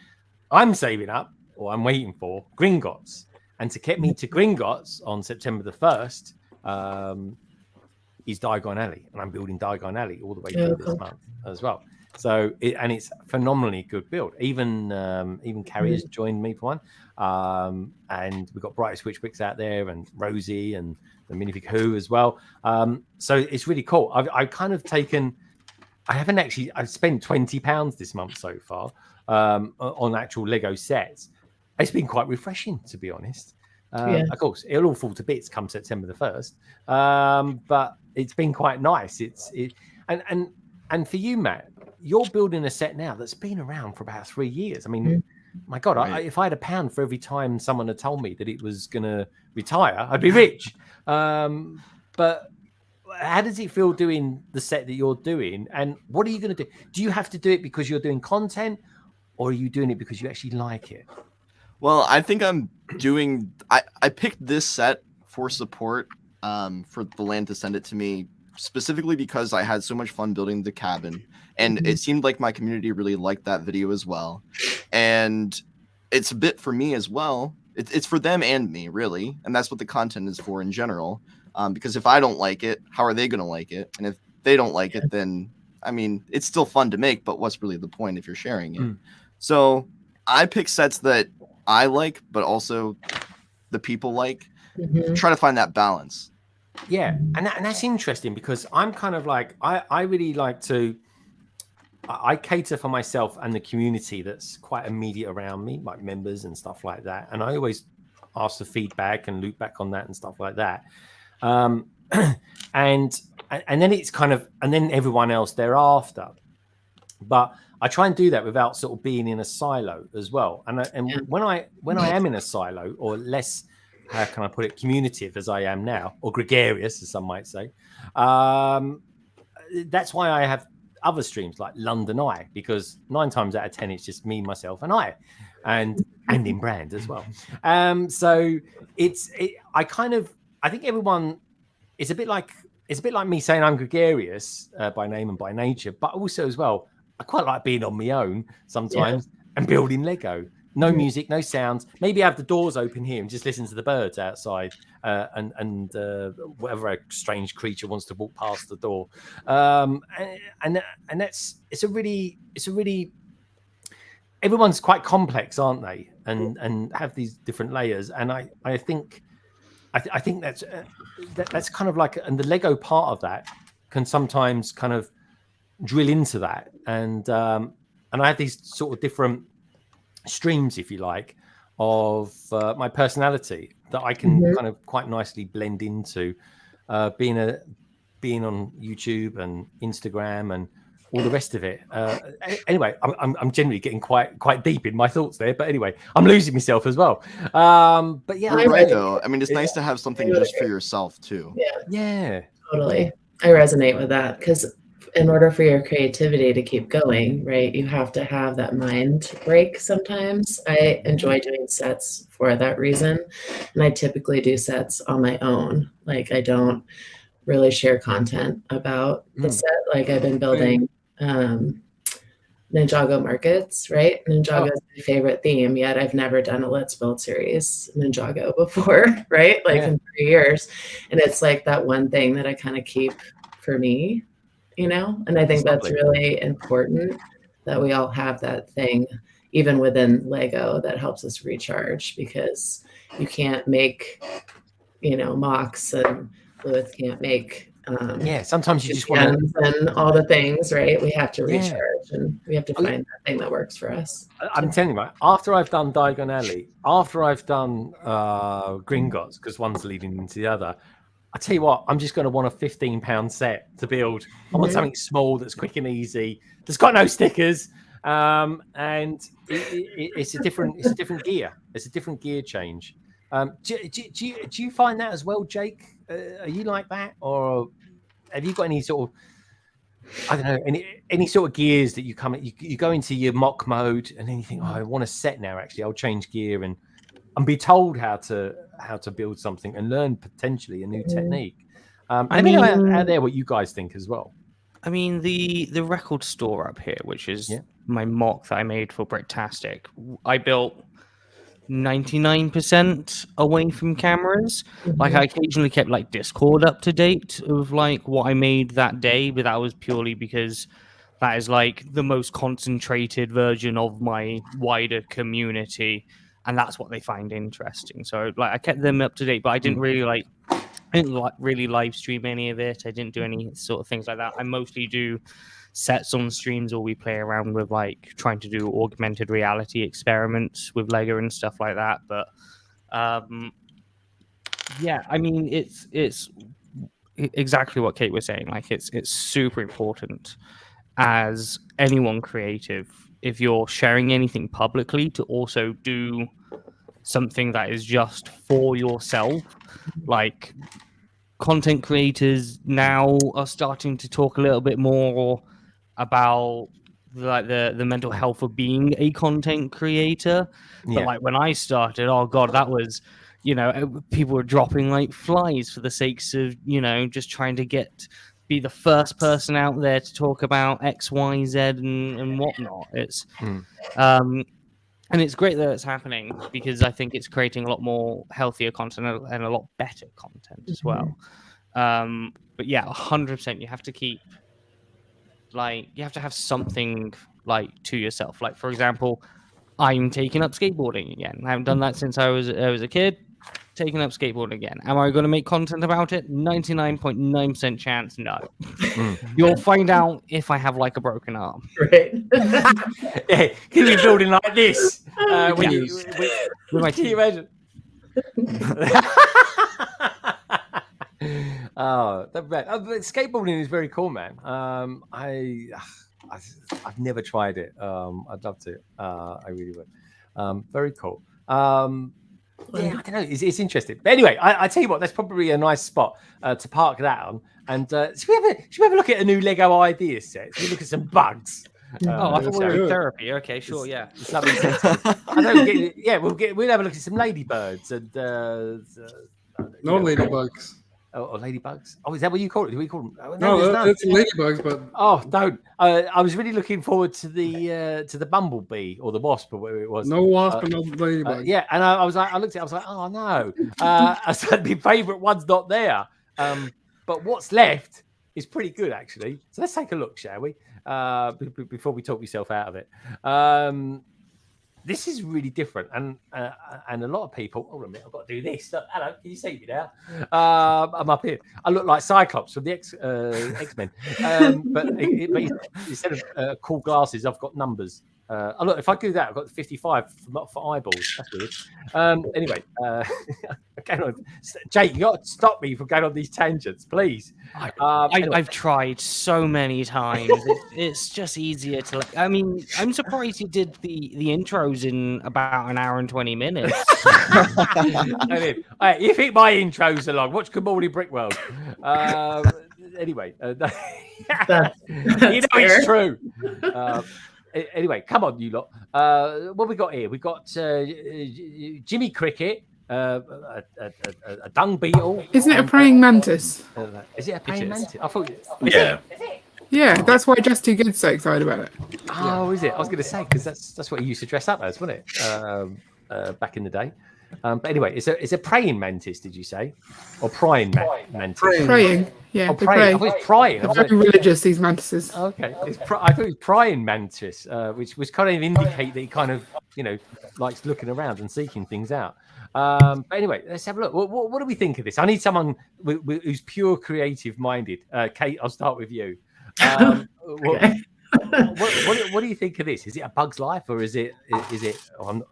I'm saving up, or I'm waiting for Gringotts. And to get me to Gringotts on September the 1st, is Diagon Alley, and I'm building Diagon Alley all the way through this month as well. So it's phenomenally good build. Even Carrier's joined me for one, and we've got Brightest Witch Bricks out there, and Rosie and the Minifig Who as well. So it's really cool. I've kind of taken. I've spent £20 this month so far on actual Lego sets. It's been quite refreshing, to be honest. Of course, it'll all fall to bits come September the 1st, but it's been quite nice. And for you, Matt, you're building a set now that's been around for about 3 years. I mean, my God, if I had £1 for every time someone had told me that it was going to retire, I'd be rich. But how does it feel doing the set that you're doing? And what are you going to do? Do you have to do it because you're doing content, or are you doing it because you actually like it? Well, I think I'm doing. I picked this set for support for the land to send it to me specifically because I had so much fun building the cabin, and it seemed like my community really liked that video as well. And it's a bit for me as well. It's for them and me, really, and that's what the content is for in general. Because if I don't like it, how are they going to like it? And if they don't like it, then I mean, it's still fun to make, but what's really the point if you're sharing it? So I pick sets that I like, but also the people like. Try to find that balance. Yeah, and that's interesting because I'm kind of like I really like to. I cater for myself and the community that's quite immediate around me, like members and stuff like that. And I always ask for feedback and loop back on that and stuff like that. And then it's kind of, and then everyone else thereafter. But I try and do that without sort of being in a silo as well. And when I am in a silo, or less, how can I put it, communicative as I am now, or gregarious as some might say, that's why I have other streams like London Eye, because 9 times out of 10 it's just me, myself, and I, and in brand as well. So I think everyone, it's a bit like me saying I'm gregarious by name and by nature, but also as well, I quite like being on my own sometimes and building Lego. No music, no sounds. Maybe have the doors open here and just listen to the birds outside, and whatever a strange creature wants to walk past the door. And it's a really everyone's quite complex, aren't they? And have these different layers. And I think that's kind of like, and the Lego part of that can sometimes kind of drill into that. And I have these sort of different streams, if you like, of my personality that I can kind of quite nicely blend into being on YouTube and Instagram and all the rest of it. Anyway, I'm generally getting quite deep in my thoughts there, but anyway, I'm losing myself as well. But yeah, you're right though. I mean, it's nice to have something just for yourself too. Yeah, totally. I resonate with that because in order for your creativity to keep going, right, you have to have that mind break sometimes. I enjoy doing sets for that reason, and I typically do sets on my own. Like, I don't really share content about the set. Like, I've been building Ninjago markets, right? Ninjago is my favorite theme, yet I've never done a Let's Build series Ninjago before, right? Like in 3 years. And it's like that one thing that I kind of keep for me, you know? And I think that's really important that we all have that thing, even within Lego, that helps us recharge, because you can't make, mocks, and Lewis can't make. Sometimes you just want to, and all the things, right? We have to recharge, and we have to Oh, find that thing that works for us. I'm telling you, right, after I've done Diagon Alley, after I've done Gringotts, because one's leading into the other, I tell you what, I'm just going to want a £15 set to build. I want something small that's quick and easy, that's got no stickers, and it's a different gear. It's a different gear change. Do you find that as well, Jake? Are you like that, or have you got any sort of, I don't know, any sort of gears that you go into your mock mode and then you think, oh, I want a set now. Actually, I'll change gear and be told how to build something and learn potentially a new technique. I mean, out there what you guys think as well. I mean, the record store up here, which is my mock that I made for Bricktastic, I built 99% away from cameras. Like, I occasionally kept like Discord up to date of like what I made that day, but that was purely because that is like the most concentrated version of my wider community, and that's what they find interesting. So like I kept them up to date, but I didn't really really live stream any of it. I didn't do any sort of things like that. I mostly do sets on streams, or we play around with like trying to do augmented reality experiments with Lego and stuff like that. But yeah, I mean, it's exactly what Kate was saying. Like it's super important as anyone creative, if you're sharing anything publicly, to also do something that is just for yourself. Like, content creators now are starting to talk a little bit more about like the mental health of being a content creator. But like when I started, oh god, that was, people were dropping like flies for the sakes of, just trying to be the first person out there to talk about X, Y, Z and whatnot. It's and it's great that it's happening, because I think it's creating a lot more healthier content and a lot better content as well. But yeah, 100%, you have to keep, like, you have to have something like to yourself. Like, for example, I'm taking up skateboarding again. I haven't done that since I was a kid. Taking up skateboarding again. Am I going to make content about it? 99.9% chance, no. You'll find out if I have like a broken arm. Right. Yeah, can you be building like this? With my team. Imagine? But skateboarding is very cool, man. I've never tried it. I'd love to. I really would. Very cool. Yeah, I don't know. It's interesting. But anyway, I tell you what, that's probably a nice spot to park that on. And should we have a look at a new Lego idea set? Should we look at some bugs? I thought we were in therapy. Okay, sure, yeah. I don't get it. Yeah, we'll have a look at some ladybirds and no ladybugs. Or ladybugs? Oh, is that what you call it? Do we call them? No, it's ladybugs, but don't. I was really looking forward to the bumblebee or the wasp or whatever it was. No wasp and no ladybug. Yeah, and I looked at it. I was like, oh no. I said my favourite one's not there. But what's left is pretty good actually. So let's take a look, shall we? Before we talk yourself out of it. This is really different, and a lot of people. Hold on a minute, I've got to do this. Hello, can you see me now? I'm up here. I look like Cyclops from the X-Men, but instead of cool glasses, I've got numbers. Look, if I do that, I've got 55 for eyeballs. That's weird. Anyway, going on. Jake, you got to stop me from going on these tangents, please. I've tried so many times. It's just easier to. I mean, I'm surprised you did the intros in about an hour and 20 minutes. You think my intros are long? Watch Good Morning Brick World. Anyway, it's true. Anyway, come on, you lot. What we got here? We got Jimmy Cricket, a dung beetle. Isn't it a praying mantis? Is it a praying mantis? I thought. Yeah. Yeah, that's why Just Too Good's so excited about it. Oh, is it? I was going to say because that's what he used to dress up as, wasn't it? Back in the day. But anyway, it's a praying mantis, did you say? Or prying mantis? Praying. Yeah, Oh, they praying. pray. I thought it was prying. They're very religious, these mantises. Okay. I thought it was prying mantis, which kind of indicate that he kind of, likes looking around and seeking things out. But anyway, let's have a look. What do we think of this? I need someone who's pure creative minded. Kate, I'll start with you. What do you think of this? Is it a bug's life or is it? I don't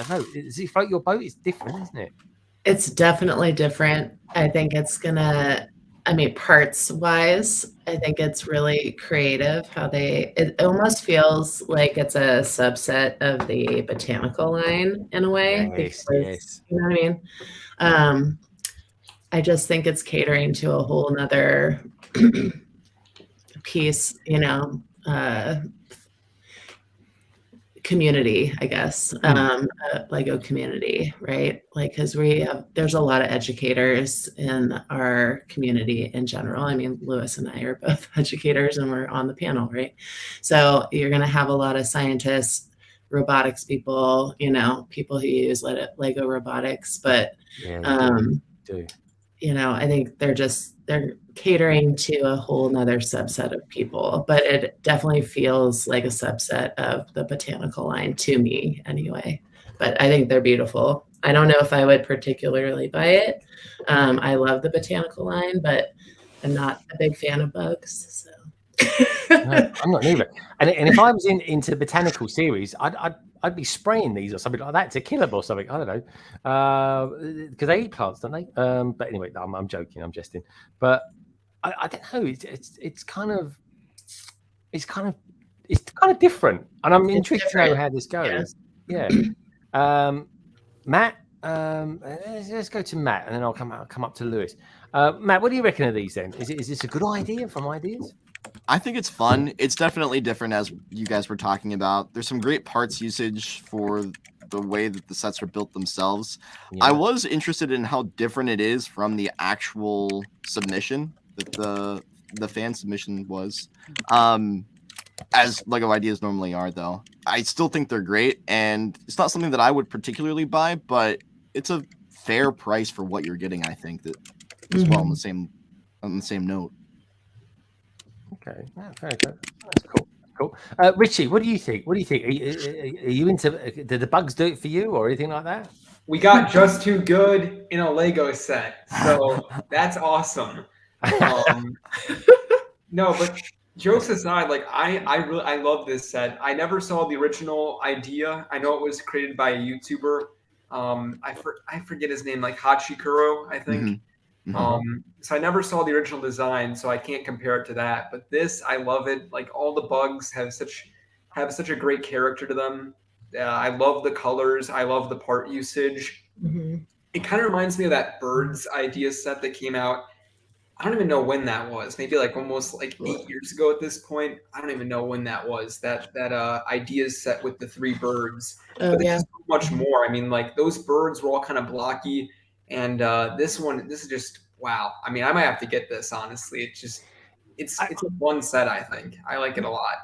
know. Does it float your boat? It's different, isn't it? It's definitely different. I think it's gonna. Parts wise, I think it's really creative how it almost feels like it's a subset of the botanical line in a way. Yes. You know what I mean? I just think it's catering to a whole nother piece, community, I guess, Lego community, right? Like, because there's a lot of educators in our community in general. Lewis and I are both educators and we're on the panel, right? So you're going to have a lot of scientists, robotics people, people who use Lego robotics, but, I think they're catering to a whole nother subset of people, but it definitely feels like a subset of the botanical line to me anyway. But I think they're beautiful. I don't know if I would particularly buy it. I love the botanical line, but I'm not a big fan of bugs. So no, I'm not either. And if I was into the botanical series, I'd be spraying these or something like that to kill them or something. I don't know, because they eat plants, don't they? But anyway, I'm joking. I'm jesting. But I don't know. It's kind of different, and I'm intrigued to know how this goes. Yeah. Matt, let's go to Matt, and then I'll come up to Lewis. Matt, what do you reckon of these then? Is this a good idea from ideas? I think it's fun. It's definitely different, as you guys were talking about. There's some great parts usage for the way that the sets are built themselves. Yeah. I was interested in how different it is from the actual submission that the fan submission was. As Lego ideas normally are, though. I still think they're great, and it's not something that I would particularly buy, but it's a fair price for what you're getting, I think, that as well on the same note. Okay, very good. That's cool. Richie, what do you think? Are you into? Did the bugs do it for you or anything like that? We got Just Too Good in a Lego set, so that's awesome. No, but jokes aside, like I love this set. I never saw the original idea. I know it was created by a YouTuber. I forget his name, like Hachikuro, I think. So I never saw the original design, so I can't compare it to that. But this, I love it. Like, all the bugs have such a great character to them. I love the colors. I love the part usage. It kind of reminds me of that birds idea set that came out. I don't even know when that was. Maybe like almost like 8 years ago at this point. I don't even know when that was. That ideas set with the 3 birds. But there's so much more. Like, those birds were all kind of blocky. And this is just wow. I might have to get this, honestly. It's a fun set, I think. I like it a lot.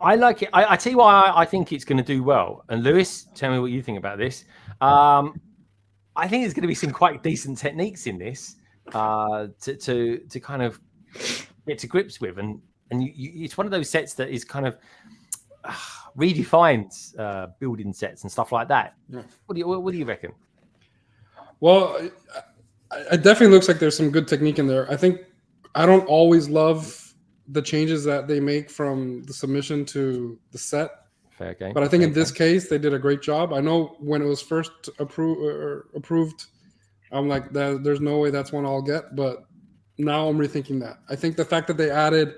I like it. I tell you why I think it's going to do well. And Lewis, tell me what you think about this. I think there's going to be some quite decent techniques in this to kind of get to grips with. And it's one of those sets that is kind of redefines building sets and stuff like that. Yeah. What do you reckon? Well, it definitely looks like there's some good technique in there. I think I don't always love the changes that they make from the submission to the set. Fair game. But I think in this case, they did a great job. I know when it was first approved, I'm like, there's no way that's one I'll get. But now I'm rethinking that. I think the fact that they added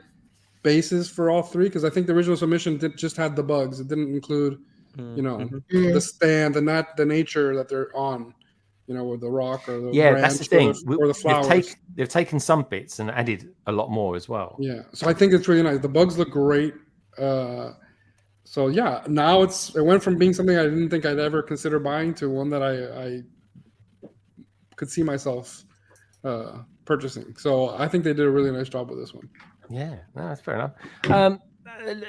bases for all 3, because I think the original submission just had the bugs. It didn't include, the stand, the nature that they're on. With the rock or the branch, that's the thing. Or the flowers. They've taken some bits and added a lot more as well. Yeah, so I think it's really nice. The bugs look great. So yeah, now it went from being something I didn't think I'd ever consider buying to one that I could see myself purchasing. So I think they did a really nice job with this one. Yeah, no, that's fair enough.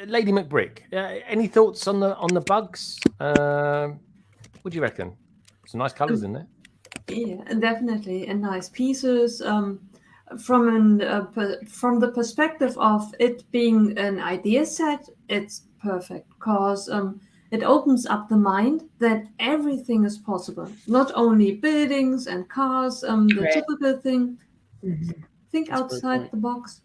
Lady McBrick, any thoughts on the bugs? What do you reckon? Some nice colours in there. Yeah, definitely, and nice pieces. From the perspective of it being an idea set, it's perfect because it opens up the mind that everything is possible. Not only buildings and cars, the Right. typical thing. Think That's a great outside point. the box.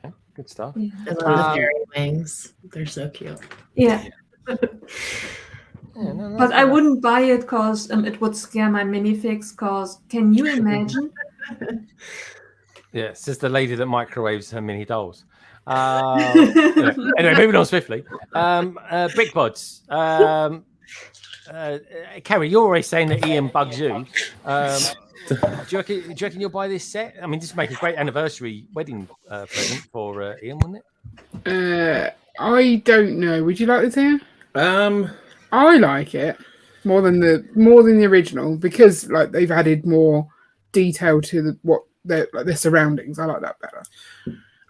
Okay, good stuff. Yeah. I love the fairy wings. They're so cute. Yeah. Yeah, no, But I wouldn't buy it because it would scare my minifigs. Because can you imagine? Yeah, says the lady that microwaves her mini dolls. Anyway, moving on swiftly. Brick pods. Carrie, you're always saying that Ian bugs you. Do you reckon you'll buy this set? I mean, this would make a great anniversary wedding present for Ian, wouldn't it? I don't know. Would you like this here? I like it more than the original because like they've added more detail to their surroundings. I like that better.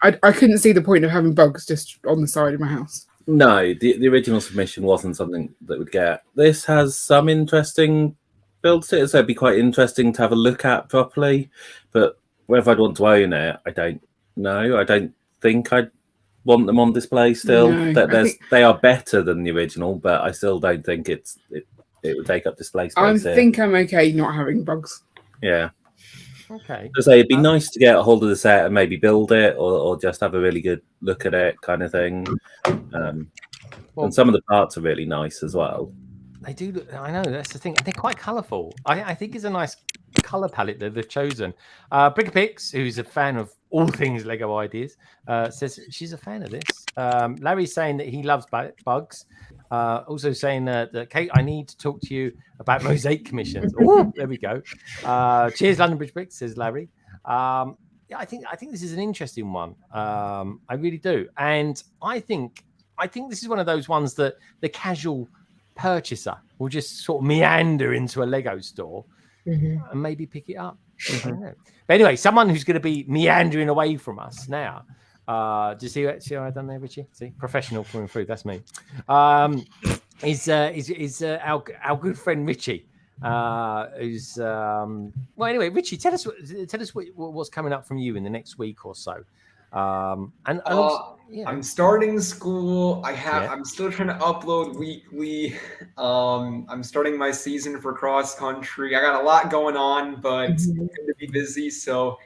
I couldn't see the point of having bugs just on the side of my house. No, the original submission wasn't something that would get. This has some interesting builds to it, so it'd be quite interesting to have a look at properly. But whether I'd want to own it, I don't know. I don't think I'd want them on display still. No, They are better than the original, but I still don't think it would take up display space. I think I'm okay not having bugs. Yeah. Okay. So it'd be nice to get a hold of the set and maybe build it, or just have a really good look at it, kind of thing. And some of the parts are really nice as well. They do look, I know, that's the thing. They're quite colourful. I think it's a nice colour palette that they've chosen. Brickapix, who's a fan of all things Lego ideas, says she's a fan of this. Larry's saying that he loves bugs. Also saying that Kate, I need to talk to you about mosaic commissions. Oh, there we go. Cheers, London Bridge Bricks, says Larry. Yeah, I think this is an interesting one. I really do, and I think this is one of those ones that the casual purchaser will just sort of meander into a Lego store and maybe pick it up. I don't know. But anyway, someone who's going to be meandering away from us now. Do you see what I've done there, Richie? See, professional coming through. That's me. Is our good friend Richie? Who's well, anyway, Richie, tell us what's coming up from you in the next week or so. And also, yeah. I'm starting school. I'm still trying to upload weekly. I'm starting my season for cross country. I got a lot going on, but it's good to be busy. So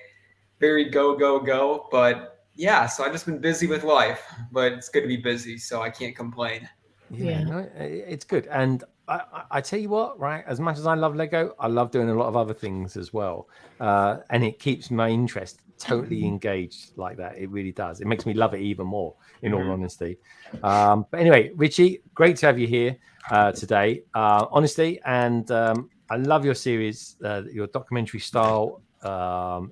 very go. But yeah, so I've just been busy with life, but it's good to be busy. So I can't complain. Yeah. No, it's good. And I tell you what, right? As much as I love Lego, I love doing a lot of other things as well. And it keeps my interest totally engaged like that. It really does. It makes me love it even more, in all honesty. But anyway, Richie, great to have you here today. Honestly, and I love your series, your documentary style.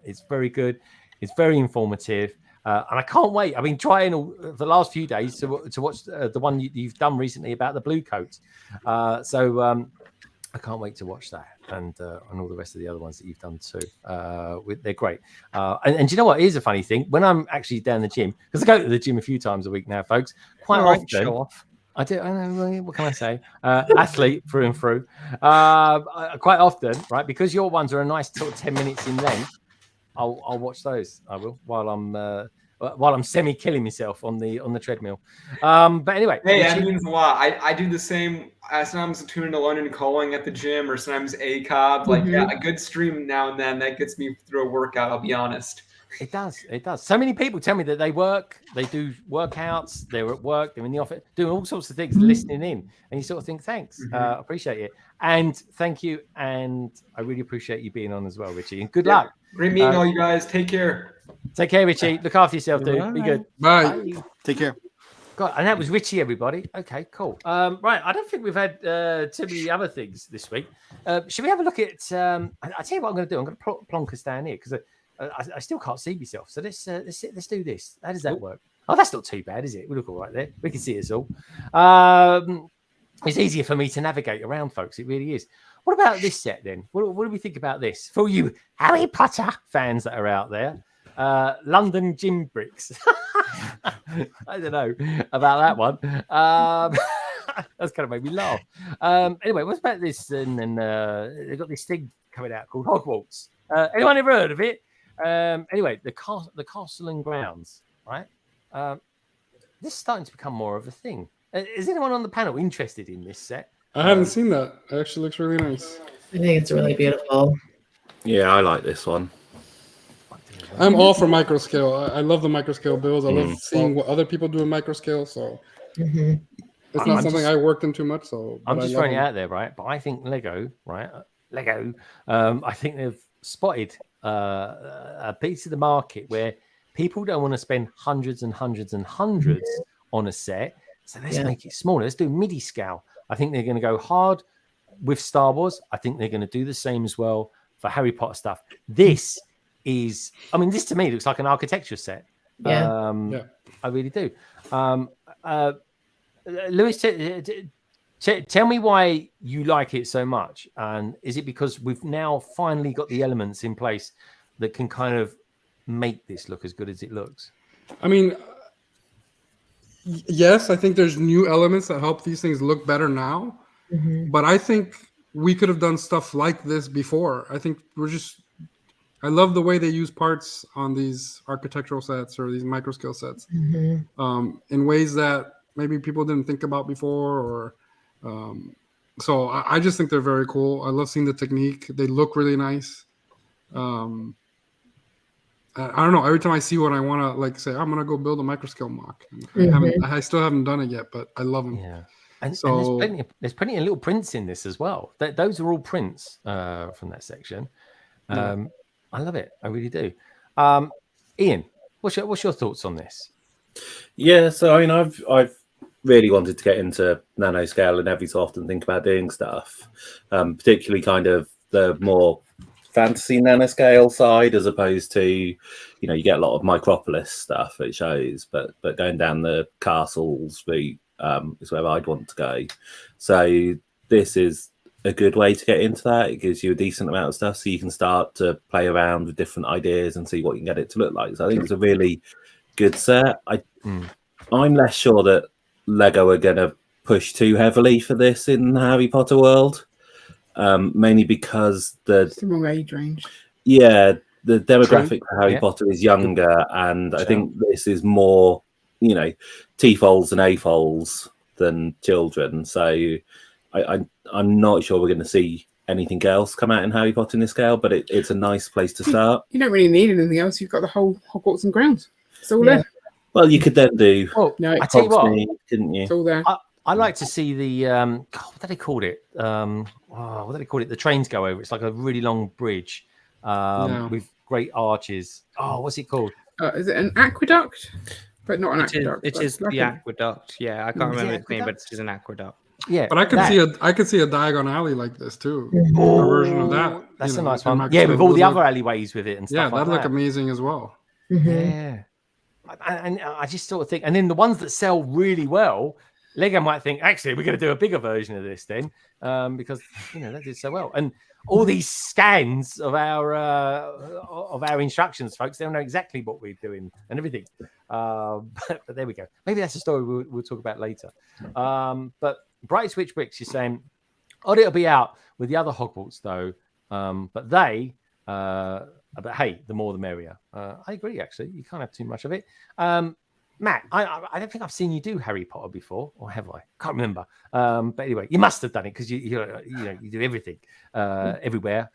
It's very good. It's very informative. And I can't wait. I've been trying for the last few days to watch the one you've done recently about the blue coats. So I can't wait to watch that and all the rest of the other ones that you've done too. They're great. And do you know what? Here's a funny thing. When I'm actually down the gym, because I go to the gym a few times a week now, folks, quite often. Show off. I do. I know. What can I say? Athlete through and through. Quite often, right? Because your ones are a nice sort of 10 minutes in length. I'll watch those. I will while I'm semi-killing myself on the treadmill. But anyway, hey, that means a lot. I do the same. Sometimes I tune into London Calling at the gym, or sometimes ACOB. Like a good stream now and then that gets me through a workout. I'll be honest. It does. So many people tell me that they do workouts, they're at work, they're in the office, doing all sorts of things, listening in, and you sort of think, thanks, appreciate it, and thank you, and I really appreciate you being on as well, Richie, and good luck. Great meeting all you guys. Take care. Take care, Richie. Look after yourself, dude. Be good. Bye. Take care. God, and that was Richie, everybody. Okay, cool. Right, I don't think we've had too many other things this week. Should we have a look at? I tell you what I'm going to do. I'm going to plonk us down here because I still can't see myself. So let's do this. How does that work? Oh, that's not too bad, is it? We look all right there. We can see us all. It's easier for me to navigate around, folks. It really is. What about this set then? What do we think about this? For you Harry Potter fans that are out there, London Gym Bricks. I don't know about that one. That's kind of made me laugh. Anyway, what's about this? And then they've got this thing coming out called Hogwarts. Anyone ever heard of it? Anyway, the castle and grounds, right? This is starting to become more of a thing. Is anyone on the panel interested in this set? I haven't seen that. It actually looks really nice. I think it's really beautiful. Yeah, I like this one. I'm all for micro scale. I love the micro scale builds. I love seeing what other people do in micro scale. So it's not something I worked in too much. So I'm just throwing it out there, right? But I think Lego, right? I think they've spotted a piece of the market where people don't want to spend hundreds and hundreds and hundreds on a set. So let's make it smaller. Let's do MIDI scale. I think they're going to go hard with Star Wars. I think they're going to do the same as well for Harry Potter stuff. This to me looks like an architecture set. I really do. Lewis, tell me why you like it so much. And is it because we've now finally got the elements in place that can kind of make this look as good as it looks? I mean, yes, I think there's new elements that help these things look better now. But I think we could have done stuff like this before. I think I love the way they use parts on these architectural sets or these micro scale sets in ways that maybe people didn't think about before. So I just think they're very cool. I love seeing the technique. They look really nice. I don't know. Every time I see one, I want to say, I'm gonna go build a micro scale mock. I still haven't done it yet, but I love them. Yeah, and there's plenty of little prints in this as well. Those are all prints from that section. I love it. I really do. Ian, what's your thoughts on this? Yeah, so I mean, I've really wanted to get into nanoscale and every so often think about doing stuff, particularly kind of the more fantasy nanoscale side, as opposed to, you get a lot of Micropolis stuff it shows, but going down the castles route is where I'd want to go. So this is a good way to get into that. It gives you a decent amount of stuff, so you can start to play around with different ideas and see what you can get it to look like. So I think it's a really good set. I'm less sure that Lego are going to push too heavily for this in the Harry Potter world, mainly because it's the wrong age range. Yeah, the demographic for Harry Potter is younger, and I think this is more, T-foals and A-foals than children. So I'm not sure we're going to see anything else come out in Harry Potter in this scale, but it's a nice place to start. You don't really need anything else. You've got the whole Hogwarts and grounds. It's all there. Well, you could then do. Well, I tell you what, didn't you? It's all there. I like to see the what did they call it? What did they call it? The trains go over. It's like a really long bridge with great arches. Oh, what's it called? Is it an aqueduct? But not an aqueduct. It is the aqueduct. Yeah, I can't remember its name, but it is an aqueduct. Yeah, but I could see a Diagon Alley like this too. A version of that. That's a nice one. Yeah, with all the other alleyways with it and stuff. Yeah, like that'd look amazing as well. Yeah, and I just sort of think, and then the ones that sell really well, Lego might think, actually, we're going to do a bigger version of this then, because that did so well. And all these scans of our instructions, folks, they don't know exactly what we're doing and everything. But there we go. Maybe that's a story we'll talk about later. But Bright Switch Bricks is saying, it'll be out with the other Hogwarts though. But hey, the more the merrier. I agree. Actually, you can't have too much of it. Matt, I don't think I've seen you do Harry Potter before, or have I? Can't remember. But anyway, you must have done it because you do everything, everywhere,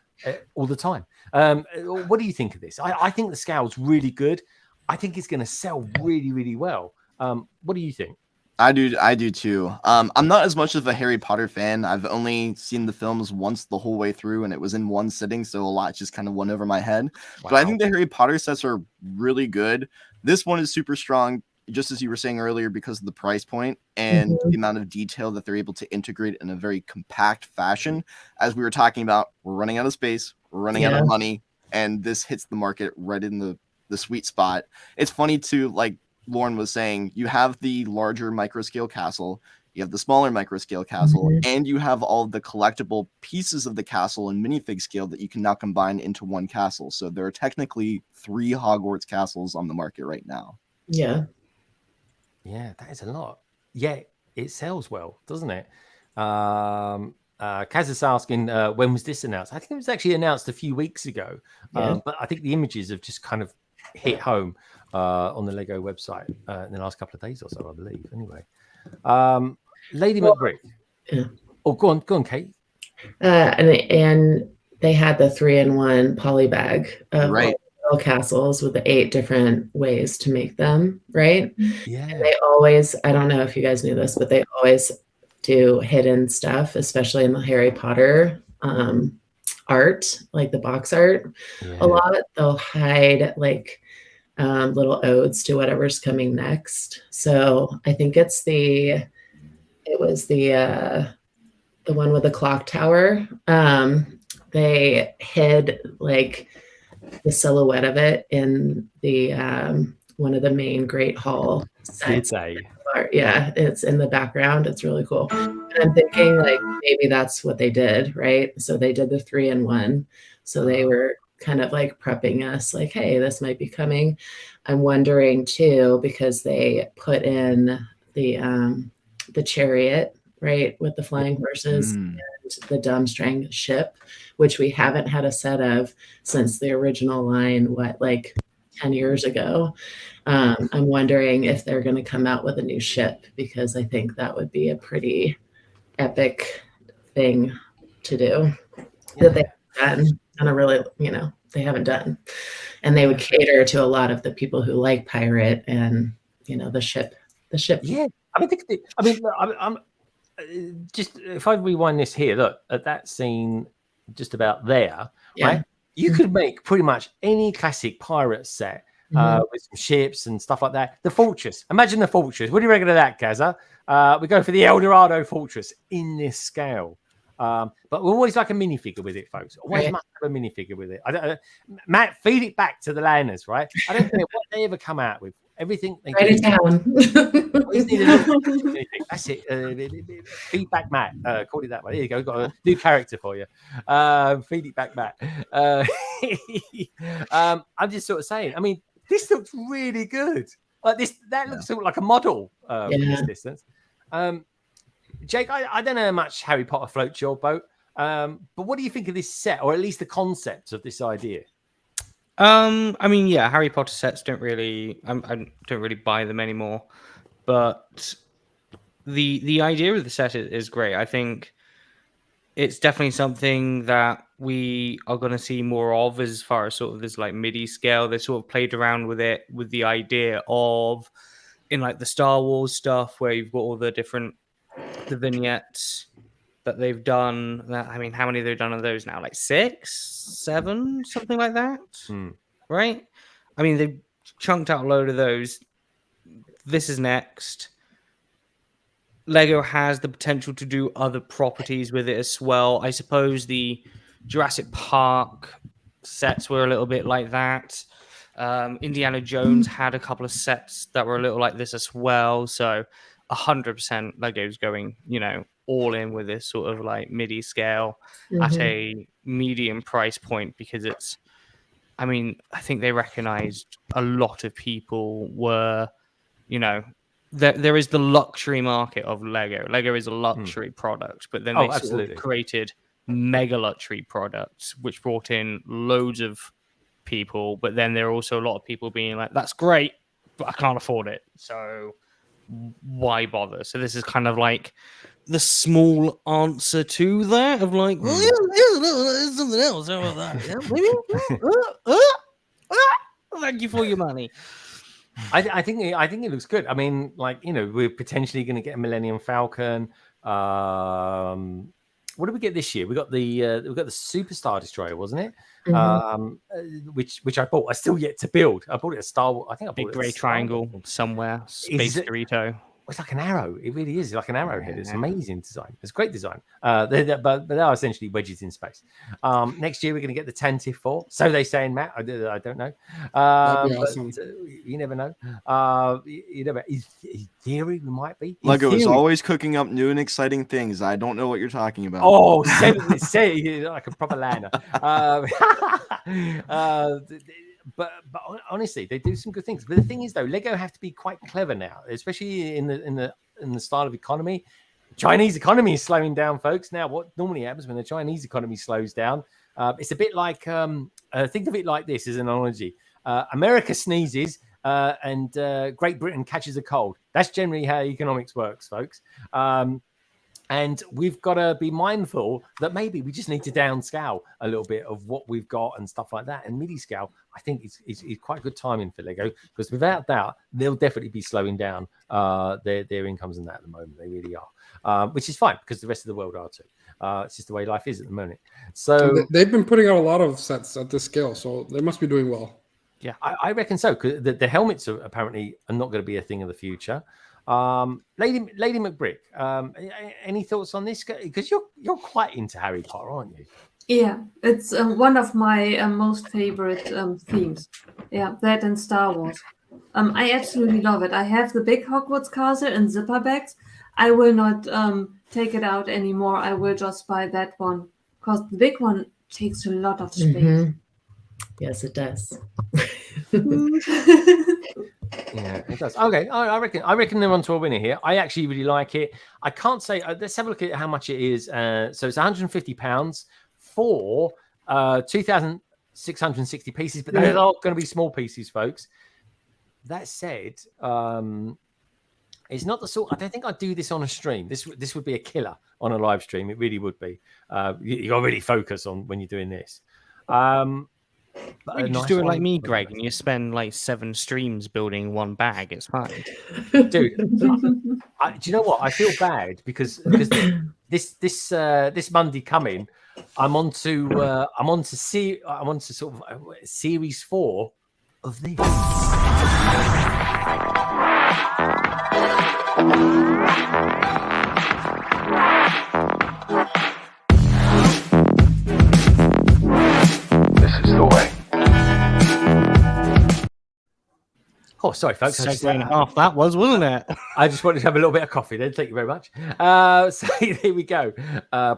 all the time. What do you think of this? I think the scale's really good. I think it's going to sell really, really well. What do you think? I do too. I'm not as much of a Harry Potter fan. I've only seen the films once the whole way through, and it was in one sitting, so a lot just kind of went over my head. Wow. But I think the Harry Potter sets are really good. This one is super strong, just as you were saying earlier, because of the price point and the amount of detail that they're able to integrate in a very compact fashion. As we were talking about, we're running out of space, we're running out of money, and this hits the market right in the sweet spot. It's funny too, like Lauren was saying, you have the larger micro scale castle, you have the smaller micro scale castle, and you have all the collectible pieces of the castle and minifig scale that you can now combine into one castle. So there are technically 3 Hogwarts castles on the market right now. Yeah. Yeah, that is a lot. Yeah, it sells well, doesn't it? Kaz is asking, when was this announced? I think it was actually announced a few weeks ago, but I think the images have just kind of hit home on the Lego website in the last couple of days or so, I believe. Anyway, Lady McBrick. Yeah. Oh, go on, Kate. And they had the 3-in-1 poly bag of all castles with the 8 different ways to make them, right? Yeah. And they always, I don't know if you guys knew this, but they always do hidden stuff, especially in the Harry Potter art, like the box art. A lot they'll hide like little odes to whatever's coming next. So I think it was the one with the clock tower. They hid like the silhouette of it in the one of the main Great Hall sets. Yeah, it's in the background. It's really cool. And I'm thinking like maybe that's what they did, right? So they did the 3-in-1. So they were kind of like prepping us like, hey, this might be coming. I'm wondering too, because they put in the chariot, right, with the flying horses and the Durmstrang ship, which we haven't had a set of since the original line, like 10 years ago. I'm wondering if they're going to come out with a new ship, because I think that would be a pretty epic thing to do that they haven't done, and they haven't done. And they would cater to a lot of the people who like pirate and, the ship. Yeah. I'm just, if I rewind this here, look at that scene just about there, right? You could make pretty much any classic pirate set with some ships and stuff like that. The fortress. Imagine the fortress. What do you reckon of that, Gaza? We go for the El Dorado fortress in this scale. But we always like a minifigure with it, folks. Always must have a minifigure with it. Matt, feed it back to the landers, right? I don't care what they ever come out with. Everything they write it down. That's it. Feedback Matt. Call it that way. There you go. Got a new character for you. Feed it back, Matt. I'm just sort of saying. I mean, this looks really good. Like this, that looks sort of like a model from this distance. Jake, I don't know how much Harry Potter floats your boat, but what do you think of this set, or at least the concept of this idea? I mean, yeah, Harry Potter sets don't really, I don't really buy them anymore. But the idea of the set is great. I think it's definitely something that we are going to see more of, as far as sort of this like MIDI scale. They sort of played around with it, with the idea of in like the Star Wars stuff, where you've got all the vignettes that they've done. I mean, how many have they done of those now? Like 6, 7, something like that, right? I mean, they've chunked out a load of those. This is next. Lego has the potential to do other properties with it as well. I suppose the Jurassic Park sets were a little bit like that. Indiana Jones had a couple of sets that were a little like this as well. So 100% Lego's going, all in with this sort of like MIDI scale at a medium price point, because it's, I mean, I think they recognized a lot of people were, there is the luxury market of Lego. Lego is a luxury product, but then they sort of created mega luxury products, which brought in loads of people. But then there are also a lot of people being like, that's great, but I can't afford it. So why bother? So this is kind of like the small answer to that, of like, well, there's something else. How about that? Thank you for your money. I think it looks good. I mean, like, we're potentially going to get a Millennium Falcon. What did we get this year? We got the Superstar Destroyer, wasn't it? Which I bought. I still yet to build. I bought it a Star Wars. I think I bought big grey triangle somewhere. Space Dorito. It's like an arrow. It really is like an arrowhead. It's amazing design. It's great design. But they are essentially wedges in space. Next year we're going to get the Tantive 4. So they say in Matt. I don't know. Awesome. You never know. You never. In theory, we might be. Lego is always cooking up new and exciting things. I don't know what you're talking about. Oh, say like a proper lander. But honestly, they do some good things. But the thing is, though, Lego have to be quite clever now, especially in the in the style of economy. Chinese economy is slowing down, folks. Now, what normally happens when the Chinese economy slows down, it's a bit like, think of it like this as an analogy. America sneezes and Great Britain catches a cold. That's generally how economics works, folks. And we've got to be mindful that maybe we just need to downscale a little bit of what we've got and stuff like that. And MIDI scale, I think, is quite good timing for Lego, because without that, they'll definitely be slowing down their incomes in that at the moment. They really are, which is fine because the rest of the world are too. It's just the way life is at the moment. So they've been putting out a lot of sets at this scale, so they must be doing well. Yeah, I reckon so. Because the helmets are apparently not going to be a thing of the future. Lady McBrick, any thoughts on this? Because you're quite into Harry Potter, aren't you? Yeah, it's one of my most favorite themes. Yeah, that and Star Wars. I absolutely love it. I have the big Hogwarts Castle in zipper bags. I will not take it out anymore. I will just buy that one because the big one takes a lot of space. Mm-hmm. Yes, it does. Yeah, it does. Okay, I reckon they're onto a winner here. I actually really like it. I can't say. Let's have a look at how much it is. So it's £150 for 2,660 pieces, but they're not going to be small pieces, folks. That said, it's not the sort. I don't think I'd do this on a stream. This would be a killer on a live stream. It really would be. You got to really focus on when you're doing this. You just do it like me, Greg, and you spend like 7 streams building one bag. It's fine, dude. Do you know what? I feel bad because this Monday coming, I'm on to sort of series 4 of this. Oh, sorry, folks. Half that was, wasn't it? I just wanted to have a little bit of coffee then. Thank you very much. So here we go.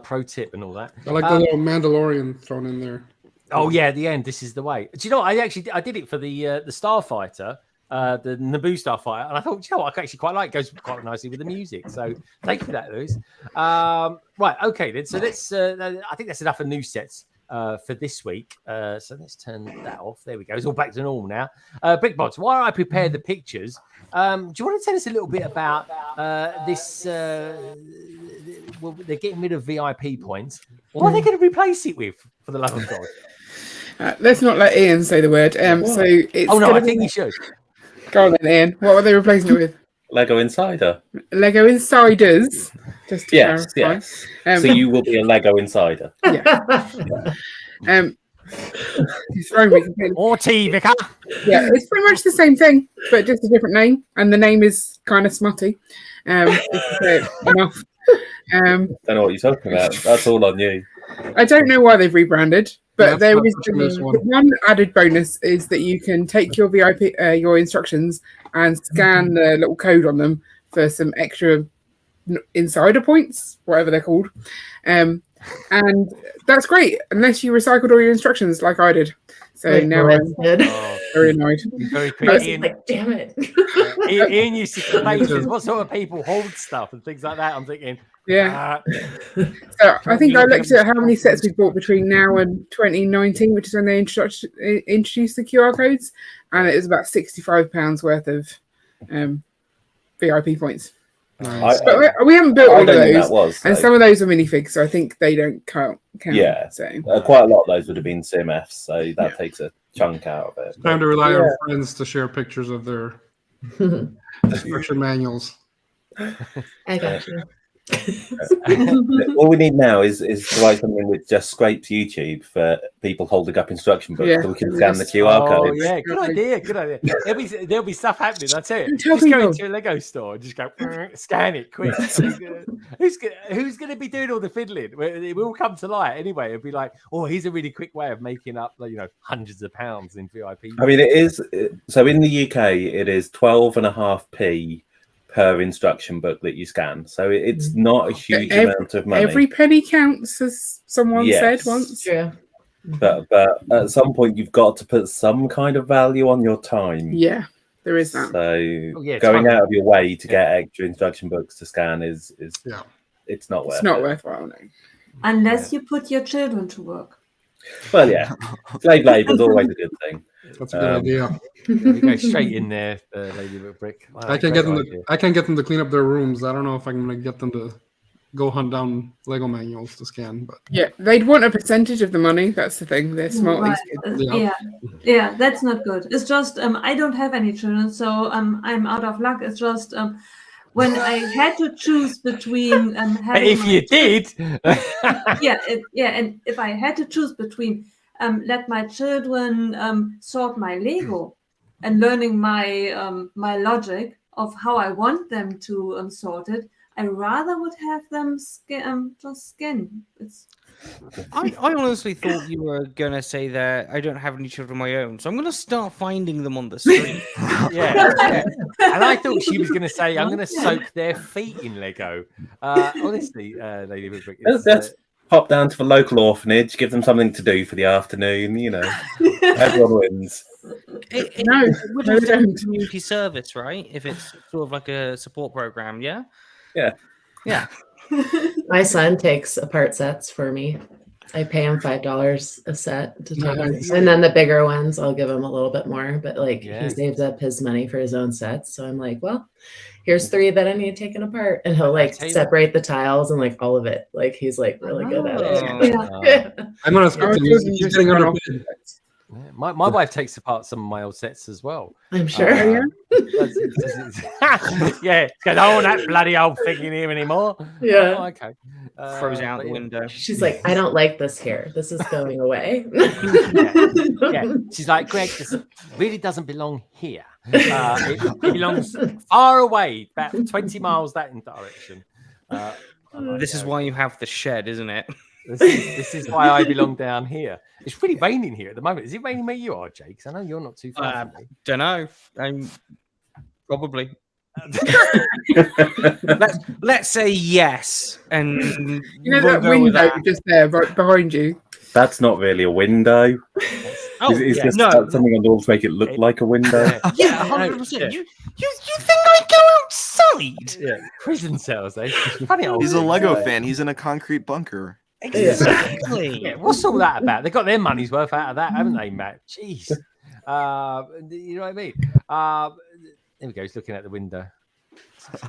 Pro tip and all that. I like the little Mandalorian thrown in there. Oh yeah, at the end. This is the way. Do you know what? I did it for the Starfighter, the Naboo Starfighter, and I thought, you know what? I actually quite like. It goes quite nicely with the music. So thank you for that, Lewis. Right. Okay. Then. So let's. I think that's enough of new sets. For this week. So let's turn that off. There we go. It's all back to normal now. BrickBots, while I prepared the pictures, do you want to tell us a little bit about this? Well, they're getting rid of VIP points. What are they going to replace it with, for the love of God? Let's not let Ian say the word. So it's I think he should. Go on then, Ian. What are they replacing it with? Lego Insider. Lego Insiders. Just to clarify. Yes. So you will be a Lego Insider. Yeah. He's throwing me completely. Or Vicar. Yeah, it's pretty much the same thing, but just a different name, and the name is kind of smutty. Enough. Don't know what you're talking about. That's all on you. I don't know why they've rebranded, but there is one added bonus is that you can take your VIP, your instructions, and scan the little code on them for some extra insider points, whatever they're called. And that's great, unless you recycled all your instructions like I did. So now I'm very annoyed. Very quick. Ian, like, damn it. Ian used to complain, what sort of people hold stuff and things like that. I'm thinking, yeah. So I think I looked at how many sets we bought between now and 2019, which is when they introduced the QR codes, and it was about £65 worth of VIP points. But we haven't built all of those, and some of those are minifigs, so I think they don't count. Yeah, so quite a lot of those would have been CMFs, so that takes a chunk out of it. It's time to rely on friends to share pictures of their instruction manuals. I got you. All we need now is to write something with just scraped YouTube for people holding up instruction books so we can scan the QR code. Oh yeah, good idea. There'll be stuff happening. That's it. Just go into a Lego store and just go scan it quick. Who's going to be doing all the fiddling? It will come to light anyway. It'll be like, oh, here's a really quick way of making up, hundreds of pounds in VIP. I mean, it is. So in the UK, it is 12.5p per instruction book that you scan, so it's not a huge amount of money. Every penny counts, as someone said once. Yeah, but at some point you've got to put some kind of value on your time. Yeah, There is that. So going out of your way to get extra instruction books to scan is it's not worth. It's not worthwhile. No. Unless you put your children to work. Well, yeah, slave labour is always a good thing. That's a good idea. We go straight in there, Lady McBrick. Wow, I can't get them to clean up their rooms. I don't know if I'm gonna get them to go hunt down Lego manuals to scan, but yeah, they'd want a percentage of the money. That's the thing. They're smart. Right. Yeah, that's not good. It's just I don't have any children, so I'm out of luck. It's just when I had to choose between having if you did, and if I had to choose between let my children sort my Lego and learning my my logic of how I want them to sort it, I rather would have them just scan. I honestly thought you were going to say that I don't have any children of my own, so I'm going to start finding them on the street. yeah. And I thought she was going to say, I'm going to soak their feet in Lego. Honestly, Lady McBrick. Let's pop down to the local orphanage, give them something to do for the afternoon, you know. Everyone wins. It would have been community service, right? If it's sort of like a support program, yeah? Yeah. My son takes apart sets for me. I pay him $5 a set to take them. And then the bigger ones, I'll give him a little bit more. But like he saves up his money for his own sets. So I'm like, well, here's 3 that I need taken apart. And he'll like separate the tiles and like all of it. Like he's like really good at it. I'm gonna start he's getting under bid. My wife takes apart some of my old sets as well. I'm sure. Yeah. Because I don't want that bloody old thing in here anymore. Yeah. Oh, okay. Throws it out the window. She's like, I don't like this here. This is going away. yeah. She's like, Greg, this really doesn't belong here. It belongs far away, about 20 miles that direction. This is why you have the shed, isn't it? This is why I belong down here. It's pretty raining here at the moment. Is it raining where you are, Jake? 'Cause I know you're not too far from me. Don't know. I'm probably. let's say yes, and you know that window just there, right behind you. That's not really a window. Is this something on the wall to make it look like a window? Yeah, 100%. You think I go outside? Yeah, prison cells. Funny old. He's a Lego fan. He's in a concrete bunker. Exactly. Yeah, what's all that about? They got their money's worth out of that, haven't they, Matt? Jeez. You know what I mean? There we go. He's looking out the window.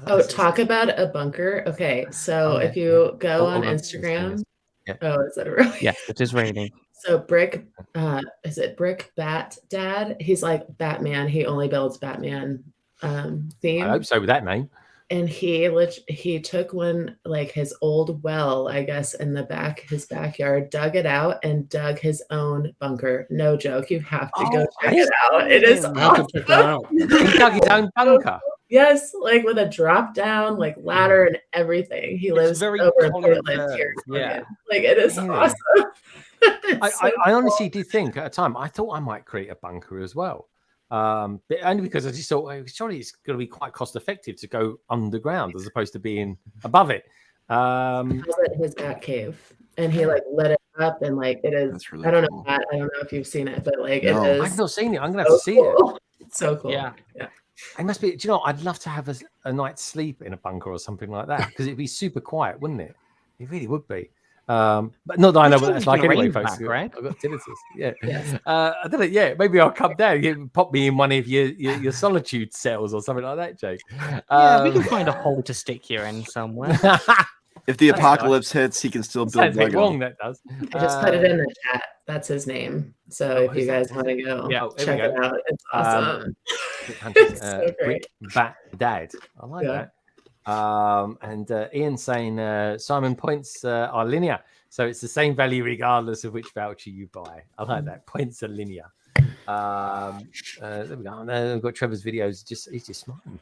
Oh, talk about a bunker. Okay, so if you go on Instagram, is that really? Yeah, it is raining. So Brick, is it Brick Bat Dad? He's like Batman. He only builds Batman theme. I hope so with that name. And he took one, like his old well, I guess, in his backyard, dug it out and dug his own bunker. No joke. You have to go check it out. It is awesome. He dug his own bunker. Yes, like with a drop down, like ladder and everything. He lives over in Portland here. Yeah. Like it is awesome. I honestly did think at a time, I thought I might create a bunker as well. But only because I just thought surely it's going to be quite cost effective to go underground as opposed to being above it. He calls it his bat cave, and he like lit it up, and like it is. Really I don't know, Matt. I don't know if you've seen it, but like it is. I've not seen it. I'm gonna have to see it. It's so cool. Yeah. It must be. Do you know? I'd love to have a night's sleep in a bunker or something like that because it'd be super quiet, wouldn't it? It really would be. But not that I know what that's like anyway, folks. Right? I've got tinnitus. Yeah. Yes. I don't know. Yeah, maybe I'll come down. Pop me in one of your solitude cells or something like that, Jake. Yeah, we can find a hole to stick you in somewhere. If the apocalypse hits, he can still build Lego. Wrong, that does. I just put it in the chat. That's his name. So if you guys want to go, check it out. It's awesome. So great. Bat Dad. I like that. And Ian saying Simon points are linear, so it's the same value regardless of which voucher you buy. I like that. Points are linear. There we go. We've got Trevor's videos. He's just smiling.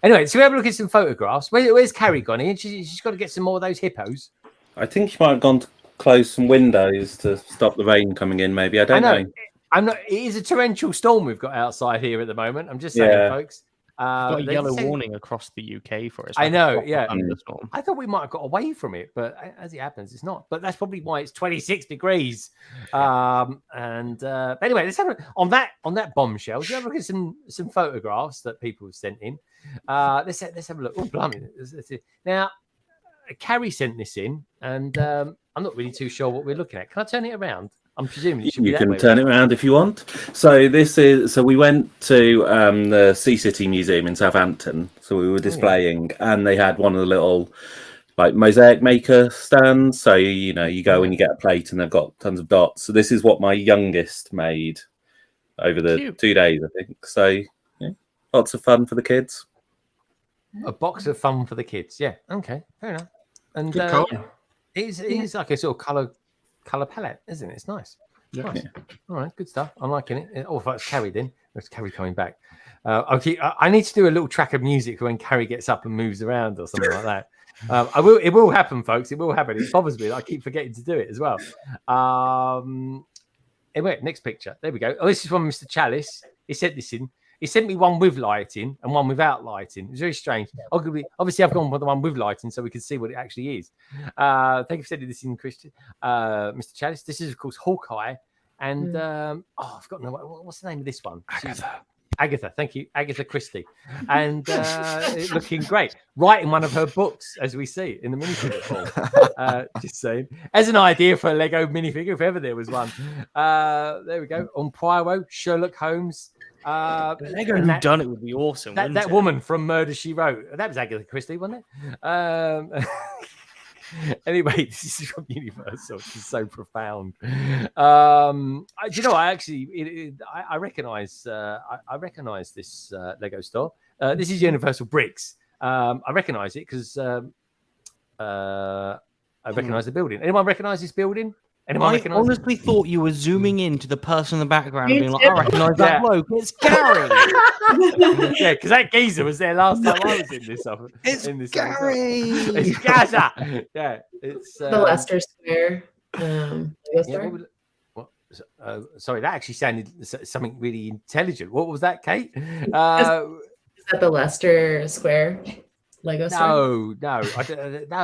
Anyway, so we have a look at some photographs. Where's Carrie gone in? She's got to get some more of those hippos. I think she might have gone to close some windows to stop the rain coming in. Maybe I don't know. I'm not. It is a torrential storm we've got outside here at the moment. I'm just saying, folks. Got a They yellow say- warning across the UK for it. I know, yeah. Thunderstorm. I thought we might have got away from it, but as it happens, it's not. But that's probably why it's 26 degrees. But anyway, let's have a, on that bombshell. Let's have a look at some photographs that people have sent in. Let's have a look. Oh, blimey! Now, Carrie sent this in, and I'm not really too sure what we're looking at. Can I turn it around? I'm presuming it should be You that can way. turn it around if you want. So we went to the Sea City Museum in Southampton. So we were displaying, and they had one of the little like mosaic maker stands. So you go and you get a plate, and they've got tons of dots. So this is what my youngest made over the 2 days, I think. So yeah, lots of fun for the kids. A box of fun for the kids. Yeah. Okay. Fair enough. And Good colour. it is like a sort of color palette, isn't it? It's nice. Yeah. Nice. All right, good stuff. I'm liking it. Oh, if that's Carrie then. There's Carrie coming back. Okay, I need to do a little track of music for when Carrie gets up and moves around or something like that. It will happen, folks. It will happen. It bothers me that I keep forgetting to do it as well. Anyway, next picture. There we go. Oh, this is from Mr. Chalice. He sent this in. He sent me one with lighting and one without lighting. It's very strange. Obviously, I've gone with the one with lighting so we can see what it actually is. Thank you for sending this in, Christian. Mr. Chalice. This is, of course, Hawkeye. And I've forgotten what's the name of this one? Agatha, thank you, Agatha Christie, and looking great, writing one of her books as we see in the minifigure form. Just saying, as an idea for a Lego minifigure, if ever there was one. There we go. On Poirot, Sherlock Holmes. Lego Who Done It would be awesome. That woman from Murder She Wrote. That was Agatha Christie, wasn't it? Anyway, this is from Universal. It's so profound. Do you know? I recognize. I recognize this Lego store. This is Universal Bricks. I recognize it because I recognize the building. Anyone recognize this building? Anyone I honestly thought you were zooming into the person in the background and being like, I recognize that bloke. It's Gary. Yeah, because that geezer was there last time I was in this. It's Gary. It's Gaza. Yeah, it's the Leicester Square. Sorry, that actually sounded something really intelligent. What was that, Kate? Is that the Leicester Square Lego store? No,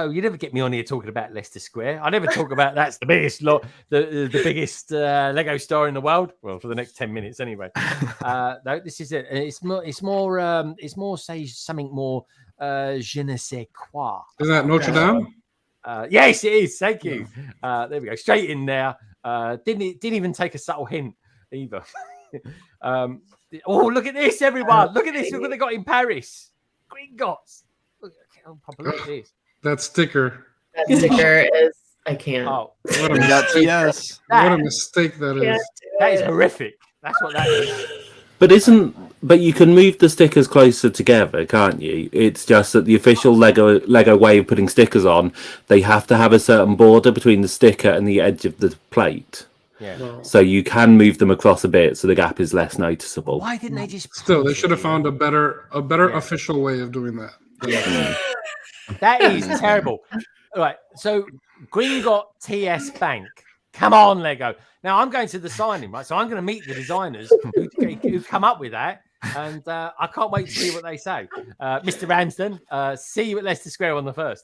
you never get me on here talking about Leicester Square. I never talk about that's the biggest the biggest Lego store in the world. Well, for the next 10 minutes anyway. No, this is it. It's more say something more je ne sais quoi. Is that Notre Dame? Yes, it is. Thank you. There we go. Straight in there. Didn't even take a subtle hint either. Oh, look at this, everyone! Look at this! Look what they got in Paris. Gringotts. Look at this. That sticker. That sticker is. I can't. Oh, what a mistake that is. That is horrific. That's what that is. But you can move the stickers closer together, can't you? It's just that the official Lego way of putting stickers on, they have to have a certain border between the sticker and the edge of the plate. Yeah. So you can move them across a bit, so the gap is less noticeable. Why didn't they just? Still, they should have found a better official way of doing that. Yeah. That is terrible. All right. So Gringotts TS Bank. Come on, Lego. Now I'm going to the signing, right? So I'm going to meet the designers who've come up with that, and I can't wait to see what they say. Mr. Ramsden, see you at Leicester Square on the 1st.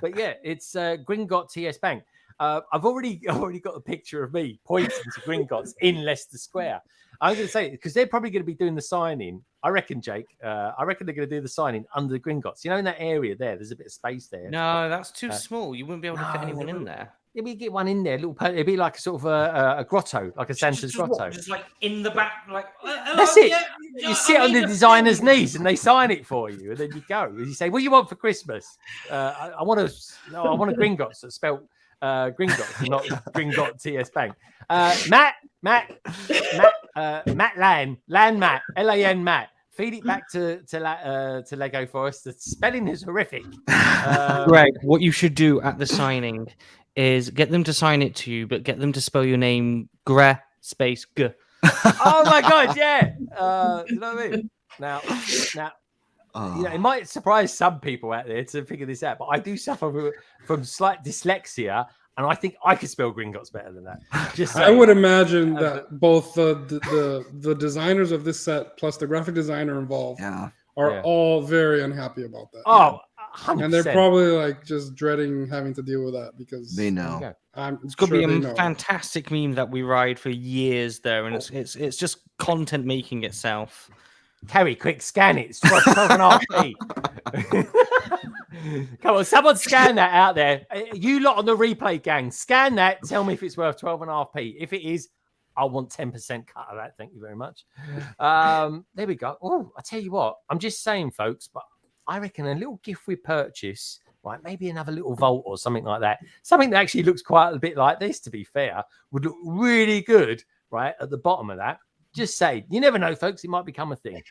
But yeah, it's Gringotts TS Bank. I've already got a picture of me pointing to Gringotts in Leicester Square. I'm going to say because they're probably going to be doing the signing. I reckon, Jake. I reckon they're going to do the signing under the Gringotts. You know, in that area there's a bit of space there. No, that's too small. You wouldn't be able to fit anyone in there. Yeah, we get one in there. It'd be like a sort of a grotto, like a Santa's grotto. Just like in the back, like that's it. You sit on the designer's knees and they sign it for you, and then you go. You say, "What do you want for Christmas?" I want a Gringotts that's spelled Gringotts, not Gringotts TS Bank. Matt, Lan Matt, LAN Matt. Feed it back to Lego for us. The spelling is horrific. Greg, what you should do at the signing is get them to sign it to you, but get them to spell your name Gre space G. Oh my god, yeah. You know what I mean? Now, it might surprise some people out there to figure this out, but I do suffer from slight dyslexia, and I think I could spell Gringotts better than that. Just I would imagine that both the designers of this set plus the graphic designer involved are all very unhappy about that. Oh, 100%. And they're probably like just dreading having to deal with that because they know. It's going to be a fantastic meme that we ride for years, though, and it's just content making itself. Terry, quick, scan it. It's 12.5p. Come on, someone scan that out there. You lot on the replay gang, scan that. Tell me if it's worth 12.5p. If it is, I want 10% cut of that. Thank you very much. There we go. Oh, I tell you what, I'm just saying, folks, but I reckon a little gift we purchase, right? Maybe another little vault or something like that. Something that actually looks quite a bit like this, to be fair, would look really good, right? At the bottom of that. Just say, you never know, folks. It might become a thing.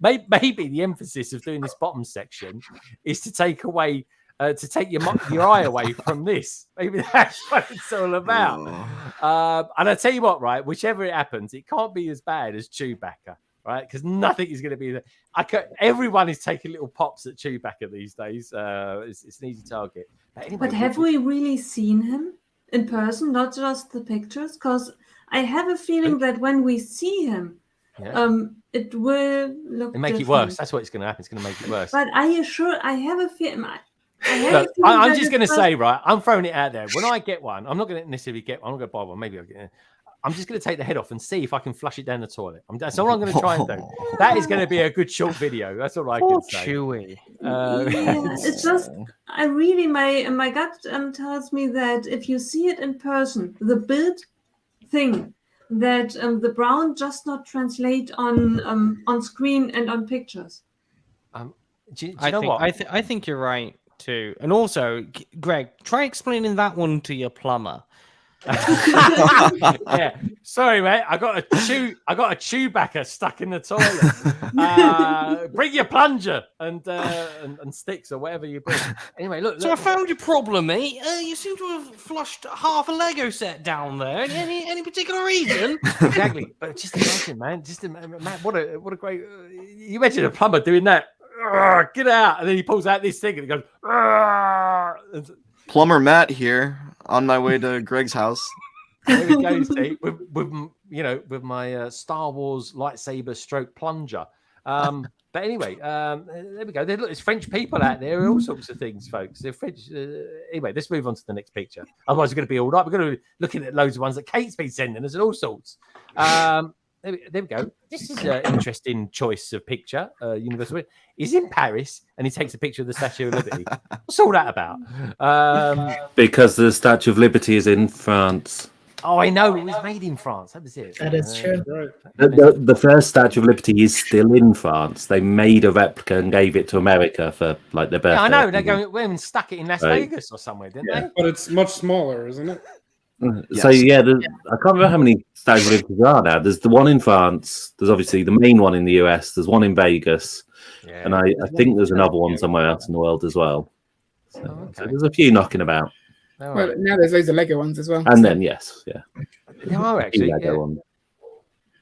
Maybe the emphasis of doing this bottom section is to take away, to take your eye away from this. Maybe that's what it's all about. And I tell you what, right? Whichever it happens, it can't be as bad as Chewbacca, right? Because nothing is going to be there. Everyone is taking little pops at Chewbacca these days. It's an easy target. But, anyway, but have we really seen him in person, not just the pictures? Because I have a feeling that when we see him, it will look and make different. it worse. That's what it's going to happen. It's going to make it worse. But I have a feeling. Look, I'm just going to say, right, I'm throwing it out there. When I get one, I'm not going to necessarily get one. I'm going to buy one. Maybe I'll get it. I'm just going to take the head off and see if I can flush it down the toilet. That's all I'm going to try and do. That is going to be a good short video. That's all I can say. Chewy. It's just, I really, my gut tells me that if you see it in person, the build thing, that the brown just not translate on screen and on pictures. Do you know what? I think you're right too. And also, Greg, try explaining that one to your plumber. Yeah, sorry, mate. I got a Chewbacca stuck in the toilet. Bring your plunger and sticks or whatever you bring. Anyway, look. So I found your problem, mate. You seem to have flushed half a Lego set down there. Any particular reason? Exactly. But just imagine, man. Man, what a great. You imagine a plumber doing that. Get out, and then he pulls out this thing and he goes. Plumber Matt here, on my way to Greg's house. There we go, see, with my Star Wars lightsaber stroke plunger. But anyway, there we go. Look, there's French people out there, all sorts of things, folks. They're French. Anyway, let's move on to the next picture. Otherwise, we're going to be all right. We're going to be looking at loads of ones that Kate's been sending us and all sorts. There we go. This is an interesting choice of picture. Universal. He's in Paris and he takes a picture of the Statue of Liberty. What's all that about? Because the Statue of Liberty is in France. Oh, I know. It was made in France. That was it. That is true. The first Statue of Liberty is still in France. They made a replica and gave it to America for like their birthday. Yeah, I know. They're going. Well, and stuck it in Las Vegas or somewhere, didn't they? But it's much smaller, isn't it? So yeah, I can't remember how many Statues of Liberty there are now. There's the one in France. There's obviously the main one in the US. There's one in Vegas, and I think there's another one somewhere else in the world as well. So there's a few knocking about. Well, now there's loads of Lego ones as well. And then there are actually Lego ones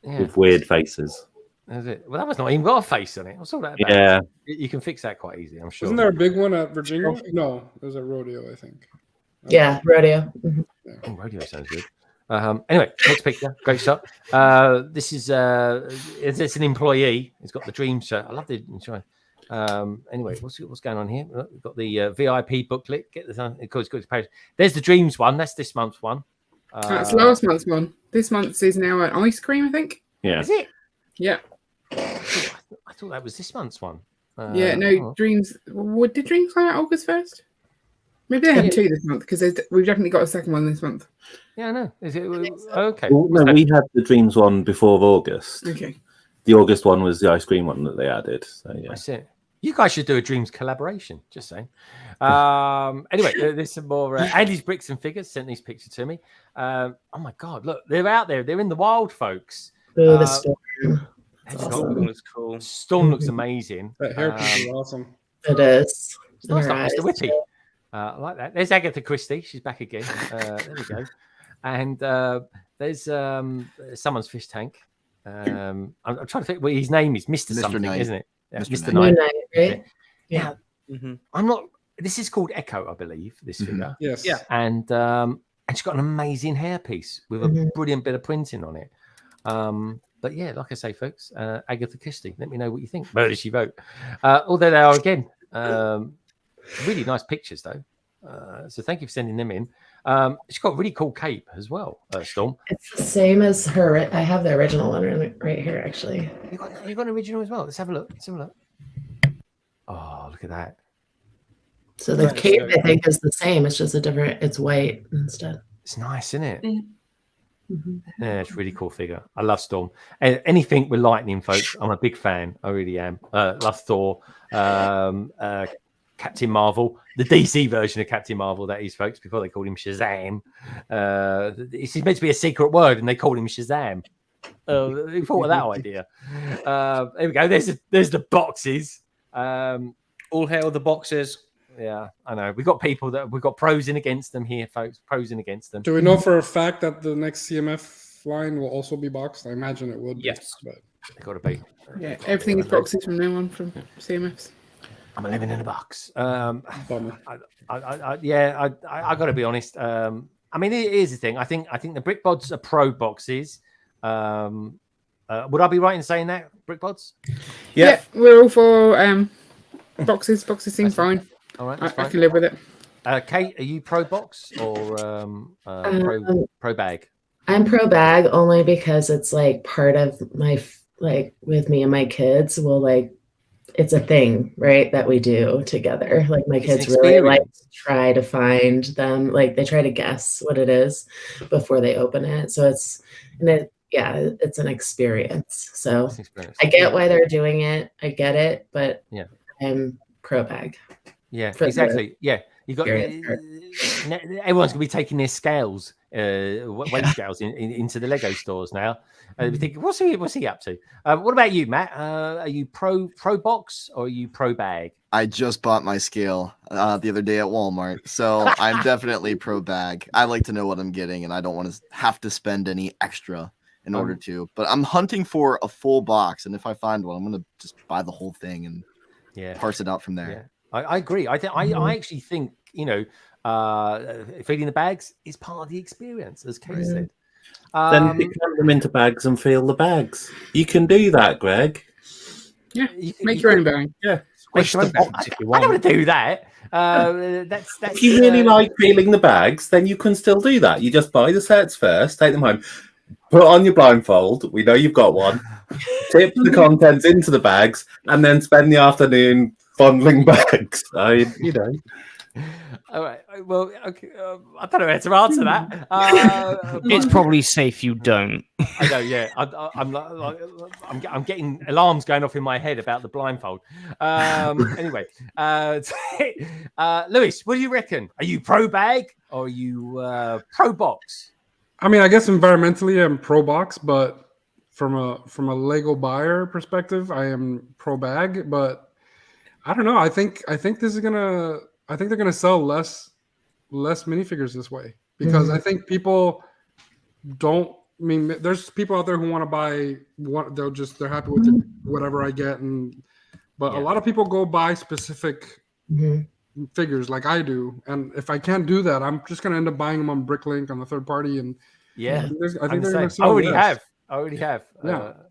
with weird faces. Is it? Well, that was not even got a face on it. What's all that about? Yeah, you can fix that quite easy, I'm sure. Isn't there a big one at Virginia? No, there's a rodeo, I think. Yeah, rodeo. Mm-hmm. Oh, rodeo sounds good. Anyway, next picture. Great shot. This is it's an employee. He's got the dream shirt. I love the insurance. Anyway, what's going on here? We've got the VIP booklet. Get this on. Of course, there's the dreams one. That's this month's one. That's last month's one. This month's is now an ice cream, I think. Yeah. Is it? Yeah. I thought that was this month's one. Dreams. What did Dreams come out August 1st? Maybe they had two this month because we've definitely got a second one this month. Yeah, I know. Is it okay? Well, no, we had the dreams one before August. Okay. The August one was the ice cream one that they added. So yeah. That's it. You guys should do a dreams collaboration. Just saying. Anyway, there's some more. Andy's Bricks and Figures sent these pictures to me. Oh my God! Look, they're out there. They're in the wild, folks. Oh, the storm. Storm looks cool. Storm looks amazing. That hairpiece is awesome. It is. It's nice, like Mr. Witchy. I like that. There's Agatha Christie. She's back again. There we go. And there's someone's fish tank. I'm trying to think what his name is. Mr. Something, Knight. Isn't it? Yeah, Mr. Knight. Right? Yeah. Mm-hmm. I'm not this is called Echo, I believe. This figure, Yes. Yeah. and she's got an amazing hairpiece with a brilliant bit of printing on it. But yeah, like I say, folks, Agatha Christie. Let me know what you think. Murder She Wrote. Although they are again really nice pictures, though. So thank you for sending them in. She's got a really cool cape as well, Storm. It's the same as her. I have the original one right here, actually. You got an original as well. Let's have a look. Oh, look at that. So the cape, I think, is the same. It's just a different. It's white instead. It's nice, isn't it? Yeah. Yeah, it's a really cool figure. I love Storm. Anything with lightning, folks, I'm a big fan. I really am. Love Thor, Captain Marvel, the DC version of Captain Marvel, that is, folks, before they called him Shazam. It's meant to be a secret word, and they called him Shazam. Who thought of that idea? There we go. There's the boxes. All hail the boxes. Yeah, I know. We've got pros and against them here, folks. Pros and against them. Do we know for a fact that the next CMF line will also be boxed? I imagine it would. Yes, but They've got to be. Yeah, everything is boxes from now on from CMFs. I'm living in a box. Bummer. I got to be honest. I mean, it is the thing. I think the BrickBods are pro boxes. Would I be right in saying that, BrickBods? Yeah, we're all for boxes. Boxes seem fine. All right, I can live with it. Kate, are you pro box or pro bag? I'm pro bag only because it's like part of my with me and my kids. It's a thing, right, that we do together. Like my kids really like to try to find them. Like they try to guess what it is before they open it. So it's an experience. So I get why they're doing it. I get it, but I'm pro bag. Yeah, exactly. Yeah, you got everyone's gonna be taking their scales, weight scales into the Lego stores now. We think, what's he up to? What about you, Matt? Are you pro box or are you pro bag? I just bought my scale the other day at Walmart, so I'm definitely pro bag. I like to know what I'm getting, and I don't want to have to spend any extra in order to. But I'm hunting for a full box, and if I find one, I'm gonna just buy the whole thing and parse it out from there. Yeah. I agree. I actually think, feeding the bags is part of the experience, as Kate said. Then pick them into bags and feel the bags. You can do that, Greg. Yeah, make your own bag. Yeah. I don't want to do that. That's if you really like feeling the bags, then you can still do that. You just buy the sets first, take them home, put on your blindfold. We know you've got one. Tip the contents into the bags, and then spend the afternoon bundling bags. All right. Well, okay. I don't know how to answer that. It's probably safe you don't. I know. Yeah. I'm getting alarms going off in my head about the blindfold. Anyway, Lewis, what do you reckon? Are you pro bag or are you pro box? I mean, I guess environmentally I'm pro box, but from a Lego buyer perspective, I am pro bag. But I don't know. I think this is gonna. I think they're gonna sell less minifigures this way because I think people don't. I mean, there's people out there who want to buy one. They're happy with whatever I get, but a lot of people go buy specific figures like I do, and if I can't do that, I'm just gonna end up buying them on Bricklink on the third party, and I think they're gonna sell. I already have.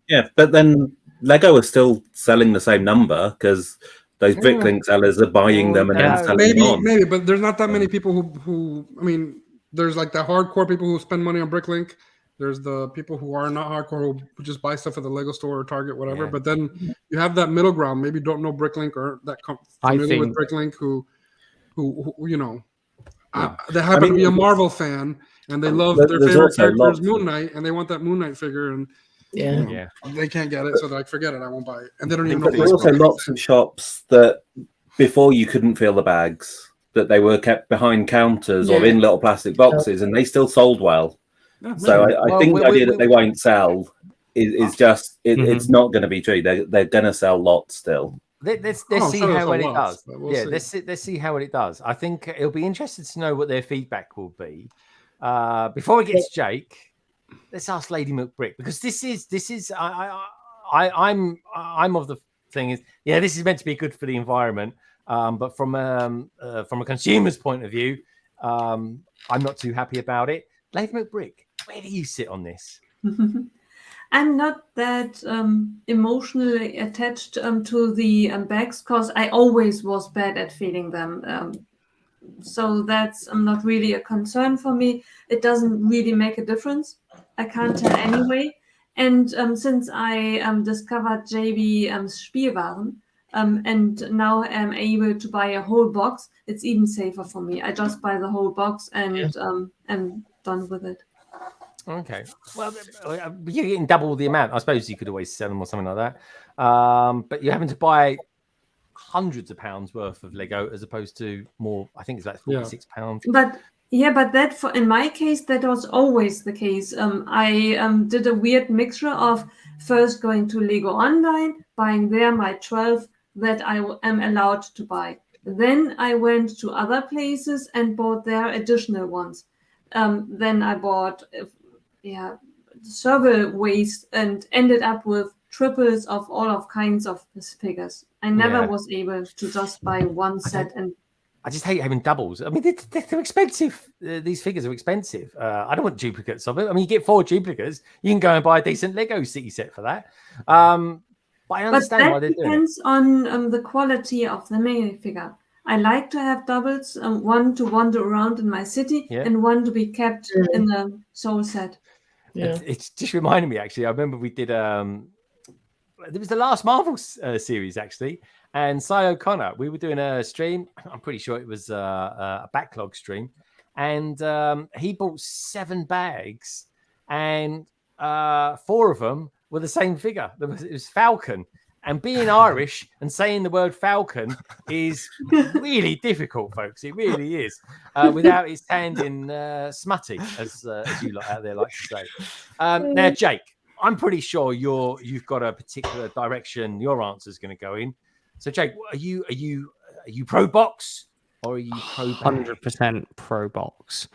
Yeah, but then Lego are still selling the same number because those Bricklink sellers are buying them and then selling them on. Maybe, but there's not that many people who. I mean, there's like the hardcore people who spend money on Bricklink. There's the people who are not hardcore who just buy stuff at the Lego store or Target, whatever. Yeah. But then you have that middle ground. Maybe don't know Bricklink or that familiar with Bricklink who they happen to be a Marvel fan and they love their favorite character is Moon Knight and they want that Moon Knight figure and they can't get it, so they're like, forget it, I won't buy it. And they don't even know. There's also lots of shops that before you couldn't feel the bags, that they were kept behind counters or in little plastic boxes, and they still sold well. So I think the idea that they won't sell is just it's not going to be true. They're going to sell lots still. Let's see how well it does. Let's see how it does. I think it'll be interesting to know what their feedback will be. Before we get to Jake, let's ask Lady McBrick, because this is I'm of the thing is this is meant to be good for the environment. But from a consumer's point of view, I'm not too happy about it. Lady McBrick, where do you sit on this? I'm not that emotionally attached to the bags because I always was bad at feeding them. So that's not really a concern for me. It doesn't really make a difference. I can't tell anyway. And since I discovered JB Spielwaren and now I'm able to buy a whole box, it's even safer for me. I just buy the whole box and am done with it. Okay. Well, you're getting double the amount. I suppose you could always sell them or something like that. But you're having to buy hundreds of pounds worth of Lego as opposed to more. I think it's like £46. But that in my case, that was always the case. I did a weird mixture of first going to Lego Online, buying there my 12 that I am allowed to buy. Then I went to other places and bought their additional ones. Then I bought server waste and ended up with triples of all of kinds of figures. I never was able to just buy one set. And I just hate having doubles. I mean, they're expensive. These figures are expensive. I don't want duplicates of it. I mean, you get 4 duplicates. You can go and buy a decent Lego City set for that. But I understand why they're doing it. Depends on the quality of the minifigure. I like to have doubles, one to wander around in my city and one to be kept in the soul set. Yeah. It's just reminded me, actually. I remember we did... It was the last Marvel series, actually. And Cy O'Connor, we were doing a stream. I'm pretty sure it was a backlog stream. And he bought 7 bags. And 4 of them were the same figure. It was Falcon. And being Irish and saying the word Falcon is really difficult, folks. It really is. Without it sounding smutty, as you lot out there like to say. Now, Jake, I'm pretty sure you've got a particular direction your answer is going to go in. So, Jake, are you pro box or are you pro bag? 100% pro box.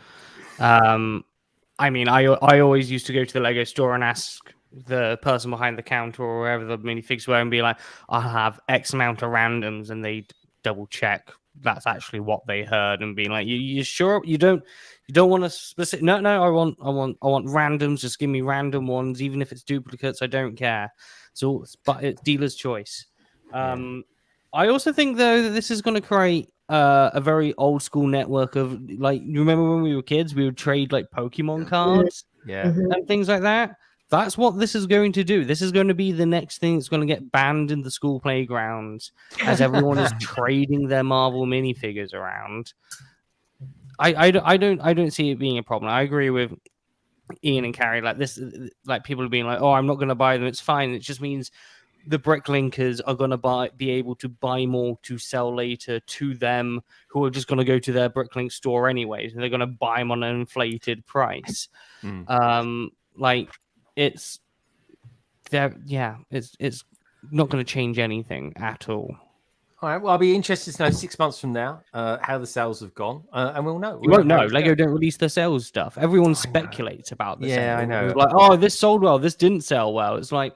I mean, I always used to go to the Lego store and ask the person behind the counter or wherever the minifigs were and be like, I'll have X amount of randoms, and they double check that's actually what they heard and being like, you sure you don't want a specific? No, I want randoms. Just give me random ones, even if it's duplicates. I don't care. So, but it's dealer's choice. I also think though that this is going to create a very old school network of, like, you remember when we were kids, we would trade like Pokemon cards, and things like that. That's what this is going to do. This is going to be the next thing that's going to get banned in the school playgrounds as everyone is trading their Marvel minifigures around. I don't see it being a problem. I agree with Ian and Carrie. Like this, like people are being like, "Oh, I'm not going to buy them." It's fine. It just means the Bricklinkers are going to be able to buy more to sell later to them, who are just going to go to their Bricklink store anyways, and they're going to buy them on an inflated price. It's not going to change anything at all. All right. Well, I'll be interested to know 6 months from now how the sales have gone, and we'll know. You won't know. Lego don't release their sales stuff. Everyone speculates about this. Yeah, I know. It's like, oh, this sold well. This didn't sell well. It's like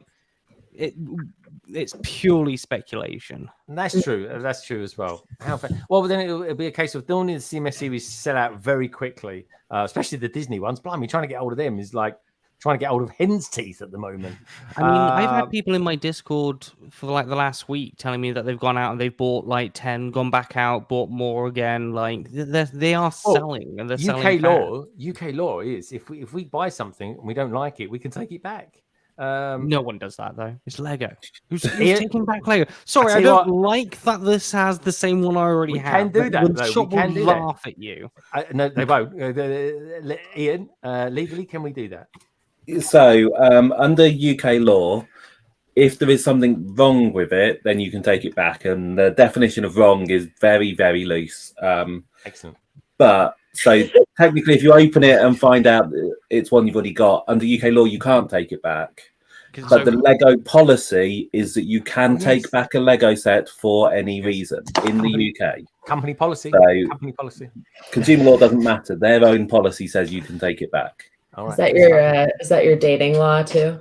it's purely speculation. That's true. That's true as well. Well, then it'll be a case of normally the CMS series sell out very quickly, especially the Disney ones. Blimey, trying to get hold of them is like trying to get hold of hen's teeth at the moment. I mean, I've had people in my Discord for like the last week telling me that they've gone out and they've bought like 10, gone back out, bought more again. Like they are selling, and they're selling. UK law is if we buy something and we don't like it, we can take it back. No one does that though. It's Lego. Who's taking back Lego? Sorry, I don't like that this has the same one I already have. Can do that. The shop will laugh at you. No, they won't. Ian, legally, can we do that? So, under UK law, if there is something wrong with it, then you can take it back. And the definition of wrong is very, very loose. Excellent. But so technically, if you open it and find out it's one you've already got, under UK law, you can't take it back. But the Lego policy is that you can take back a Lego set for any reason in the UK. Company policy. So company policy. Consumer law doesn't matter. Their own policy says you can take it back. All right. Is that your dating law too?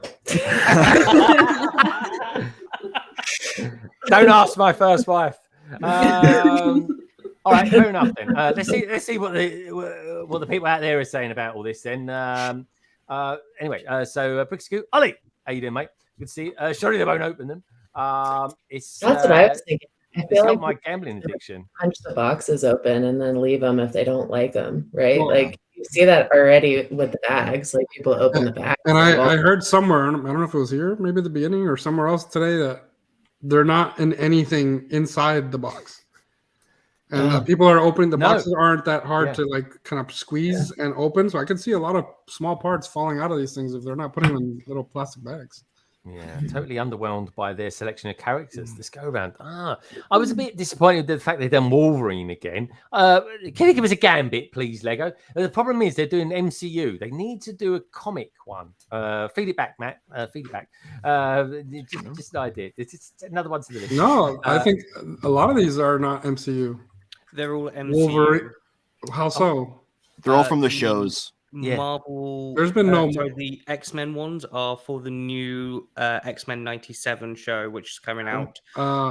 Don't ask my first wife. All right, fair enough then. Let's see what the people out there are saying about all this then. Anyway, so Brick Scoot, Ollie, how you doing, mate? Good to see you. Surely they won't open them. That's what I was thinking. I feel like my gambling addiction. Punch the boxes open and then leave them if they don't like them, right? Well, like you see that already with the bags. Like people open the bags. And I heard somewhere, I don't know if it was here, maybe at the beginning or somewhere else today, that they're not in anything inside the box. And people are opening the boxes aren't that hard to like kind of squeeze and open. So I can see a lot of small parts falling out of these things if they're not putting them in little plastic bags. Yeah, totally underwhelmed by their selection of characters this go around. I was a bit disappointed with the fact they've done Wolverine again. Can you give us a Gambit, please, Lego? The problem is they're doing MCU. They need to do a comic one. Feed it back, Matt. Feed it back. Just an idea. It's just another one to the list. No, I think a lot of these are not MCU. They're all MCU. Wolverine. How so? They're all from the shows. Marvel. There's been no. The X-Men ones are for the new X-Men 97 show, which is coming out,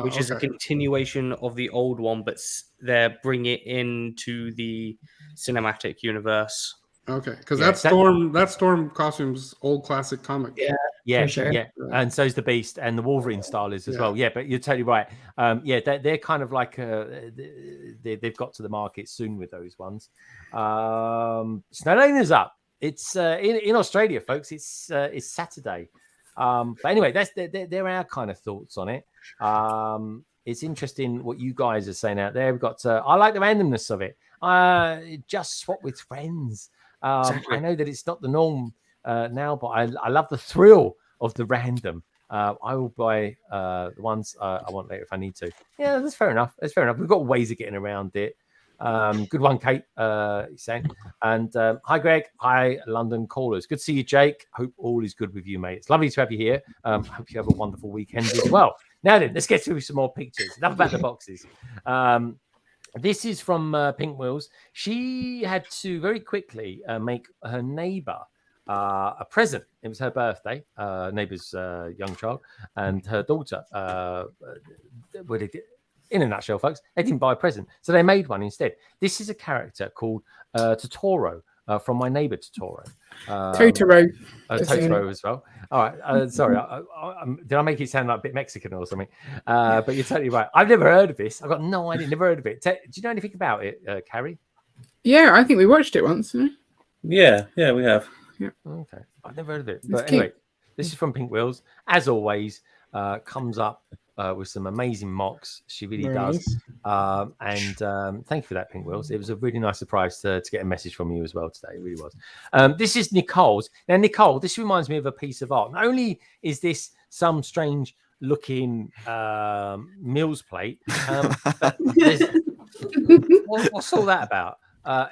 which is a continuation of the old one, but they're bringing it into the cinematic universe. Okay, because that Storm costume's old classic comic. Yeah, sure. Yeah, and so's the Beast and the Wolverine style is as well. Yeah, but you're totally right. They're kind of like they've got to the market soon with those ones. Snowlaner's up. It's in Australia, folks. It's Saturday. But anyway, they're our kind of thoughts on it. It's interesting what you guys are saying out there. We've got I like the randomness of it. Just swap with friends. Exactly. I know that it's not the norm now, but I love the thrill of the random. I will buy the ones I want later if I need to. Yeah, that's fair enough. That's fair enough. We've got ways of getting around it. Good one, Kate. He's saying. And hi, Greg. Hi, London callers. Good to see you, Jake. Hope all is good with you, mate. It's lovely to have you here. Hope you have a wonderful weekend as well. Now then, let's get through some more pictures. Enough about the boxes. This is from Pink Wheels. She had to very quickly make her neighbor a present. It was her birthday, neighbor's young child, and her daughter. In a nutshell, folks, they didn't buy a present, so they made one instead. This is a character called Totoro from My Neighbor Totoro. Totoro. Totoro as well. All right. Sorry. Did I make it sound like a bit Mexican or something? But you're totally right. I've never heard of this. I've got no idea. Never heard of it. Do you know anything about it, Carrie? Yeah, I think we watched it once. Didn't we? Yeah, we have. Yeah. Okay. I've never heard of it. But anyway, this is from Pink Wheels. As always, comes up with some amazing mocks. She really does. And thank you for that, Pink Wheels. It was a really nice surprise to get a message from you as well today. It really was. This is Nicole's. Now, Nicole, this reminds me of a piece of art. Not only is this some strange looking Mills plate, but what's all that about?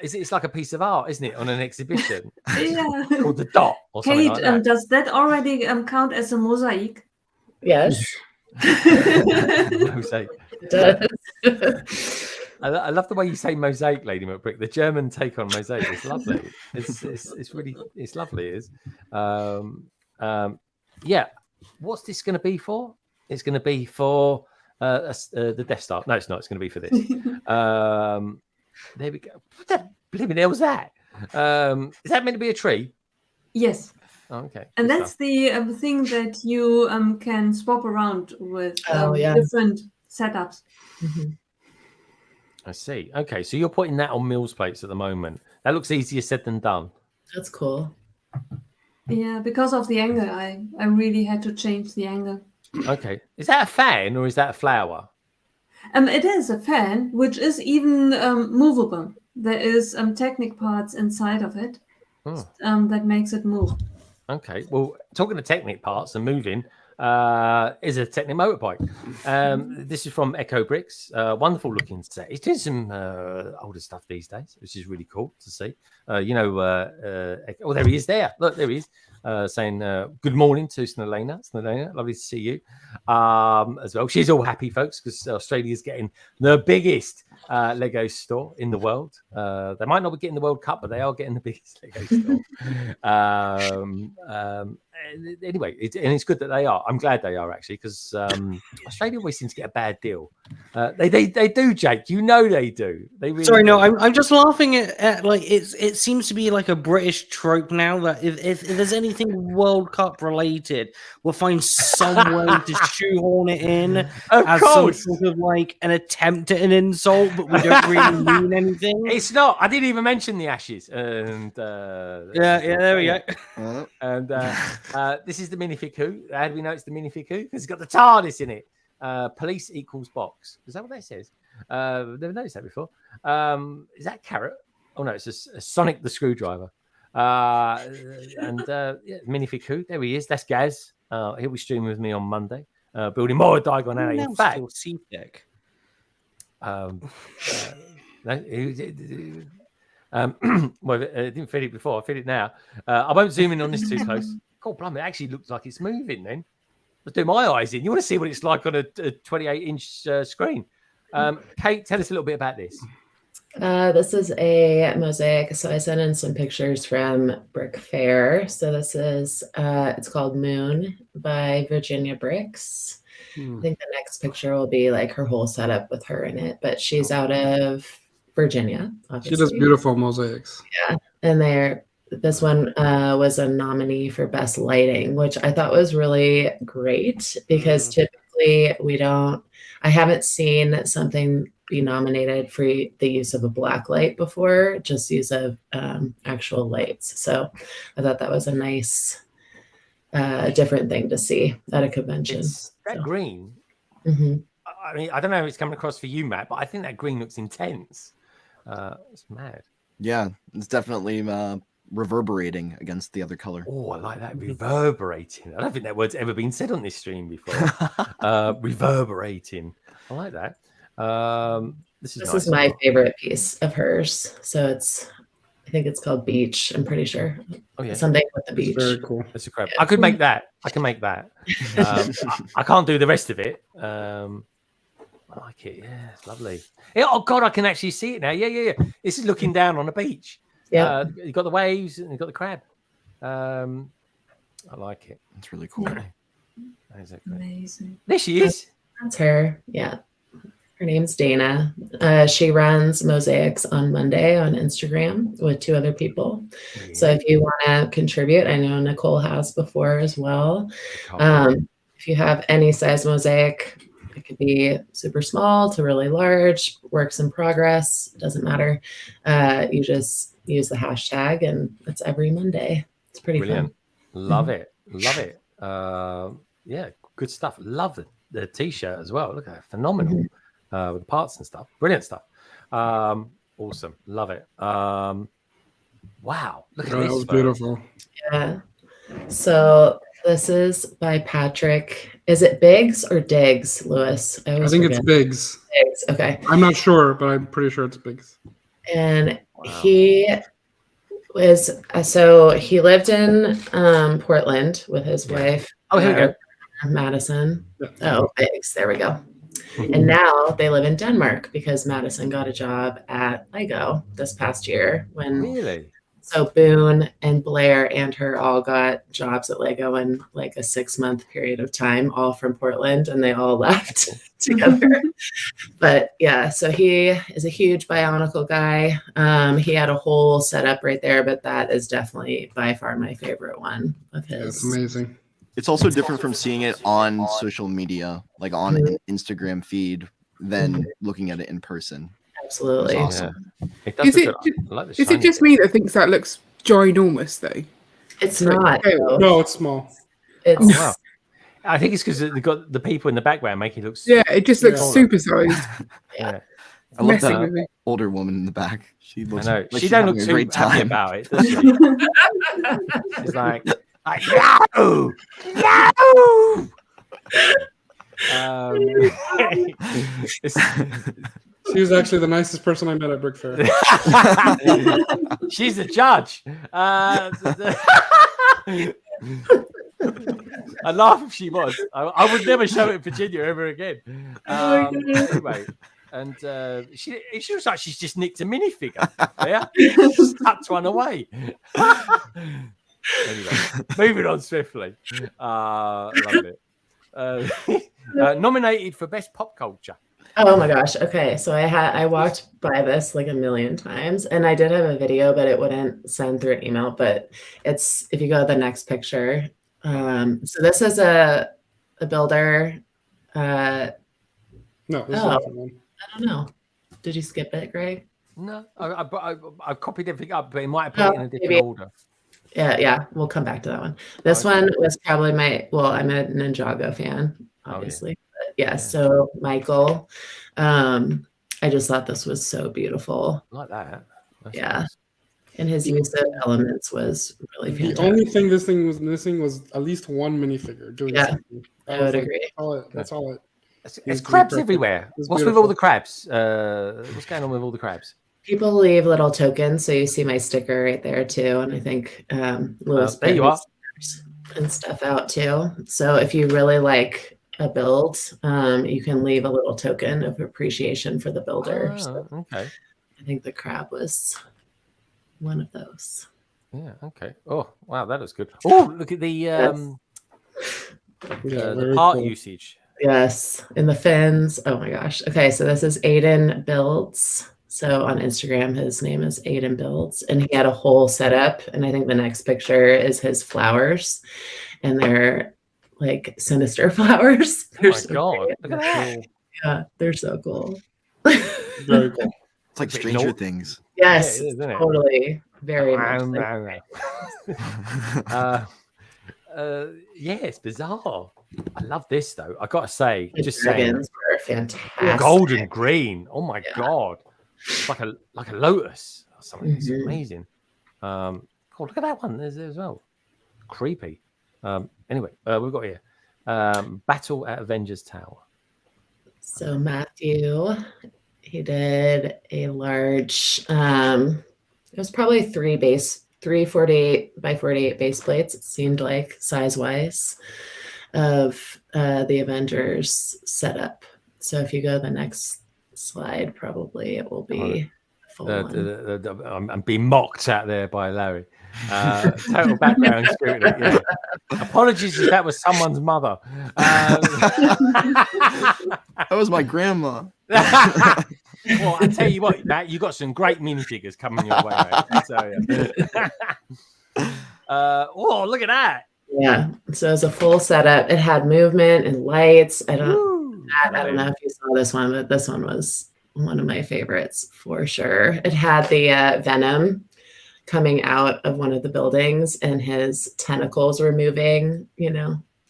It's like a piece of art, isn't it, on an exhibition? Yeah. Called the Dot or something like that. Does that already count as a mosaic? Yes. Mosaic. It does. I love the way you say mosaic, Lady McBrick. The German take on mosaic is lovely. It's really lovely. It is. Yeah. What's this going to be for? It's going to be for the Death Star. No, it's not. It's going to be for this. There we go. What the blimey hell was that? Is that meant to be a tree? Yes. Oh, okay. And that's the thing that you can swap around with different setups. Mm-hmm. I see. Okay, so you're putting that on Mills plates at the moment. That looks easier said than done. That's cool. Yeah, because of the angle, I really had to change the angle. Okay. Is that a fan or is that a flower? It is a fan, which is even movable. There is Technic parts inside of it that makes it move. Okay. Well, talking of Technic parts and moving, is a Technic motorbike. This is from Echo Bricks. Wonderful looking set. He's doing some older stuff these days, which is really cool to see. There he is there. Look, there he is. Saying good morning to Snelena. Snelena, lovely to see you as well. She's all happy, folks, because Australia's getting the biggest Lego store in the world. They might not be getting the World Cup, but they are getting the biggest Lego store. Anyway, it's good that they are. I'm glad they are actually, because Australia always seems to get a bad deal. They do, Jake. You know they do. They really Sorry, do. no, I'm just laughing at like it seems to be like a British trope now that if there's anything World Cup related, we'll find some way to shoehorn it in as some sort of like an attempt at an insult, but we don't really mean anything. It's not. I didn't even mention the Ashes. And yeah, there we go. And this is the minifig who. How do we know it's the minifig who? Because it's got the TARDIS in it. Police equals box. Is that what that says? I've never noticed that before. Is that Carrot? Oh no, it's a Sonic the Screwdriver. Minifig who? There he is. That's Gaz. He'll be streaming with me on Monday. Building more Diagon Alley. In fact, C-Deck. Well, I didn't fit it before. I fit it now. I won't zoom in on this too close. God, blimey, it actually looks like it's moving then. Let's do my eyes in. You want to see what it's like on a 28-inch screen. Kate, tell us a little bit about this. This is a mosaic. So I sent in some pictures from Brick Fair. So this is, it's called Moon by Virginia Bricks. I think the next picture will be like her whole setup with her in it, but she's out of Virginia. Obviously. She does beautiful mosaics. Yeah, and this one was a nominee for best lighting, which I thought was really great because typically I haven't seen something be nominated for the use of a black light before, just use of actual lights. So I thought that was a nice different thing to see at a convention. That green. Mm-hmm. I mean, I don't know if it's coming across for you, Matt, but I think that green looks intense. It's mad. Yeah, it's definitely reverberating against the other color. Oh, I like that. Reverberating. I don't think that word's ever been said on this stream before. Reverberating. I like that. This is my favorite piece of hers. So I think it's called Beach. I'm pretty sure. Oh yeah, something with the beach. Very cool. That's incredible. I could make that. I can make that. I can't do the rest of it. I like it. Yeah, it's lovely. Yeah, oh God, I can actually see it now. Yeah. This is looking down on a beach. Yeah, you've got the waves and you've got the crab. I like it. It's really cool. Exactly. Amazing. There she is. That's her. Yeah. Her name's Dana. She runs mosaics on Monday on Instagram with 2 other people. Yeah. So if you want to contribute, I know Nicole has before as well. If you have any size mosaic, it could be super small to really large, works in progress, doesn't matter. You just use the hashtag and it's every Monday. It's pretty brilliant. Fun. Love it. Love it. Yeah, good stuff. Love the t-shirt as well. Look at it. Phenomenal. With parts and stuff. Brilliant stuff. Awesome. Love it. Wow. Look at this. That was beautiful. Yeah. So this is by Patrick. Is it Biggs or Diggs, Lewis? I think it's Biggs. Biggs. Okay. I'm not sure, but I'm pretty sure it's Biggs. And he was he lived in Portland with his wife. Oh, here we go. Madison. Yeah. Oh, Biggs. There we go. And now they live in Denmark because Madison got a job at Lego this past year. Really? So Boone and Blair and her all got jobs at Lego in like a 6-month period of time, all from Portland, and they all left together. But yeah, so he is a huge Bionicle guy. He had a whole setup right there, but that is definitely by far my favorite one of his. It's amazing. It's also different from seeing it on social media, like on an Instagram feed, than looking at it in person. Absolutely. It's awesome. Yeah. Is it just me that thinks that looks ginormous though? It's not. No, it's small. It's wow. I think it's because they've got the people in the background making it look. Yeah, it just looks supersized. Yeah. I love that older woman in the back. She looks. I know. Like she don't look having a too great happy time about it. Does she? She's like no. She was actually the nicest person I met at Brick Fair. She's the judge. I'd laugh if she was. I would never show it in Virginia ever again. Anyway, And she looks like she's just nicked a minifigure. Yeah, just tucked one away. Anyway, moving on swiftly. Love it. Nominated for best pop culture. Oh my gosh. Okay. So I walked by this like a million times, and I did have a video, but it wouldn't send through an email. But it's, if you go to the next picture. So this is a builder. No, this is a different one. I don't know. Did you skip it, Greg? No, I copied everything up, but it might have put it in a different order. Yeah. We'll come back to that one. This one was probably I'm a Ninjago fan, obviously. So Michael, I just thought this was so beautiful. I like that. That's yeah. Nice. And his use of elements was really fantastic. The only thing this thing was missing was at least one minifigure doing something. I would agree. That's all it. There's crabs everywhere. What's with all the crabs? What's going on with all the crabs? People leave little tokens, so you see my sticker right there too, and I think Lewis there you are. and stuff out too. So if you really like a build, you can leave a little token of appreciation for the builder. So okay. I think the crab was one of those. Yeah. Okay. Oh wow, that was good. Oh, look at the part usage. Yes, and the fins. Oh my gosh. Okay, so this is Aiden Builds. So on Instagram, his name is Aiden Builds, and he had a whole setup. And I think the next picture is his flowers, and they're like sinister flowers. Oh my god! Look at that. Yeah, they're so cool. Very cool. It's like Stranger Things. Yes, yeah, it is, isn't it? totally. Very much. Yeah, it's bizarre. I love this though. I gotta say, The just saying, dragons were fantastic. golden green. Oh my god, it's like a lotus or something. It's amazing. Oh, look at that one. There's there as well. Creepy. Anyway, we've got here Battle at Avengers Tower. So Matthew, he did a large. It was probably 3 48 by 48 base plates. It seemed like size-wise of the Avengers setup. So if you go to the next slide, probably it will be full one. I'm being mocked out there by Larry. Total background scrutiny. Yeah. Apologies if that was someone's mother. That was my grandma. Well, I tell you what, Matt, you got some great minifigures coming your way, mate. So, oh, look at that. Yeah. So it's a full setup. It had movement and lights. I don't know if you saw this one, but this one was one of my favorites for sure. It had the Venom coming out of one of the buildings, and his tentacles were moving,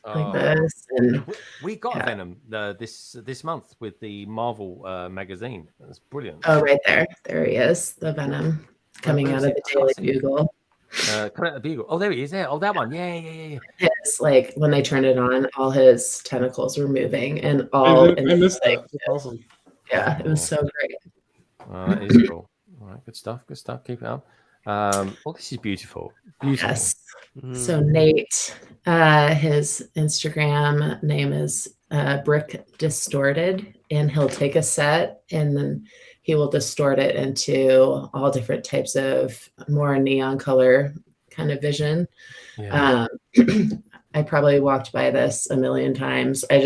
like this. And we got Venom this month with the Marvel magazine. That's brilliant. Oh, right there. There he is. The Venom coming out of the Daily Bugle. Coming out of the Bugle. Oh, there he is. There. Oh, that one. Yeah. It's like when they turned it on, all his tentacles were moving, and all. I missed that. That's awesome. Yeah, it was so great. That is cool. All right, good stuff. Keep it up. Oh, this is beautiful. Yes. So Nate, his Instagram name is Brick Distorted, and he'll take a set and then he will distort it into all different types of more neon color kind of vision. Yeah. I probably walked by this a million times. I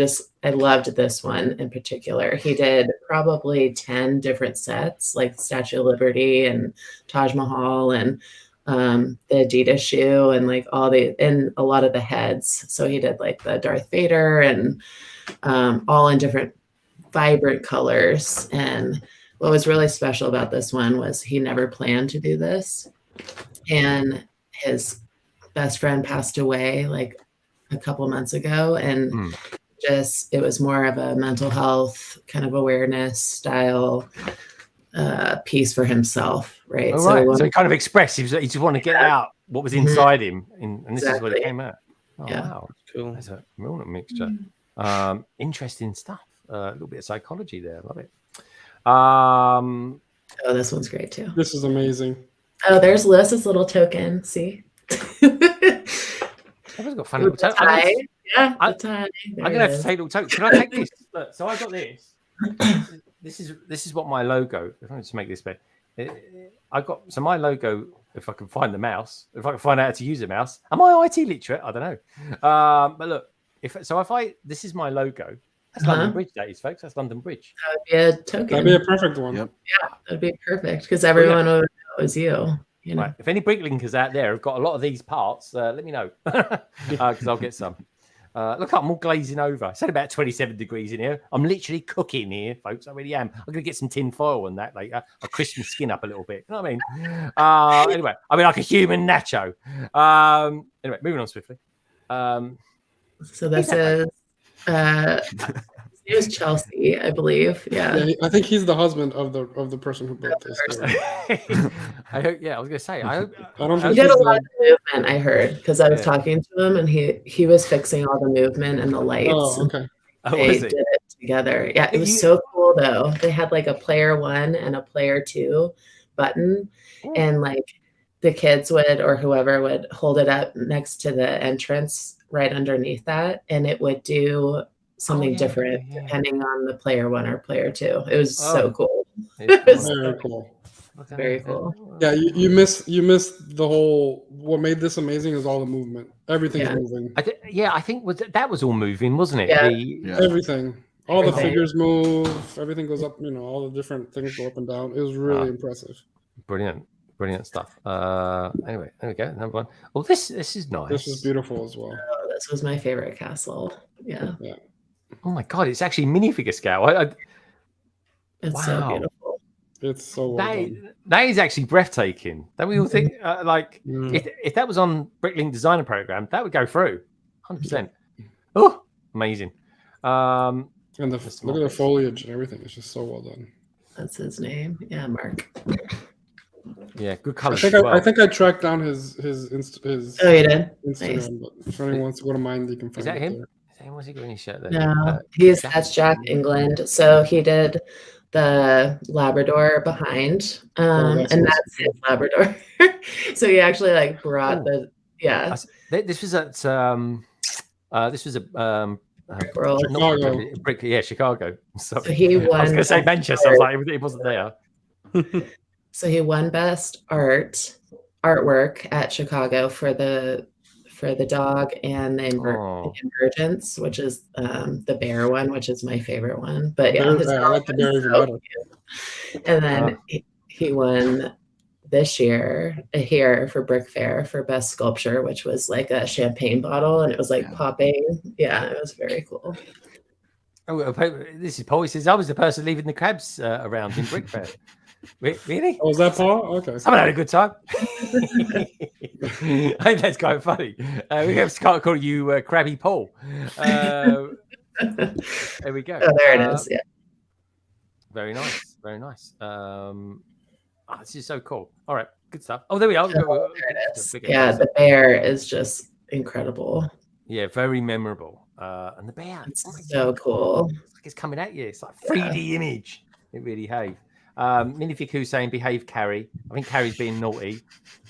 loved this one in particular. He did probably 10 different sets, like Statue of Liberty and Taj Mahal and the Adidas shoe and like and a lot of the heads. So he did like the Darth Vader and all in different vibrant colors. And what was really special about this one was he never planned to do this. And his best friend passed away like a couple months ago, and it was more of a mental health kind of awareness style piece for himself, right? Oh, right. So he kind of expressed he just wanted to get out what was inside him, and this is what it came out. Oh, wow, cool. That's a real mixture. Interesting stuff. A little bit of psychology there. Love it. Oh, this one's great too. This is amazing. Oh, there's Lewis's little token. See. I've got fun little token. I'm gonna have to take a little token. Can I take this? Look, so I got this. this is what my logo. If I just make this better, I got so my logo. If I can find the mouse, if I can find out how to use a mouse, am I IT literate? I don't know. But look, if this is my logo. That's London Bridge, that is, folks. That's London Bridge. That would be a token. That'd be a perfect one. Yep. Yeah, that'd be perfect because everyone would know it was you. You know? Right. If any bricklinkers out there have got a lot of these parts, let me know because I'll get some. Look, I'm all glazing over. It's at about 27 degrees in here. I'm literally cooking here, folks. I really am. I'm going to get some tin foil on that later. I'll crisp my skin up a little bit. You know what I mean? Anyway, I mean like a human nacho. Anyway, moving on swiftly. So this is it was Chelsea, I believe. Yeah, I think he's the husband of the person who built this. I hope. Yeah, I was going to say. I don't he did a lot of movement. I heard because I was talking to him, and he was fixing all the movement and the lights. Oh, okay. They did it together. Yeah, it was so cool though. They had like a player 1 and a player 2 button, and like the kids would or whoever would hold it up next to the entrance right underneath that, and it would do something different depending on the player 1 or player 2. It was so cool. It was very cool. Very cool. Yeah, you miss the whole. What made this amazing is all the movement. Everything's moving. I think that was all moving, wasn't it? Yeah. Everything. All the figures move. Everything goes up. All the different things go up and down. It was really impressive. Brilliant stuff. Anyway, there we go. Number one. Oh, this is nice. This is beautiful as well. Oh, this was my favorite castle. Yeah. Oh my god, it's actually minifigure scale. It's so beautiful. It's so well done. That is actually breathtaking. Don't we all think if that was on Bricklink Designer Program, that would go through 100%. Oh, amazing. And look at the foliage and everything. It's just so well done. That's his name. Yeah, Mark. Yeah, good color. I think I tracked down his oh, you Instagram. did? Nice. But if anyone wants to go to mine, you can find Is that it him? there. Was he got any shirt there? No, that's Jack England. So he did the Labrador behind, and that's his Labrador. So he actually like brought This was at Chicago. Chicago. So he won. I was going to say Manchester. I was like, it wasn't there. So he won best artwork at Chicago for the dog and the Emergence, which is the bear one, which is my favorite one. But yeah, I like the bear even better. And then he won this year here for Brick Fair for best sculpture, which was like a champagne bottle, and it was like popping. Yeah, it was very cool. Oh, this is Paul. He says I was the person leaving the crabs around in Brick Fair. Really? Oh, was that Paul? Okay. Someone had a good time. I think that's quite funny. We have to call you Krabby Paul. There we go. Oh, there it is. Yeah. Very nice. Very nice. This is so cool. All right. Good stuff. Oh, there we are. Oh, there it is. Yeah, the bear is just incredible. Yeah, very memorable. And the bear. It's so cool. It's like it's coming at you. It's like 3D image. It really have. Minifig Hussein, behave, Carrie. I think Carrie's being naughty.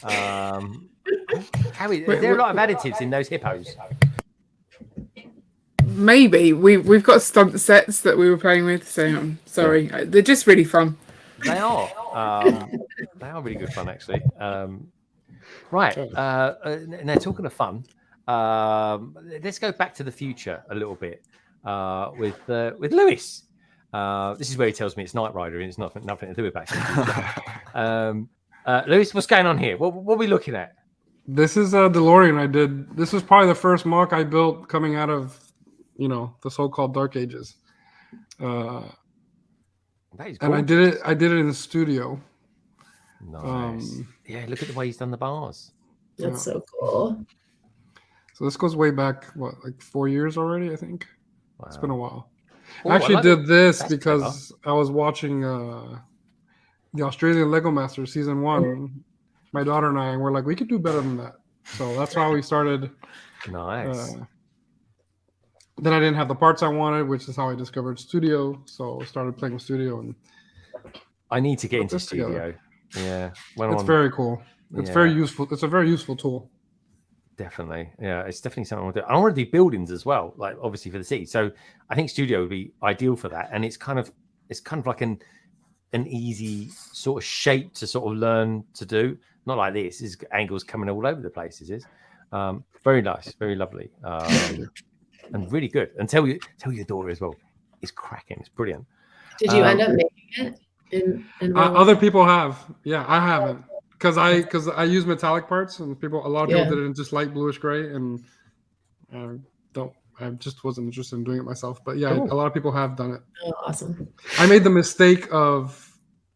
Carrie, there are a lot of additives in those hippos. Maybe we've got stunt sets that we were playing with. So I'm sorry, they're just really fun. They are. They are really good fun, actually. Right. Now talking of fun, let's go back to the future a little bit with Lewis. This is where he tells me it's Knight Rider and it's nothing to do with Back to the Future. Lewis, what's going on here? What are we looking at? This is a DeLorean I did. This was probably the first mock I built coming out of, the so-called Dark Ages. And I did it in the studio. Nice. Yeah, look at the way he's done the bars. That's so cool. So this goes way back, like 4 years already, I think. Wow. It's been a while. Oh, I actually did this because I was watching the Australian Lego Masters season 1. My daughter and I, and we're like, we could do better than that. So that's how we started. Nice. Then I didn't have the parts I wanted, which is how I discovered Studio. So I started playing with Studio, and I need to get into Studio. Together. Yeah, it's very cool. It's very useful. It's a very useful tool. Definitely, yeah, it's definitely something I want to do. I want to do buildings as well, like obviously for the city. So I think Studio would be ideal for that, and it's kind of it's kind of like an easy sort of shape to sort of learn to do. Not like this. There's angles coming all over the place. This is very nice, very lovely, and really good. And tell your daughter as well. It's cracking. It's brilliant. Did you end up making it? Other people have. Yeah, I haven't because I use metallic parts, and a lot of people did it in just light bluish gray, and I just wasn't interested in doing it myself. But yeah, a lot of people have done it. Oh, awesome. I made the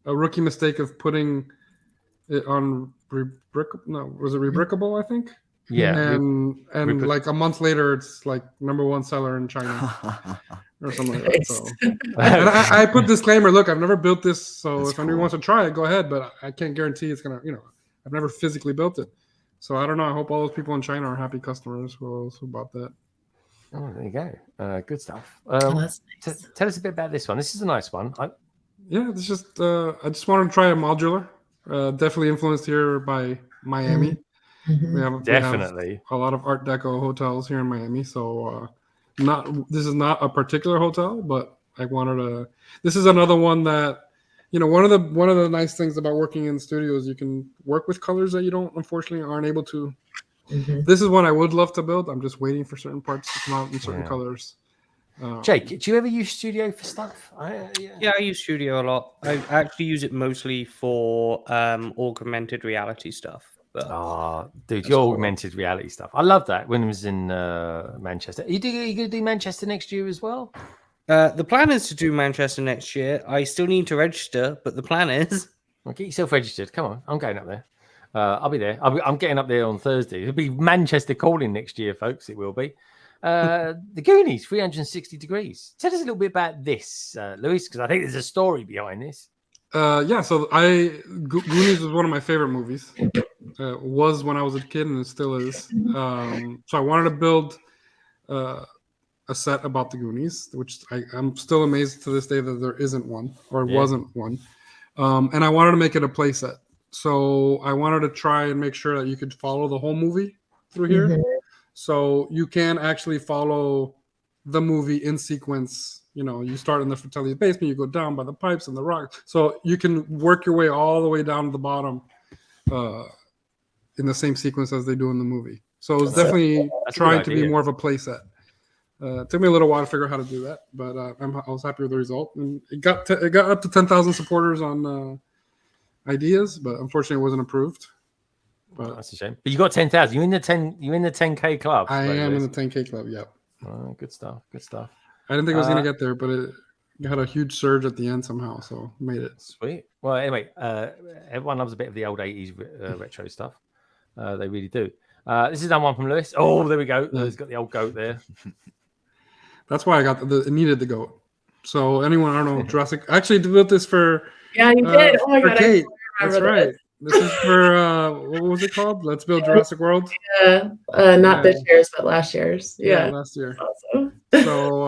rookie mistake of putting it on was it Rebrickable, I think? Yeah. And like a month later, it's like #1 seller in China or something like that. So, and I put disclaimer: look, I've never built this, so if anyone wants to try it, go ahead. But I can't guarantee it's gonna. I've never physically built it, so I don't know. I hope all those people in China are happy customers who bought that. Oh, there you go. Good stuff. Nice. Tell us a bit about this one. This is a nice one. I just wanted to try a modular. Definitely influenced here by Miami. Mm-hmm. We have a lot of Art Deco hotels here in Miami. So this is not a particular hotel, but I wanted to. This is another one that one of the nice things about working in studios, you can work with colors that you unfortunately aren't able to. Mm-hmm. This is one I would love to build. I'm just waiting for certain parts to come out in certain colors. Jake, do you ever use Studio for stuff? Yeah, I use Studio a lot. I actually use it mostly for augmented reality stuff. Dude, your augmented reality stuff. I love that. When I was in Manchester. Are you going to do Manchester next year as well? The plan is to do Manchester next year. I still need to register, but the plan is... Well, get yourself registered. Come on, I'm going up there. I'll be there. I'm getting up there on Thursday. It'll be Manchester calling next year, folks. It will be. The Goonies, 360 degrees. Tell us a little bit about this, Lewis, because I think there's a story behind this. So Goonies was one of my favorite movies. Was when I was a kid, and it still is. So I wanted to build a set about the Goonies, which I'm still amazed to this day that there isn't one, or wasn't one. And I wanted to make it a play set. So I wanted to try and make sure that you could follow the whole movie through here. Mm-hmm. So you can actually follow the movie in sequence. You start in the Fratelli's basement, you go down by the pipes and the rock. So you can work your way all the way down to the bottom in the same sequence as they do in the movie. So it was definitely trying to be more of a play set. It took me a little while to figure out how to do that, but I was happy with the result. And it got up to 10,000 supporters on ideas, but unfortunately it wasn't approved. But that's a shame. But you got 10,000. You're in the 10K club. I am in the 10K club. Yep. Oh, good stuff. Good stuff. I didn't think I was gonna get there, but it had a huge surge at the end somehow, so made it. Sweet. Well, anyway, everyone loves a bit of the old 80s retro stuff. They really do. This is another one from Lewis. Oh, there we go. He's got the old goat there. That's why I got it needed the goat. So anyone, I don't know, Jurassic. I actually built this for. Yeah, you did. Oh my god, Kate. That's right. This is for what was it called? Let's Build Jurassic World. Yeah, not this year's, but last year's. Yeah, last year. Awesome. So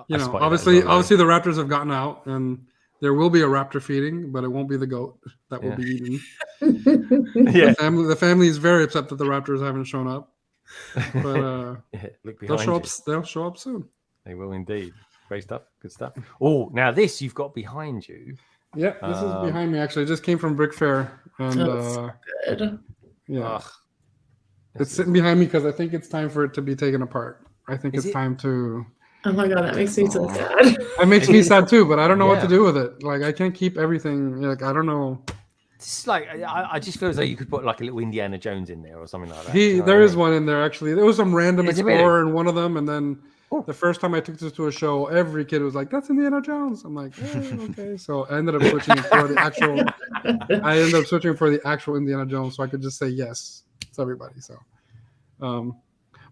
obviously the raptors have gotten out, and there will be a raptor feeding, but it won't be the goat that will be eaten. The family is very upset that the raptors haven't shown up, but they'll show up soon. They will indeed. Great stuff. Good stuff. Oh, now this you've got behind you. Yeah, this is behind me. Actually, it just came from Brick Fair, and good. Yeah, it's sitting behind me because I think it's time for it to be taken apart. I think it's time to. Oh my god, that makes me so sad. It makes me sad too, but I don't know what to do with it. Like, I can't keep everything. Like, I don't know. It's like I just feel as though you could put like a little Indiana Jones in there or something like that. There is one in there actually. There was some random explorer in one of them, and then. The first time I took this to a show, every kid was like, "That's Indiana Jones." I'm like, okay. So I ended up switching for the actual. Indiana Jones, so I could just say yes to everybody. So,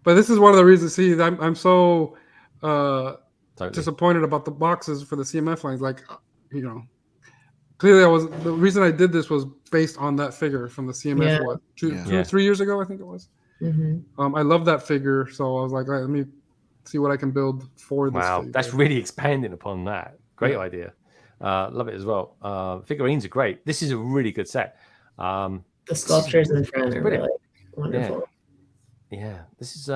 but this is one of the reasons. See, I'm so disappointed about the boxes for the CMF lines. Like, clearly the reason I did this was based on that figure from the CMF. 3 years ago, I think it was. Mm-hmm. I love that figure, so I was like, let me see what I can build for this. Wow, that's really expanding upon that. Great idea. Love it as well. Figurines are great. This is a really good set. The sculptures in front are really wonderful. Yeah, this is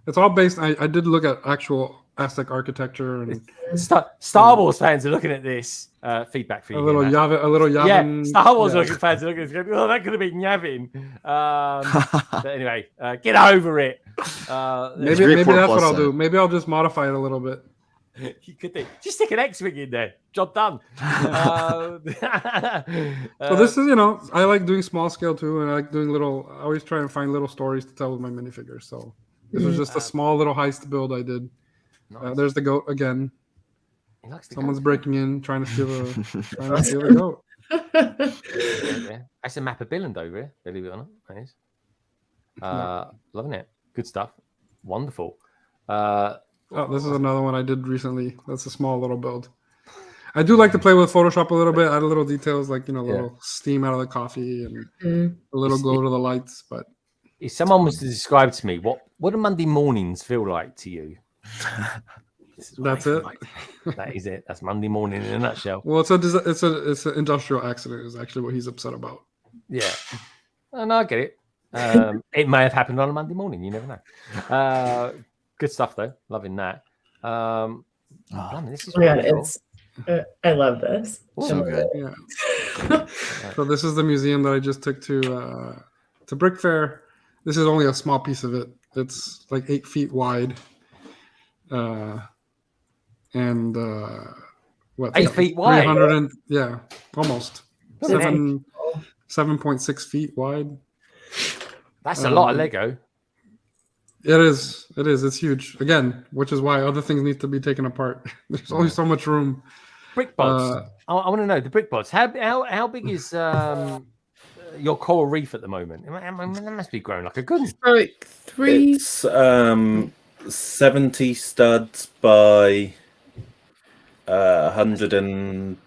it's all based. I did look at actual Aztec architecture and Star Wars fans are looking at this. Feedback for you. a little Yavin. Star Wars looking fans are looking at this. Oh, that could have been Yavin. But anyway, get over it. Maybe that's what I'll do. Maybe I'll just modify it a little bit. You could do. Just stick an X-wing in there. Job done. So this is, I like doing small scale too, and I like doing little. I always try and find little stories to tell with my minifigures. So this was just a small little heist build I did. Nice. There's the goat again. Someone's breaking in, trying to steal the goat. That's a map of Billund over here, believe it or not. Nice. Loving it. Good stuff. Wonderful. This is another one I did recently. That's a small little build. I do like to play with Photoshop a little bit, add little details like little steam out of the coffee and a little glow to the lights. But if someone was to describe to me what do Monday mornings feel like to you? That's it. That is it. That's Monday morning in a nutshell. Well, it's an industrial accident is actually what he's upset about. Yeah, and I get it. It may have happened on a Monday morning. You never know. Good stuff though. Loving that. This is cool. I love this. So good. Yeah. So this is the museum that I just took to Brick Fair. This is only a small piece of it. It's like 8 feet wide. And 8 feet wide? 300 almost 7.6 feet wide. That's a lot of Lego. It is. It's huge. Again, which is why other things need to be taken apart. There's only so much room. Brick bots. I want to know the brick bots. How big is your coral reef at the moment? That must be growing like a good. Like 3. It's 70 studs by 100 and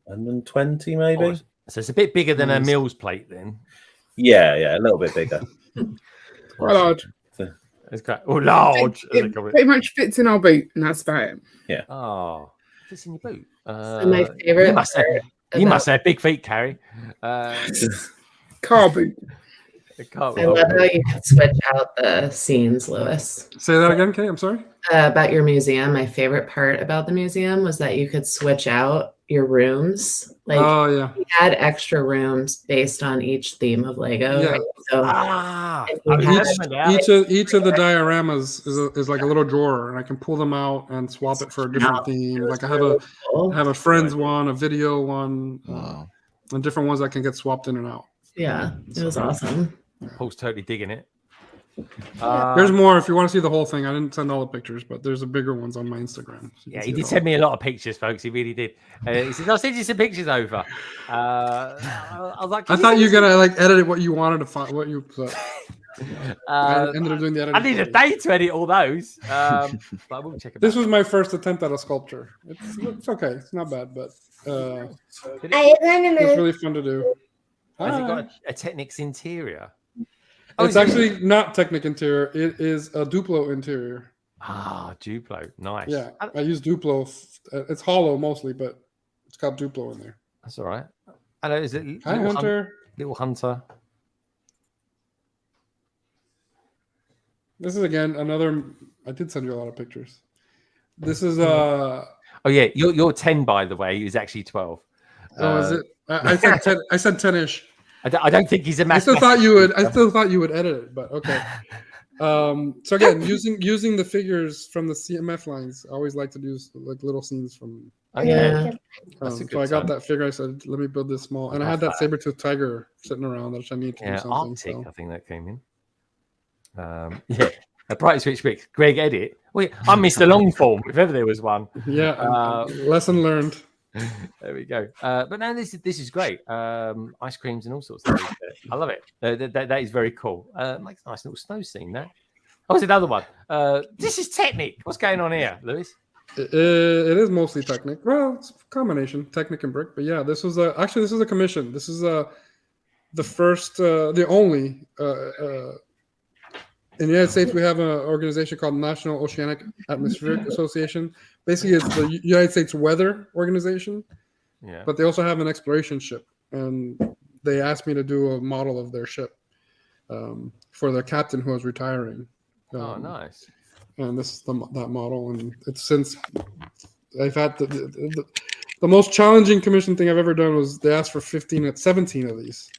120 maybe. Oh, so it's a bit bigger than a Mills plate then. Yeah, a little bit bigger. Quite large. It's quite large. It pretty much fits in our boot, and that's about it. Yeah. Oh, fits in your boot. So my favorite. You must have big feet, Carrie. Car boot. I love how you can switch out the scenes, Lewis. Say that again, Kay. I'm sorry. About your museum, my favorite part about the museum was that you could switch out your rooms. Like, we had extra rooms based on each theme of Lego. Yeah. Right? So each of the dioramas is like a little drawer, and I can pull them out and swap it for a different theme. Like I have a friends one, a video one, and different ones that can get swapped in and out. Yeah, it was awesome. Paul's totally digging it. There's more if you want to see the whole thing. I didn't send all the pictures, but there's a bigger ones on my Instagram. So he did send me a lot of pictures, folks. He really did. He said, "I'll send you some pictures over." I was like, I thought you were gonna edit what you wanted to find. What you. I ended up doing the editing. I need a day to edit all those. But I will check it. This was my first attempt at a sculpture. It's okay. It's not bad, but it's really fun to do. Has it got a Technics interior? It's actually not Technic interior. It is a Duplo interior. Duplo. Nice. Yeah, I use Duplo. It's hollow mostly, but it's got Duplo in there. That's all right. Hello, is it Hi, Hunter? Little Hunter. This is again another. I did send you a lot of pictures. This is Oh yeah, your 10 by the way is actually 12. Oh, is it? I said 10. I said 10ish. I don't think he's a I still thought you would edit it, but okay. So again, using the figures from the CMF lines, I always like to do like little scenes from. Okay. So I got that figure. I said, let me build this small, and I had that saber-toothed tiger sitting around that I need to do something. Arctic, I think that came in. A bright switch pick. Greg edit. Wait, I missed a long form if ever there was one. Yeah. Lesson learned. There we go. But no, this is great. Ice creams and all sorts of things. I love it. That is very cool. Makes a nice little snow scene there. Oh, it's another one. This is Technic. What's going on here, Lewis? It is mostly Technic. Well, it's a combination, Technic and Brick. But yeah, this is a commission. This is the first, the only. In the United States, we have an organization called National Oceanic Atmospheric Association. Basically, it's the United States Weather Organization. Yeah. But they also have an exploration ship, and they asked me to do a model of their ship for the captain who was retiring. Oh, nice. and this is that model, and it's since I've had the most challenging commission thing I've ever done was they asked for 17 of these,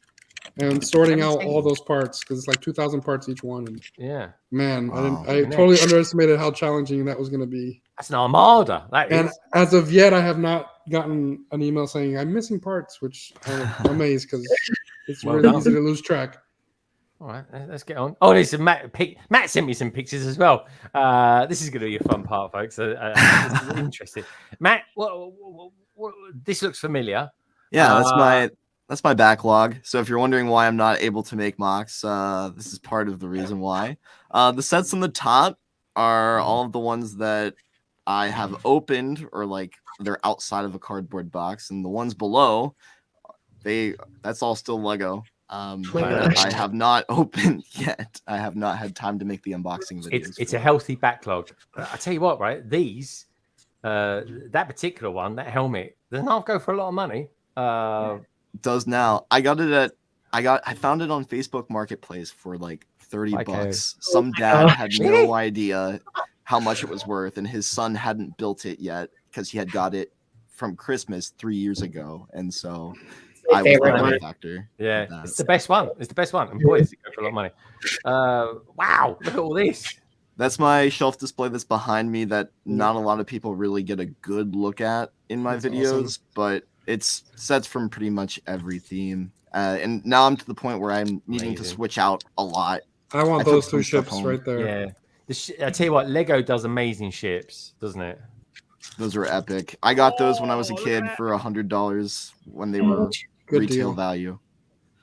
and sorting out all those parts because it's like 2,000 parts each one. And yeah, man, Wow. I totally underestimated how challenging that was going to be. That's an armada. That And is. as of yet, I have not gotten an email saying I'm missing parts, which I'm amazed because it's Well really done. easy to lose track. All right, let's get on. Oh, there's some Matt sent me some pictures as well. This is going to be a fun part, folks. This is interesting. Matt, what, this looks familiar. Yeah, that's my backlog. So if you're wondering why I'm not able to make mocks, this is part of the reason why. The sets on the top are all of the ones that I have opened or like they're outside of a cardboard box, and the ones below, that's all still Lego. I have not opened yet. I have not had time to make the unboxing videos. It's a healthy backlog. I tell you what, right? These, that particular one, that helmet, does not go for a lot of money. Does now. I found it on Facebook Marketplace for like $30. Some dad had no idea how much it was worth, and his son hadn't built it yet because he had got it from Christmas 3 years ago, and so I was the benefactor. Yeah, it's the best one. It's the best one. And boys, it goes for a lot of money. Wow, look at all this. That's my shelf display that's behind me that not a lot of people really get a good look at in my videos, awesome. But it's sets from pretty much every theme. And now I'm to the point where I'm needing to switch out a lot. I want those two ships right there. Yeah. I tell you what, Lego does amazing ships, doesn't it? Those are epic. I got those when I was a kid for $100 when they were retail value.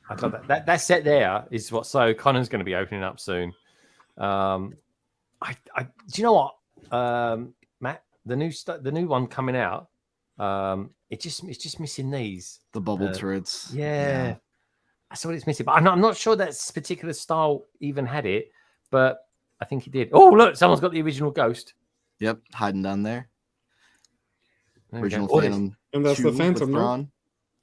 I love that. That set there is what. So Connor's going to be opening up soon. Do you know what, Matt? The new one coming out. It's just missing these. The bubble turrets. Yeah. That's what it's missing. But I'm not sure that particular style even had it, but I think it did. Oh, look, someone's got the original Ghost. Yep, hiding down there. Original Phantom. And that's the Phantom, no?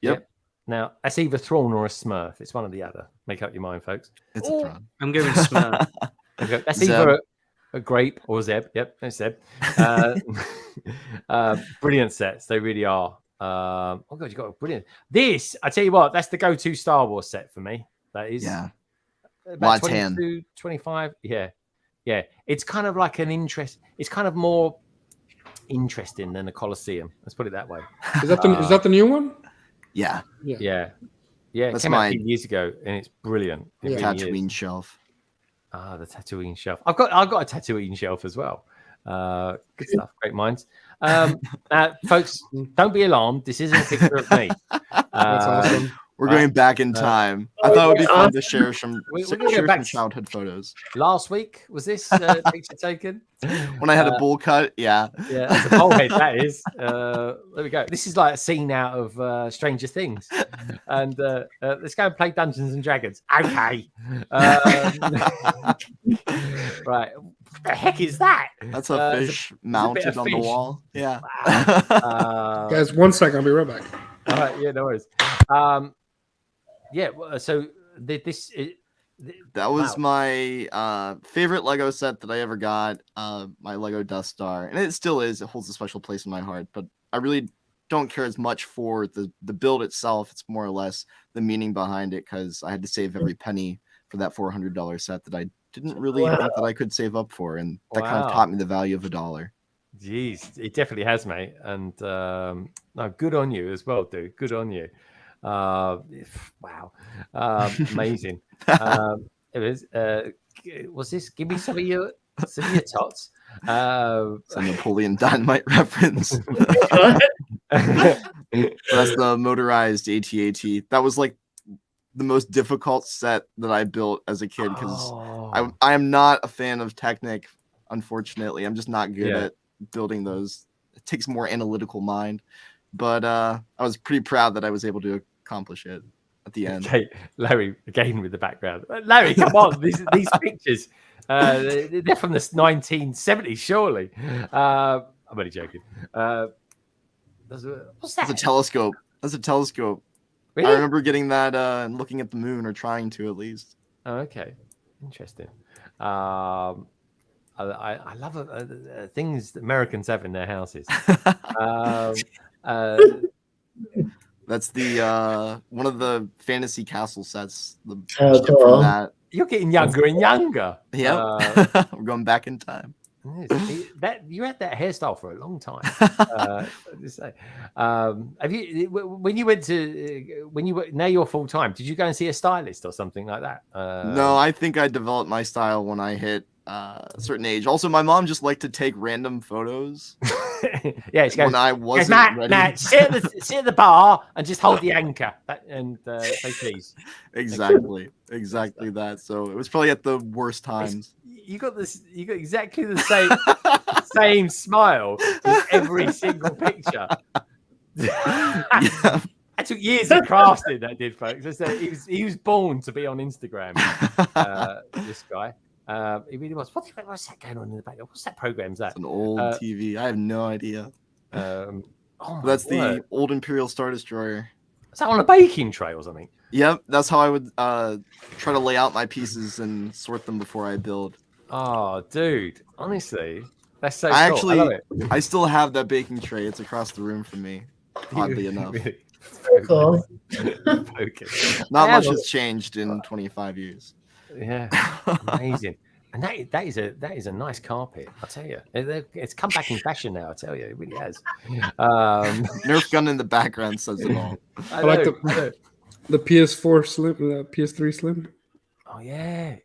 Yep. Now, that's either Thrawn or a Smurf. It's one or the other. Make up your mind, folks. It's a Thrawn. I'm going Smurf. Okay. That's either a Grape or a Zeb. Yep, that's Zeb. Brilliant sets. They really are. Oh, God, you got a brilliant. This, I tell you what, that's the go-to Star Wars set for me. That is. Yeah. About 22, 25. Yeah. Yeah. It's kind of like an interest. It's kind of more interesting than the Colosseum. Let's put it that way. Is that the new one? Yeah. Yeah. It That's came out a few years ago, and it's brilliant. It really Tatooine is. shelf. Ah, the Tatooine shelf. I've got a Tatooine shelf as well. Good stuff. Great minds. Folks, don't be alarmed. This isn't a picture of me. That's awesome. We're going back in time. I thought it would be fun to share some childhood photos. Last week was this picture taken? When I had a bowl cut, yeah. Yeah, that's a bowl head, that is. There we go. This is like a scene out of Stranger Things. And let's go and play Dungeons and Dragons. Okay. Right. What the heck is that? That's a fish mounted on the wall. Yeah. Wow. Guys, 1 second. I'll be right back. All right. Yeah, no worries. So that was my favorite Lego set that I ever got. My Lego Death Star, and it still is. It holds a special place in my heart. But I really don't care as much for the build itself. It's more or less the meaning behind it, because I had to save every penny for that $400 set that I didn't really think that I could save up for, and that kind of taught me the value of $1. Jeez, it definitely has, mate. And no, good on you as well, dude. Good on you. Wow, amazing. It was. Was this? Give me some of your tots. It's a Napoleon Dynamite reference. That's the motorized AT-AT. That was like the most difficult set that I built as a kid, because I am not a fan of Technic. Unfortunately, I'm just not good at building those. It takes more analytical mind. But I was pretty proud that I was able to accomplish it at the end. Okay, Larry, again with the background. Larry, come on, these pictures. They're from the 1970s, surely. I'm only joking. What's that? That's a telescope. Really? I remember getting that and looking at the moon, or trying to at least. Oh, okay. Interesting. I love things that Americans have in their houses. That's the one of the fantasy castle sets. The Oh, ship cool. from that. You're getting younger and younger. Yep. We're going back in time. That you had that hairstyle for a long time. Have you when you went to now you're full time? Did you go and see a stylist or something like that? No, I think I developed my style when I hit a certain age. Also, my mom just liked to take random photos. Yeah, she goes, when I wasn't ready. Matt, sit at the bar and just hold the anchor and say please. Exactly that. So it was probably at the worst times. You got exactly the same smile in every single picture. Yeah. It took years of crafting, that did, folks. He was born to be on Instagram. This guy. It really was. What's that going on in the background? What's that program's that? It's an old TV. I have no idea. That's the old Imperial Star Destroyer. Is that on a baking tray or something? Yep, that's how I would try to lay out my pieces and sort them before I build. Oh, dude! Honestly, that's so cool. I love it. I still have that baking tray. It's across the room from me. Oddly enough. So cool. Not much has changed in 25 years. Yeah, amazing. And that is a nice carpet, I tell you. It's come back in fashion now, I tell you. It really has. Nerf gun in the background says it all. I like the PS4 Slim, the PS3 Slim. Oh yeah.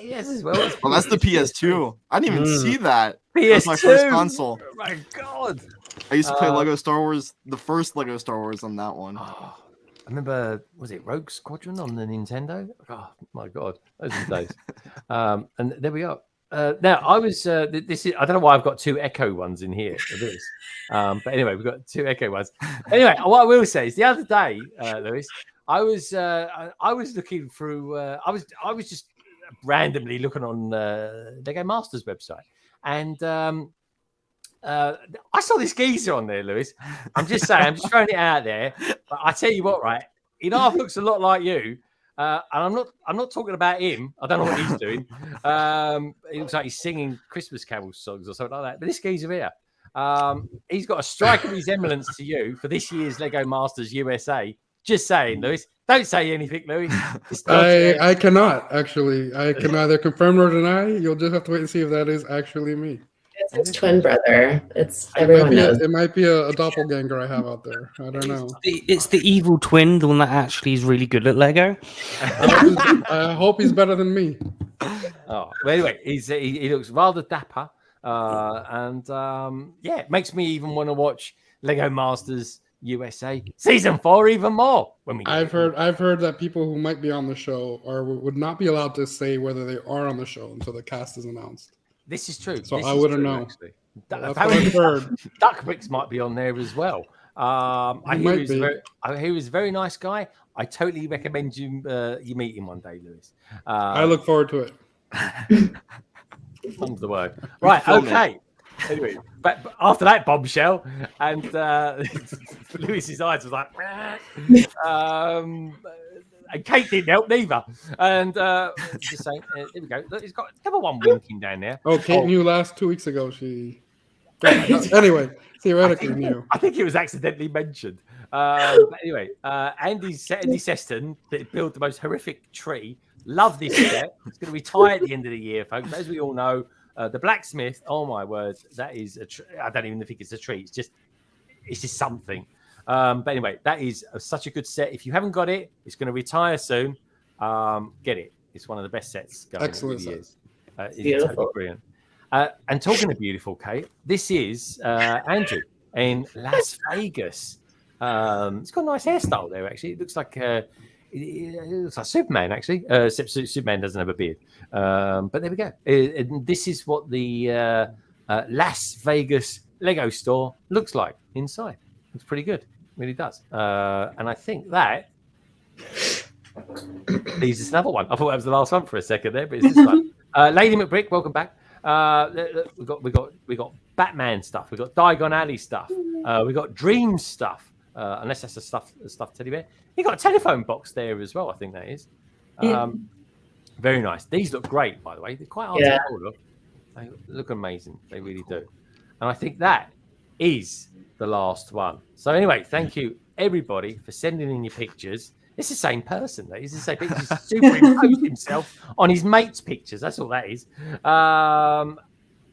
Yes, as well. Well, that's the PS2. I didn't even see that. PS2. That's my first console. Oh my god. I used to play Lego Star Wars, the first Lego Star Wars on that one. Oh, I remember, was it Rogue Squadron on the Nintendo? Oh my god, those are the days. And there we are. Now I was. This is. I don't know why I've got two Echo ones in here. This. But anyway, we've got two Echo ones. Anyway, what I will say is the other day, Lewis, I was looking through. I was just randomly looking on Lego Masters website, and I saw this geezer on there, Lewis. I'm just saying, I'm just throwing it out there. But I tell you what, right? He half looks a lot like you, and I'm not talking about him. I don't know what he's doing. It looks like he's singing Christmas carol songs or something like that. But this geezer here, he's got a striking resemblance to you for this year's Lego Masters USA. Just saying, Lewis. Don't say anything, Lewis. I cannot actually. I can neither confirm nor deny. You'll just have to wait and see if that is actually me. It's his twin brother. Everyone knows. It might be a doppelganger I have out there. I don't know. It's the evil twin, the one that actually is really good at Lego. I hope he's better than me. Oh, well, anyway, he looks rather dapper, and yeah, it makes me even want to watch Lego Masters USA season 4 even more. I've heard that people who might be on the show would not be allowed to say whether they are on the show until the cast is announced. This is true. So I wouldn't know. That's what I've heard. Duckbricks might be on there as well. I hear he's a very nice guy. I totally recommend you meet him one day, Lewis. I look forward to it. Comes the word. Right, okay. Anyway, but after that bombshell, and Lewis's eyes was like, and Kate didn't help neither. And just saying, here we go. Look, he's got number one winking down there. Oh, Kate knew last 2 weeks ago. She anyway, theoretically knew. I think it was accidentally mentioned. But anyway, Andy Seston that built the most horrific tree. Love this set. It's going to retire at the end of the year, folks. As we all know, the blacksmith. Oh my word, that is I don't even think it's a tree. It's just something. But anyway, that is such a good set. If you haven't got it, it's going to retire soon. Get it. It's one of the best sets going. Excellent. It really is. It's totally brilliant. And talking of beautiful, Kate, this is Andrew in Las Vegas. It's got a nice hairstyle there. Actually, it looks like Superman. Actually, except Superman doesn't have a beard. But there we go. This is what the Las Vegas Lego store looks like inside. It's pretty good. It really does. And I think that leaves us another one. I thought that was the last one for a second there, but it's this one. Lady McBrick, welcome back. We got Batman stuff. We got Diagon Alley stuff. We got Dream stuff. Unless that's a stuffed teddy bear. You got a telephone box there as well. I think that is. Very nice. These look great, by the way. They're quite hard to hold. They look amazing. They really do. And I think that is the last one. So anyway, thank you everybody for sending in your pictures. It's the same person. That is the same. He just superimposed himself on his mate's pictures. That's all that is.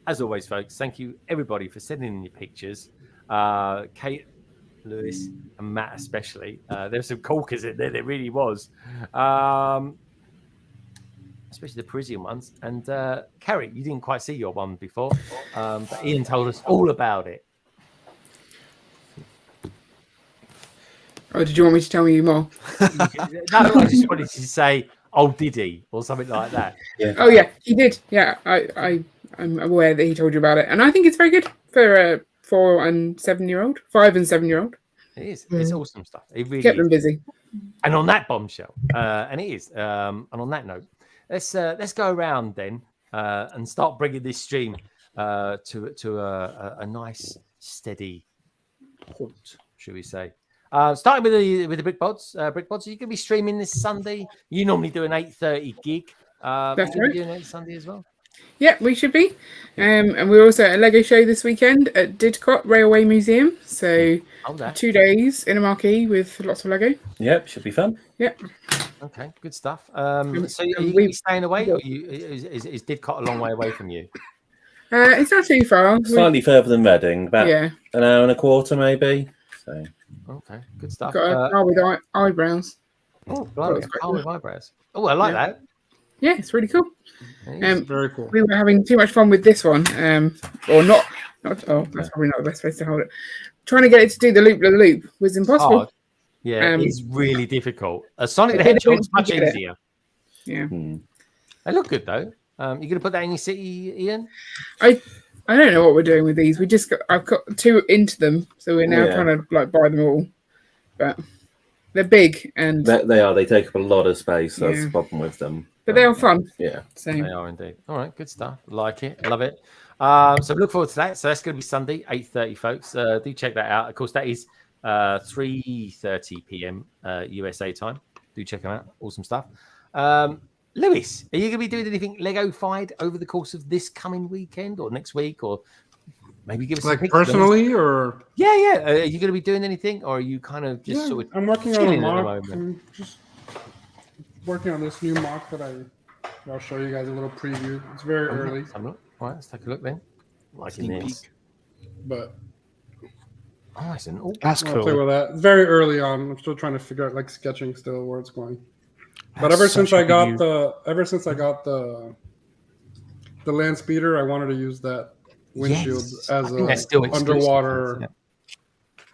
As always, folks, thank you everybody for sending in your pictures. Kate, Lewis, and Matt especially. There's some corkers in there. There really was. Especially the Parisian ones. And Carrie, you didn't quite see your one before, but Ian told us all about it. Oh, did you want me to tell you more? No, I just wanted to say, "Oh, did he?" or something like that. Yeah. Oh yeah, he did. Yeah, I'm aware that he told you about it, and I think it's very good for a 5 and 7-year-old. It is. It's awesome stuff. It really Kept them busy. And on that bombshell, and it is. And on that note, let's go around then and start bringing this stream to a nice steady halt, should we say? Starting with the Brickbods. Brickbods, are you going to be streaming this Sunday? You normally do an 8:30 gig. That's are you right. doing it Sunday as well? Yeah, we should be. And we're also at a Lego show this weekend at Didcot Railway Museum. So 2 days in a marquee with lots of Lego. Yep, should be fun. Yep. Okay, good stuff. So are you going to be staying away, or is Didcot a long way away from you? It's not too far. Slightly further than Reading, about an hour and a quarter maybe. So. Okay, good stuff. Got a car with eyebrows. Oh, blimey, a car with eyebrows. Oh, I like that. Yeah, it's really cool. Very cool. We were having too much fun with this one, or not. Oh, that's probably not the best place to hold it. Trying to get it to do the loop was impossible. Hard. Yeah, it's really difficult. Sonic the Hedgehog's much easier. Yeah. They look good though. You gonna put that in your city, Ian? I don't know what we're doing with these. I've got 2 into them, so we're now trying to like buy them all. But they're big and they are. They take up a lot of space. That's the problem with them. But they are fun. Yeah, so. They are indeed. All right, good stuff. Like it, love it. So look forward to that. So that's going to be Sunday, 8:30, folks. Do check that out. Of course, that is 3:30 p.m. USA time. Do check them out. Awesome stuff. Lewis, are you going to be doing anything Lego-fied over the course of this coming weekend or next week, or maybe give us like personally, or yeah? Are you going to be doing anything, or are you kind of just sort of? I'm working on a chilling mock. at the moment? I'm just working on this new mock that I'll show you guys a little preview. It's very early. All right, let's take a look then. Liking this, but that's cool. I'll play with that. It's very early on. I'm still trying to figure out, like, sketching still where it's going. But ever since I got the land speeder, I wanted to use that windshield as a underwater. Yeah.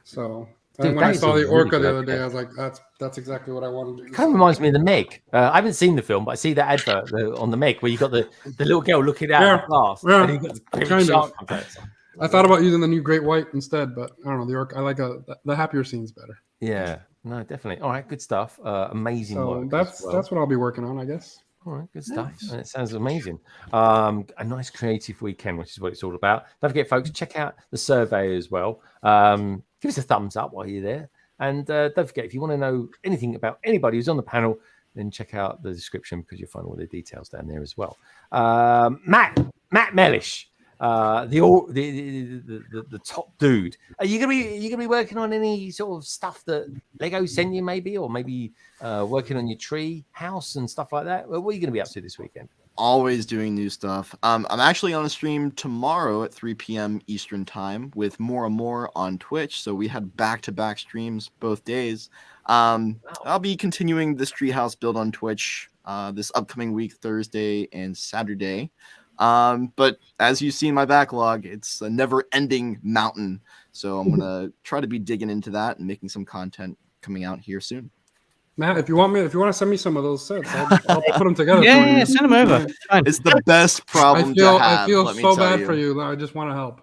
So when I saw the orca the other day, I was like, that's exactly what I want to do. Kind of reminds me of the Meg. I haven't seen the film, but I see that advert on the Meg where you got the little girl looking out of the glass. Yeah, and you got the kind shark of. I thought about using the new Great White instead, but I don't know. The orca, I like the happier scenes better. Yeah, no, definitely. All right, good stuff. Amazing so work. That's what I'll be working on, I guess. All right, good stuff. Nice. It sounds amazing. A nice creative weekend, which is what it's all about. Don't forget, folks, check out the survey as well. Give us a thumbs up while you're there. And don't forget, if you want to know anything about anybody who's on the panel, then check out the description because you'll find all the details down there as well. Matt Mellish, the top dude. Are you gonna be working on any sort of stuff that Lego sent you, maybe, or maybe working on your tree house and stuff like that? What are you gonna be up to this weekend? Always doing new stuff. I'm actually on a stream tomorrow at 3 p.m. Eastern time with More and More on Twitch. So we had back-to-back streams both days. I'll be continuing this treehouse build on Twitch this upcoming week, Thursday and Saturday. But as you see in my backlog, it's a never-ending mountain. So I'm gonna try to be digging into that and making some content coming out here soon. Matt, if you want to send me some of those sets, I'll put them together. Yeah, send them over. It's the best problem to have. I feel so bad for you. I just want to help.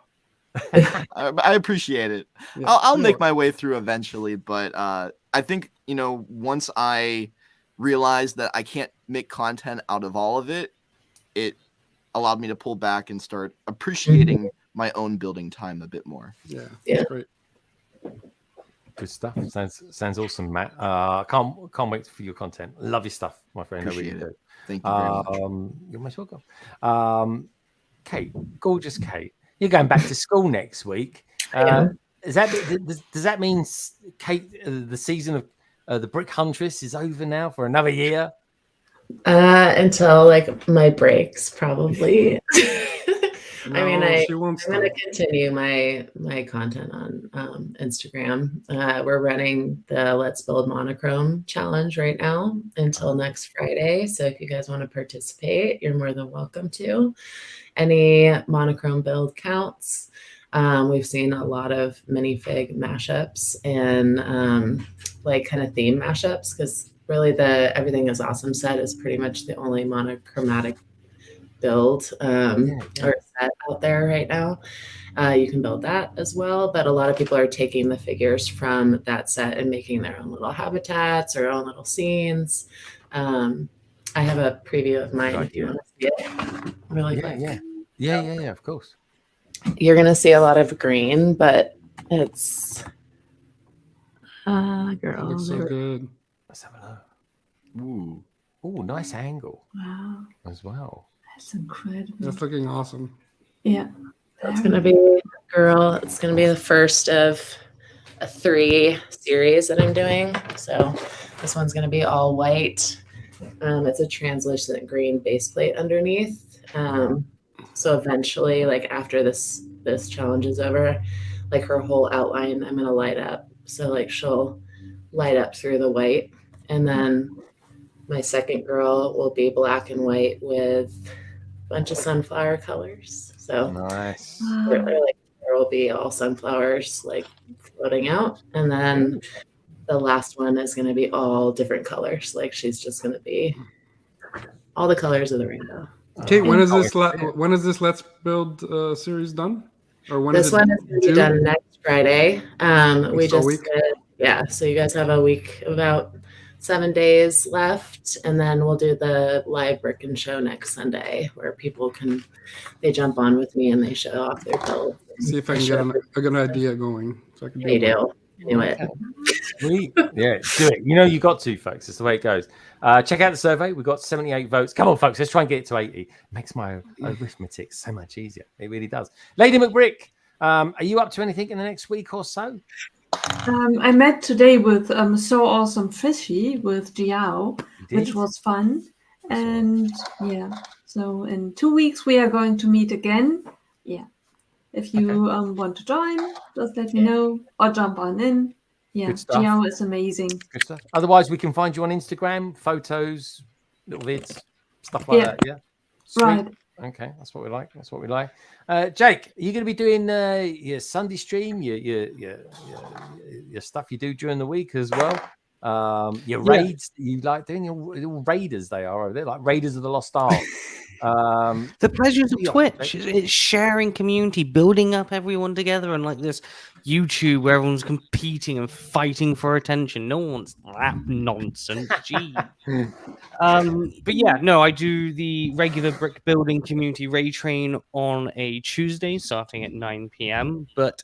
I appreciate it. Yeah, I'll make my way through eventually, but I think, once I realized that I can't make content out of all of it, it allowed me to pull back and start appreciating my own building time a bit more. Yeah, that's great. Good stuff. Sounds awesome, Matt. Can't wait for your content. Love your stuff, my friend. Appreciate I really it. Thank you very much. You're most welcome. Kate, gorgeous Kate, you're going back to school next week. Does that mean, Kate, the season of the Brick Huntress is over now for another year? Until like my breaks, probably. No, I mean, she won't I'm going stop. to continue my content on Instagram. We're running the Let's Build Monochrome challenge right now until next Friday. So if you guys want to participate, you're more than welcome to. Any monochrome build counts. We've seen a lot of minifig mashups and like kind of theme mashups, because really the Everything is Awesome set is pretty much the only monochromatic build or set out there right now. You can build that as well, but a lot of people are taking the figures from that set and making their own little habitats or own little scenes. I have a preview of mine if you want to see it really quick. Yeah, of course. You're going to see a lot of green, but it's girl. Looks so good. Let's have a look. Ooh, nice angle. Wow. As well. That's incredible. That's looking awesome. Yeah. It's going to be girl. It's going to be the first of a 3 series that I'm doing. So this one's going to be all white. It's a translucent green base plate underneath. So eventually, like after this challenge is over, like her whole outline, I'm going to light up. So like she'll light up through the white. And then my second girl will be black and white with a bunch of sunflower colors. So nice. There will be all sunflowers like floating out. And then the last one is going to be all different colors. Like she's just going to be all the colors of the rainbow. Kate, when is this Let's Build series done? Or when this is it one is going to be done next Friday. We just so you guys have a week, about 7 days left, and then we'll do the live Bricklink show next Sunday, where people they jump on with me and they show off their build. See if I can get a good idea going. So I can They do. Do it. Sweet. Yeah, do it. You got to, folks. That's the way it goes. Check out the survey. We've got 78 votes. Come on, folks. Let's try and get it to 80. It makes my arithmetic so much easier. It really does. Lady McBrick, are you up to anything in the next week or so? I met today with So Awesome Fishy with Jiao, which was fun. And so in 2 weeks we are going to meet again. Yeah. If you want to join, just let me know or jump on in. Yeah, Jiao is amazing. Good stuff. Otherwise, we can find you on Instagram, photos, little vids, stuff like that. Yeah. Sweet. Right. Okay, that's what we like. That's what we like. Jake, are you going to be doing your Sunday stream, your stuff you do during the week as well? Your raids that you like doing? Your raiders they are. They're like Raiders of the Lost Ark. The pleasures of Twitch. It's sharing community, building up everyone together, and like this YouTube where everyone's competing and fighting for attention. No one wants that nonsense. Gee. But yeah, no, I do the regular brick building community raid train on a Tuesday starting at 9 p.m. But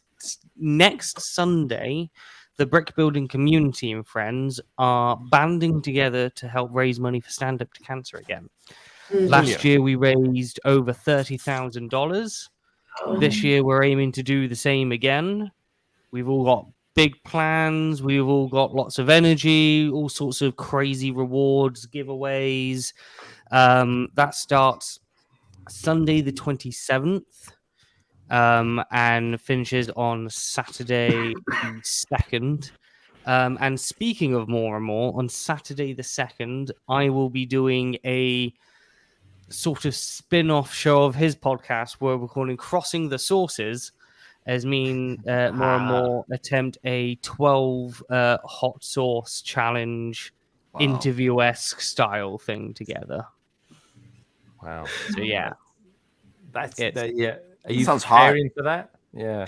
next Sunday, the brick building community and friends are banding together to help raise money for Stand Up to Cancer again. Last year we raised over $30,000. This year we're aiming to do the same again. We've all got big plans. We've all got lots of energy, all sorts of crazy rewards, giveaways. That starts Sunday the 27th and finishes on Saturday the 2nd. And speaking of more and more, on Saturday the 2nd, I will be doing a sort of spin-off show of his podcast where we're calling Crossing the Sources, as more and more attempt a 12 hot sauce challenge interview-esque style thing together. Wow. So yeah. That's it. Are you sounds preparing for that? Yeah.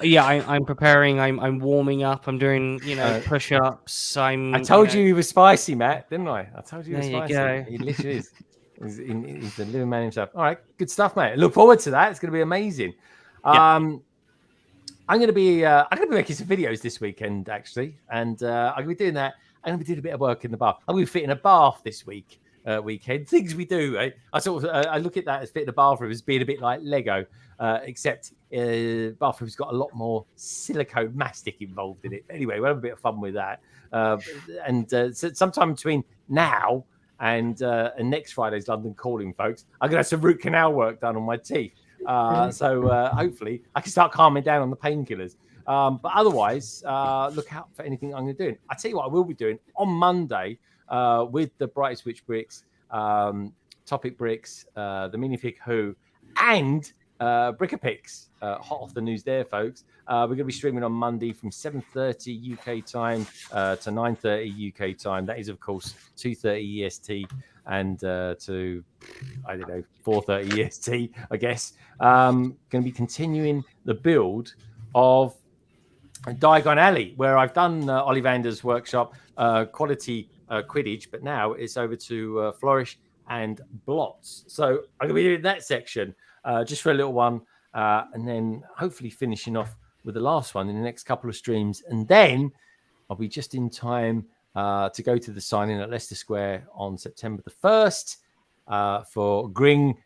Yeah, I'm preparing. I'm warming up. I'm doing, push-ups. I told you he was spicy, Matt, didn't I? I told you he was There you spicy. go. He literally is. He's the living man himself. All right, good stuff, mate. Look forward to that. It's going to be amazing. I'm going to be making some videos this weekend, actually, and I'm going to be doing that. I'm going to be doing a bit of work in the bath. I'm going to be fitting a bath this week weekend. Things we do. I sort of I look at that as fitting a bathroom as being a bit like Lego, except bathroom's got a lot more silicone mastic involved in it. Anyway, we'll have a bit of fun with that. So sometime between now and next Friday's London Calling, folks, I'm gonna have some root canal work done on my teeth. So hopefully I can start calming down on the painkillers. But otherwise, look out for anything I'm going to do. I tell you what, I will be doing on Monday with the Brightest Witch bricks, Topic bricks, the Minifig Who, and Brickapix. Hot off the news there, folks. We're going to be streaming on Monday from 7:30 UK time to 9:30 UK time. That is, of course, 2:30 EST and to, I don't know, 4:30 EST, I guess. Going to be continuing the build of Diagon Alley, where I've done Ollivander's workshop, quality Quidditch, but now it's over to Flourish and Blots. So I'm going to be doing that section just for a little one, and then hopefully finishing off with the last one in the next couple of streams. And then I'll be just in time to go to the signing at Leicester Square on September the 1st for Gring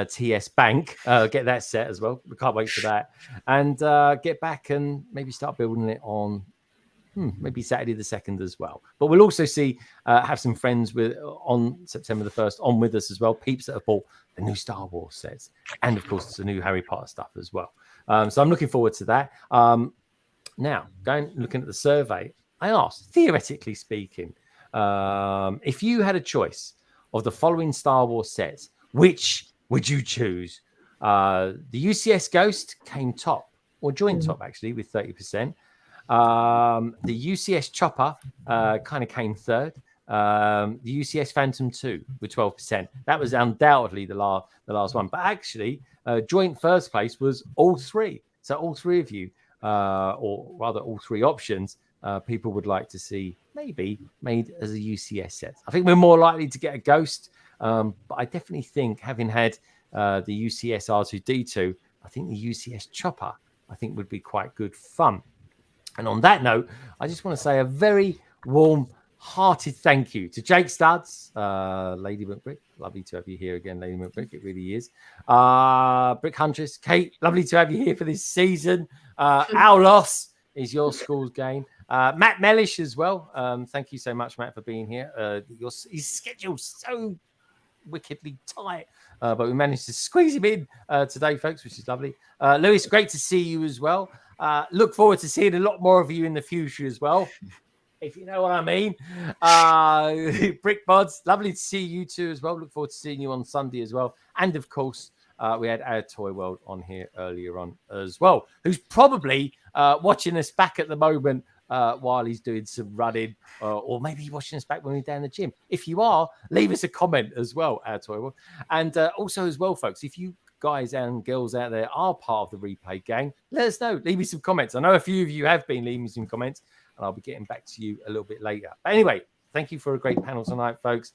TS Bank. Get that set as well. We can't wait for that. And get back and maybe start building it on maybe Saturday the 2nd as well. But we'll also see, have some friends with on September the 1st on with us as well. Peeps that have bought the new Star Wars sets. And of course, the new Harry Potter stuff as well. So I'm looking forward to that. Now, looking at the survey, I asked, theoretically speaking, if you had a choice of the following Star Wars sets, which would you choose? The UCS Ghost came top, or joint top actually, with 30%. The UCS Chopper kind of came third. The UCS Phantom 2 with 12%. That was undoubtedly the last one. But actually, joint first place was all three. So all three of you, or rather all three options, people would like to see maybe made as a UCS set. I think we're more likely to get a Ghost, but I definitely think, having had the UCS R2D2, I think the UCS Chopper, I think, would be quite good fun. And on that note, I just want to say a very warm-hearted thank you to Jake Studs, Lady McBrick. Lovely to have you here again, Lady McBrick. It really is. Brick Huntress, Kate, lovely to have you here for this season. Our loss is your school's game. Matt Mellish as well. Thank you so much, Matt, for being here. His schedule's so wickedly tight, but we managed to squeeze him in today, folks, which is lovely. Lewis, great to see you as well. Look forward to seeing a lot more of you in the future as well, if you know what I mean. Brick Mods, lovely to see you too as well. Look forward to seeing you on Sunday as well. And of course, we had our Toy World on here earlier on as well, who's probably watching us back at the moment while he's doing some running, or maybe watching us back when we're down the gym. If you are, leave us a comment as well, our Toy World. And also as well, folks, if you guys and girls out there are part of the replay gang, let us know. Leave me some comments. I know a few of you have been leaving some comments, and I'll be getting back to you a little bit later. But anyway, thank you for a great panel tonight, folks.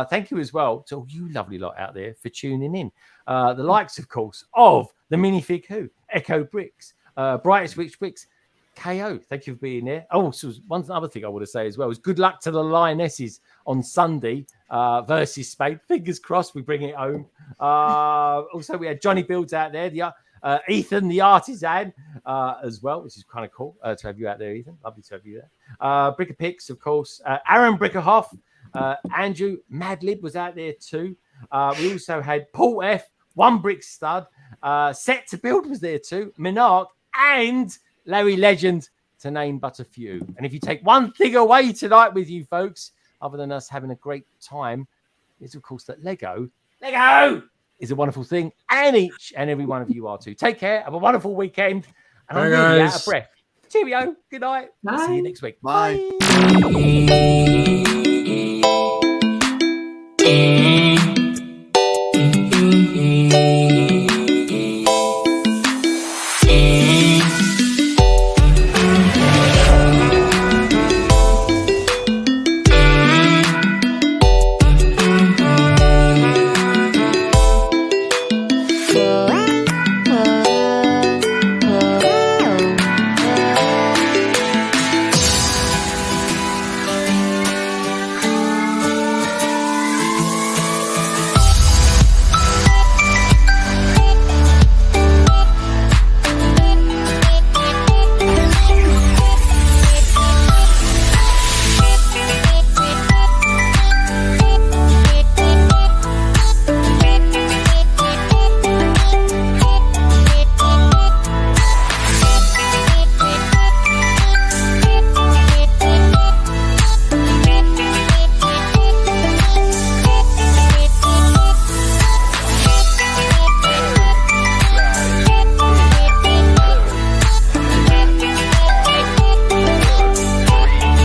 Thank you as well to all you lovely lot out there for tuning in. The likes, of course, of the Minifig Who, Echo Bricks, Brightest Witch Bricks, KO. Thank you for being here. Oh, so one other thing I want to say as well is good luck to the Lionesses on Sunday versus Spain. Fingers crossed we bring it home. Also, we had Johnny Builds out there, Ethan the Artisan as well, which is kind of cool to have you out there, Ethan. Lovely to have you there. Brickapix, of course. Aaron Brickerhoff, Andrew Madlib was out there too. We also had Paul F, One Brick Stud, Set to Build was there too, Minark, and Larry Legend, to name but a few. And if you take one thing away tonight with you, folks, other than us having a great time, is of course that Lego is a wonderful thing, and each and every one of you are too. Take care, have a wonderful weekend, and I'm really out of breath. Cheerio, good night. Bye. See you next week. Bye. Bye.